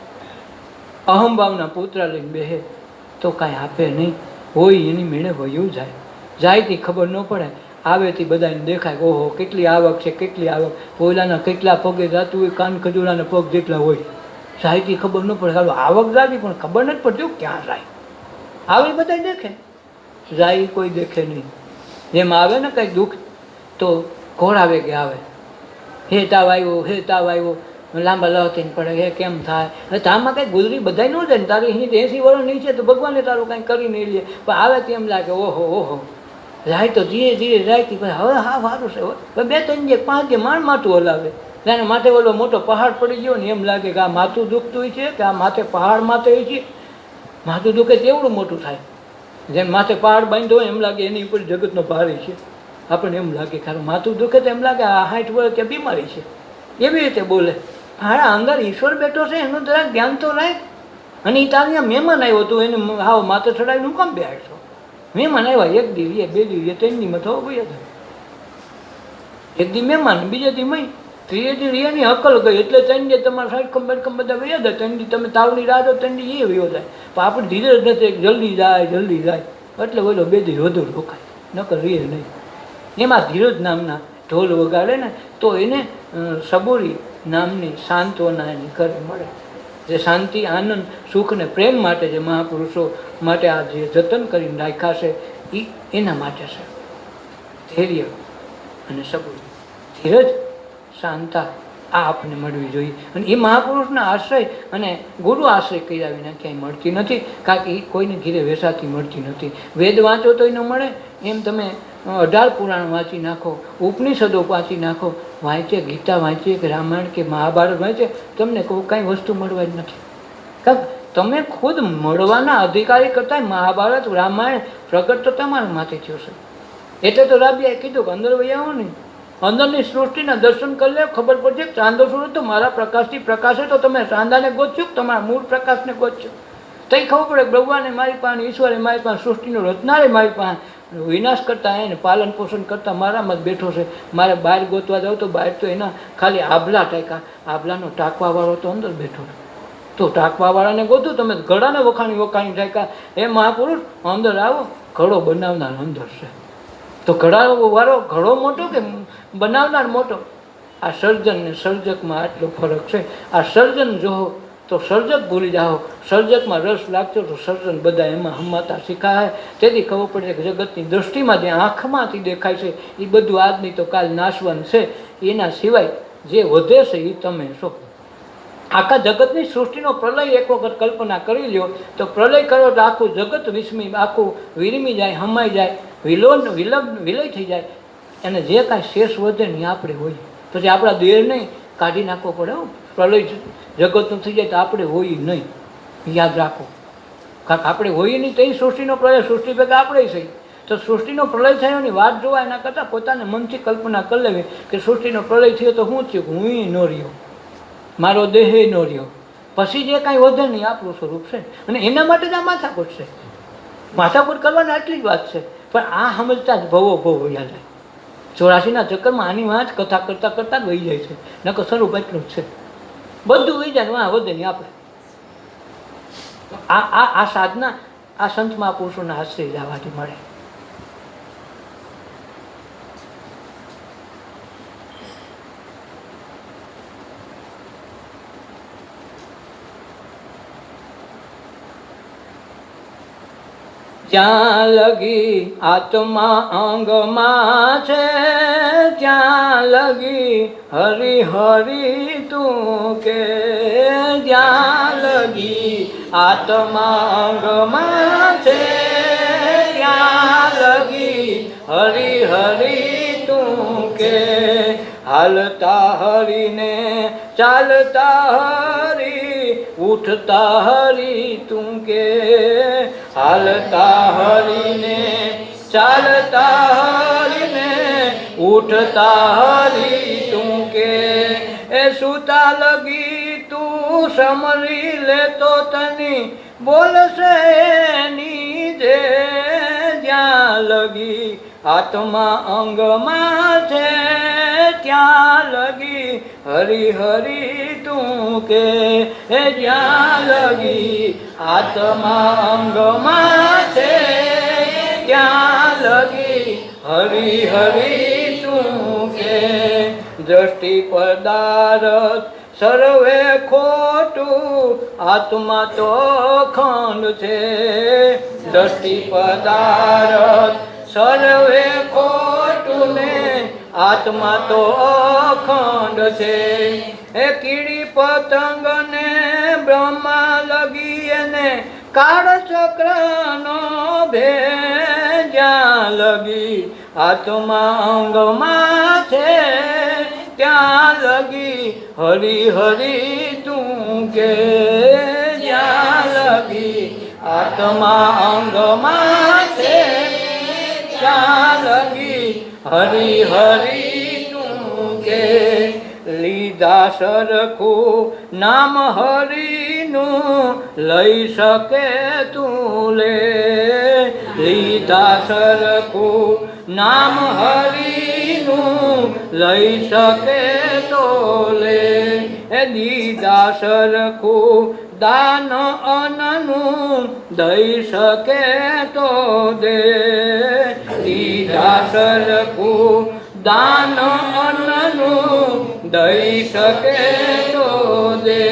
અહમભાવના પુત્રા લઈને બેહે તો કાંઈ આપે નહીં. હોય એની મેળે વયું જાય, જાયથી ખબર ન પડે, આવેથી બધાને દેખાય ઓહો કેટલી આવક છે, કેટલી આવક. ઓલાના કેટલા પગે જાતું હોય, કાન ખજૂરાના પગ જેટલા હોય. જાયથી ખબર ન પડે, ચાલો આવક જાતી પણ ખબર નથી પડતી ક્યાં જાય. આવે બધા દેખે, જાય કોઈ દેખે નહીં. જેમ આવે ને કંઈક દુઃખ તો ઘોડા વેગે આવે, હે તાવ આવ્યો, હે તાવ આવ્યો, લાંબા લહતીને પડે, હે કેમ થાય. હવે તારમાં કંઈ ગુજરી બધા ન જાય ને, તારી અહીં 80 વર્ષ નહીં છે તો ભગવાને તારું કાંઈ કરી નહીં લે. પણ આવે તો એમ લાગે ઓહો ઓહો, જાય તો ધીરે ધીરે જાયથી પછી હવે હા સારું છે. હવે 2-3 જે 5 જે માણ માથું હલાવે, જાણે માથે ઓલો મોટો પહાડ પડી ગયો ને એમ લાગે કે આ માથું દુખતું હોય છે, કે આ માથે પહાડ માથે હોય છે. માથું દુખે તેવડું મોટું થાય. જેમ માથે પહાડ બાંધ્યો હોય એમ લાગે એની ઉપર જગતનો ભારે છે. આપણને એમ લાગે ખારું માથું દુખે તો એમ લાગે આ 60 વર્ષ ત્યાં બીમારી છે. એવી રીતે બોલે. હારા અંદર ઈશ્વર બેઠો છે એનું જરાક ધ્યાન તો રાખ. અને એ તારે ત્યાં મહેમાન આવ્યો હતું, એને હાવ માથે ચડાવીને હું કામ બેહાડશો? મહેમાન આવ્યા 1 દી 2 દી 3 દીમાં થવો ભાઈ હતા. 1 દી મહેમાન, બીજે દી મય, 3 દી રિયાની અકલ ગઈ. એટલે 3 દી તમારા સાઈડ બેઠકમ બધા વયા જાય. 3 દી તમે તાવની રાહ જો, 3 દી એ વયો જાય. પણ આપણે ધીરે જ નથી, જલ્દી જાય જલ્દી જાય. એટલે બોલો 2 દી વધુ રોકાય, નકર રીએ નહીં. એમાં ધીરજ નામના ઢોલ વગાડે ને તો એને સબોરી નામની સાંત્વના એની ઘરે મળે. જે શાંતિ, આનંદ, સુખ ને પ્રેમ માટે જે મહાપુરુષો માટે આ જે જતન કરીને રાખ્યા છે એ એના માટે છે. ધૈર્ય અને સબોરી, ધીરજ, શાંતા આ આપણને મળવી જોઈએ. અને એ મહાપુરુષના આશ્રય અને ગુરુ આશ્રય કર્યા વિના ક્યાંય મળતી નથી. કારણ કે એ કોઈને ઘીરે વેસાતી મળતી નથી. વેદ વાંચો તોય ન મળે, એમ તમે 18 પુરાણ વાંચી નાખો, ઉપનિષદો વાંચી નાખો, વાંચે ગીતા વાંચીએ કે રામાયણ કે મહાભારત વાંચે, તમને કાંઈ વસ્તુ મળવા જ નથી. કારણ તમે ખુદ મળવાના અધિકારી કરતાં મહાભારત રામાયણ પ્રગટ તો તમારા માથે થયો છે. એટલે તો રાબિયાએ કીધું કે અંદર વહી આવો ને, અંદરની સૃષ્ટિના દર્શન કરી લે, ખબર પડશે ચાંદો શું તો મારા પ્રકાશથી પ્રકાશે. તો તમે ચાંદાને ગોતશો, તમારા મૂળ પ્રકાશને ગોતશો. તો ખબર પડે ભગવાને મારી પાસે, ઈશ્વરે મારી પાસે, સૃષ્ટિનો રચનારે મારી પાસે, વિનાશ કરતા એને પાલન પોષણ કરતા મારામાં જ બેઠો છે. મારે બહાર ગોતવા જાવ તો બહાર તો એના ખાલી આભલા ટાંકા, આભલાનો ટાંકવાવાળો તો અંદર બેઠો છે. તો ટાંકવાવાળાને ગોતું, તમે ઘડાને વખાણી વખાણી ટાંકા. એ મહાપુરુષ અંદર આવો, ઘડો બનાવનાર અંદર છે. તો ઘડાવાળો ઘડો મોટો કે બનાવનાર મોટો? આ સર્જન ને સર્જકમાં આટલો ફરક છે. આ સર્જન જોવો તો સર્જક ભૂલી જાઓ, સર્જકમાં રસ લાગતો તો સર્જન બધા એમાં હમાતા શીખાય. તેથી ખબર પડે કે જગતની દૃષ્ટિમાં જે આંખમાંથી દેખાય છે એ બધું આજની તો કાલ નાશવંત છે. એના સિવાય જે વધે છે એ તમે છો. આખા જગતની સૃષ્ટિનો પ્રલય એક વખત કલ્પના કરી લ્યો તો પ્રલય કરો તો આખું જગત વિસ્મી, આખું વિરમી જાય, હમાઈ જાય, વિલય થઈ જાય. અને જે કાંઈ શેષ વધે ને આપણે હોય. પછી આપણા દેહ નહીં કાઢી નાખવો પડે. પ્રલય જગતનું થઈ જાય તો આપણે હોઈએ નહીં, યાદ રાખો. કારણ કે આપણે હોઈએ નહીં તો એ સૃષ્ટિનો પ્રલય, સૃષ્ટિ ભેગા આપણે થઈ. તો સૃષ્ટિનો પ્રલય થયોની વાત જોવા એના કરતાં પોતાને મનથી કલ્પના કરી લેવી કે સૃષ્ટિનો પ્રલય થયો તો શું થયું? હું ન રહ્યો, મારો દેહ ન રહ્યો. પછી જે કાંઈ વધે નહીં આપણું સ્વરૂપ છે. અને એના માટે જ આ માથાકૂટ છે. માથાકૂટ કરવાની આટલી જ વાત છે. પણ આ સમજતા જ ભવો વહી જાય. 84ના ચક્કરમાં આની વાત કથા કરતાં કરતાં જ વહી જાય છે. નકર સ્વરૂપ એટલું જ છે, બધું વહી જાય, વાં વધે નહીં આપણે. આ સાધના આ સંત મહાપુરુષોના આશ્રય જવાથી મળે. જ્યાં લગી આત્મા અંગમાં છે ત્યાં લગી હરી હરી તું કે. જ્યાં લગી આત્મા અંગમાં છે ત્યાં લગી હરી હરી તું કે. હાલતા હરીને ચાલતા હરી, ઉઠતા હરી તું કે. હાલતા હરીને ચાલતા હરીને ઉઠતા હરી તું કે. એ સુતા લગી તું સમરી લેતો તની બોલશે એની જે. જ્યાં લગી આત્મા અંગમાં છે ત્યાં લગી હરી હરી તું કે. એ જ્યાં લગી આત્મા અંગમાં છે ત્યાં લગી હરી હરી તું કે. દ્રષ્ટિ પદાર્થ સર્વે ખોટું, આત્મા તો અખંડ છે. દ્રષ્ટિ પદાર્થ સર્વે ખોટું ને આત્મા તો અખંડ છે. એ કીડી પતંગ ને બ્રહ્મા લગી એને કાળ ચક્રનો ભેદ. જ્યાં લગી આત્મા અંગમાં છે ત્યાં લગી હરી હરી તું કે. જ્યાં લગી આત્મા અંગમાં છે ત્યાં લગી હરી હરી તું કે. લીધા સરખું નામ હરીનું લઈ શકે તું લે. લીધા સરખું નામ હરીનું લઈ શકે તો લે. એ દીધા સરખું દાન અનનું દઈ શકે તો દે. દીધા સરખું દાન અનનું દઈ શકે તો દે.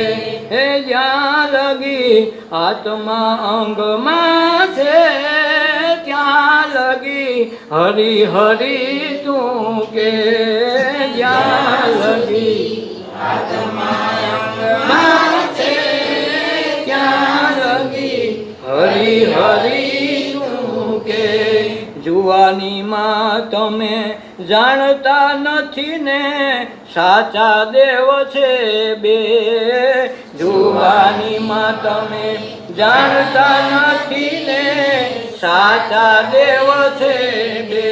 હે જ્યાં લગી આત્મા અંગમાં છે ત્યાં લગી હરી હરી તું કે. જ્યાં લગી આત્મા અંગમાં છે ત્યાં લગી હરી હરી તું કે. જુવાનીમાં તમે જાણતા નથી ને સાચા દેવ છે બે. જુવાનીમાં તમે જાણતા નથી ને સાચા દેવ છે બે.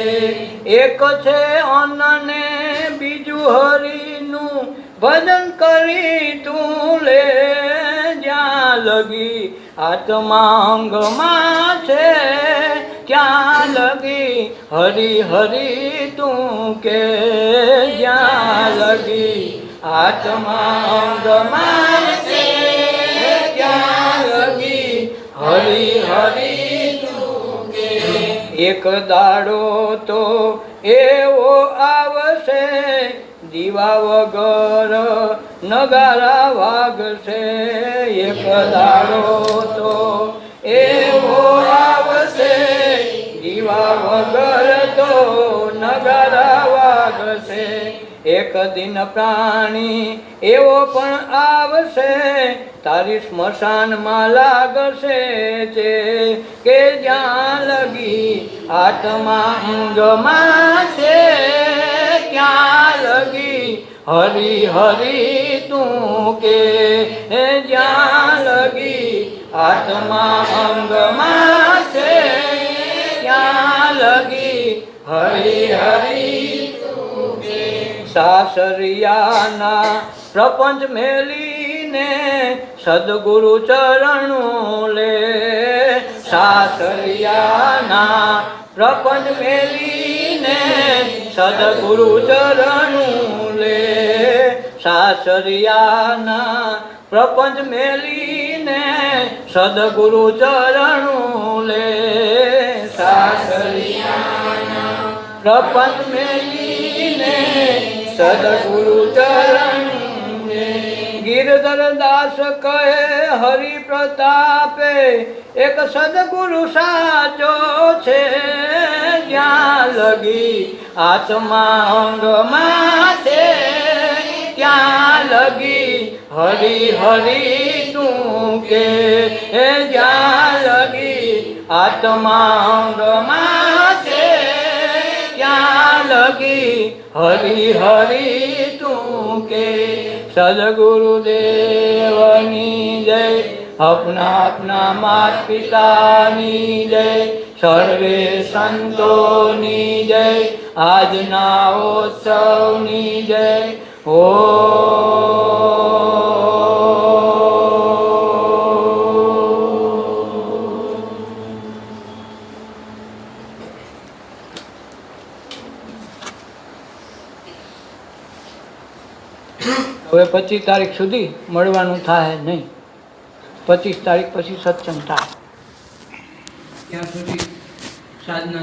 એક છે અન્ન ને બીજું હરીનું ભજન કરી તું લે. જ્યાં લગી આત્માંગમાં છે ત્યાં લગી હરી હરી તું કે જ્યાં લગી આત્માંગમાં છે ત્યાં લગી હરી હરી તું કે એક દાડો તો એવો આવશે દીવા વગર નગારા વાગશે એક દાડો તો એવો આવશે દીવા વગર તો નગારા વાગશે એક દિન પ્રાણી એવો પણ આવશે તારી સ્મશાનમાં લાગશે છે કે જ્યાં લગી આત્મા અંગમાં છે ત્યાં લગી હરી હરી તું કે જ્યાં લગી આત્મા અંગમાં છે ત્યાં લગી હરી હરી તું કે સાસરિયાના પ્રપંચ મેલીને સદગુરુ ચરણું લે સાસરિયાના પ્રપંચ મેલીને સદગુરુ ચરણું લે સાસરિયાના પ્રપંચ મેલીને સદગુરુ ચરણું લે સાસરિયાના પ્રપંચ મેલીને સદગુરુ ચરણું લે ગિરધર દાસ કહે હરિ પ્રતાપે એક સદગુરુ સાચો છે જ્યાં લગી આત્મા અંગમાં છે ત્યાં લગી હરી હરી તું કે જ્યાં લગી આત્મા અંગમાં છે ત્યાં લગી હરી હરી તું કે સદગુરુદેવની જય अपना अपना मात पितानी जय सर्वे संतोनी जय आजना उत्सवनी जय ओ હવે 25 તારીખ સુધી મળવાનું થાય નહીં 25 તારીખ પછી સત્સંગ થાય ત્યાં સુધી સાધના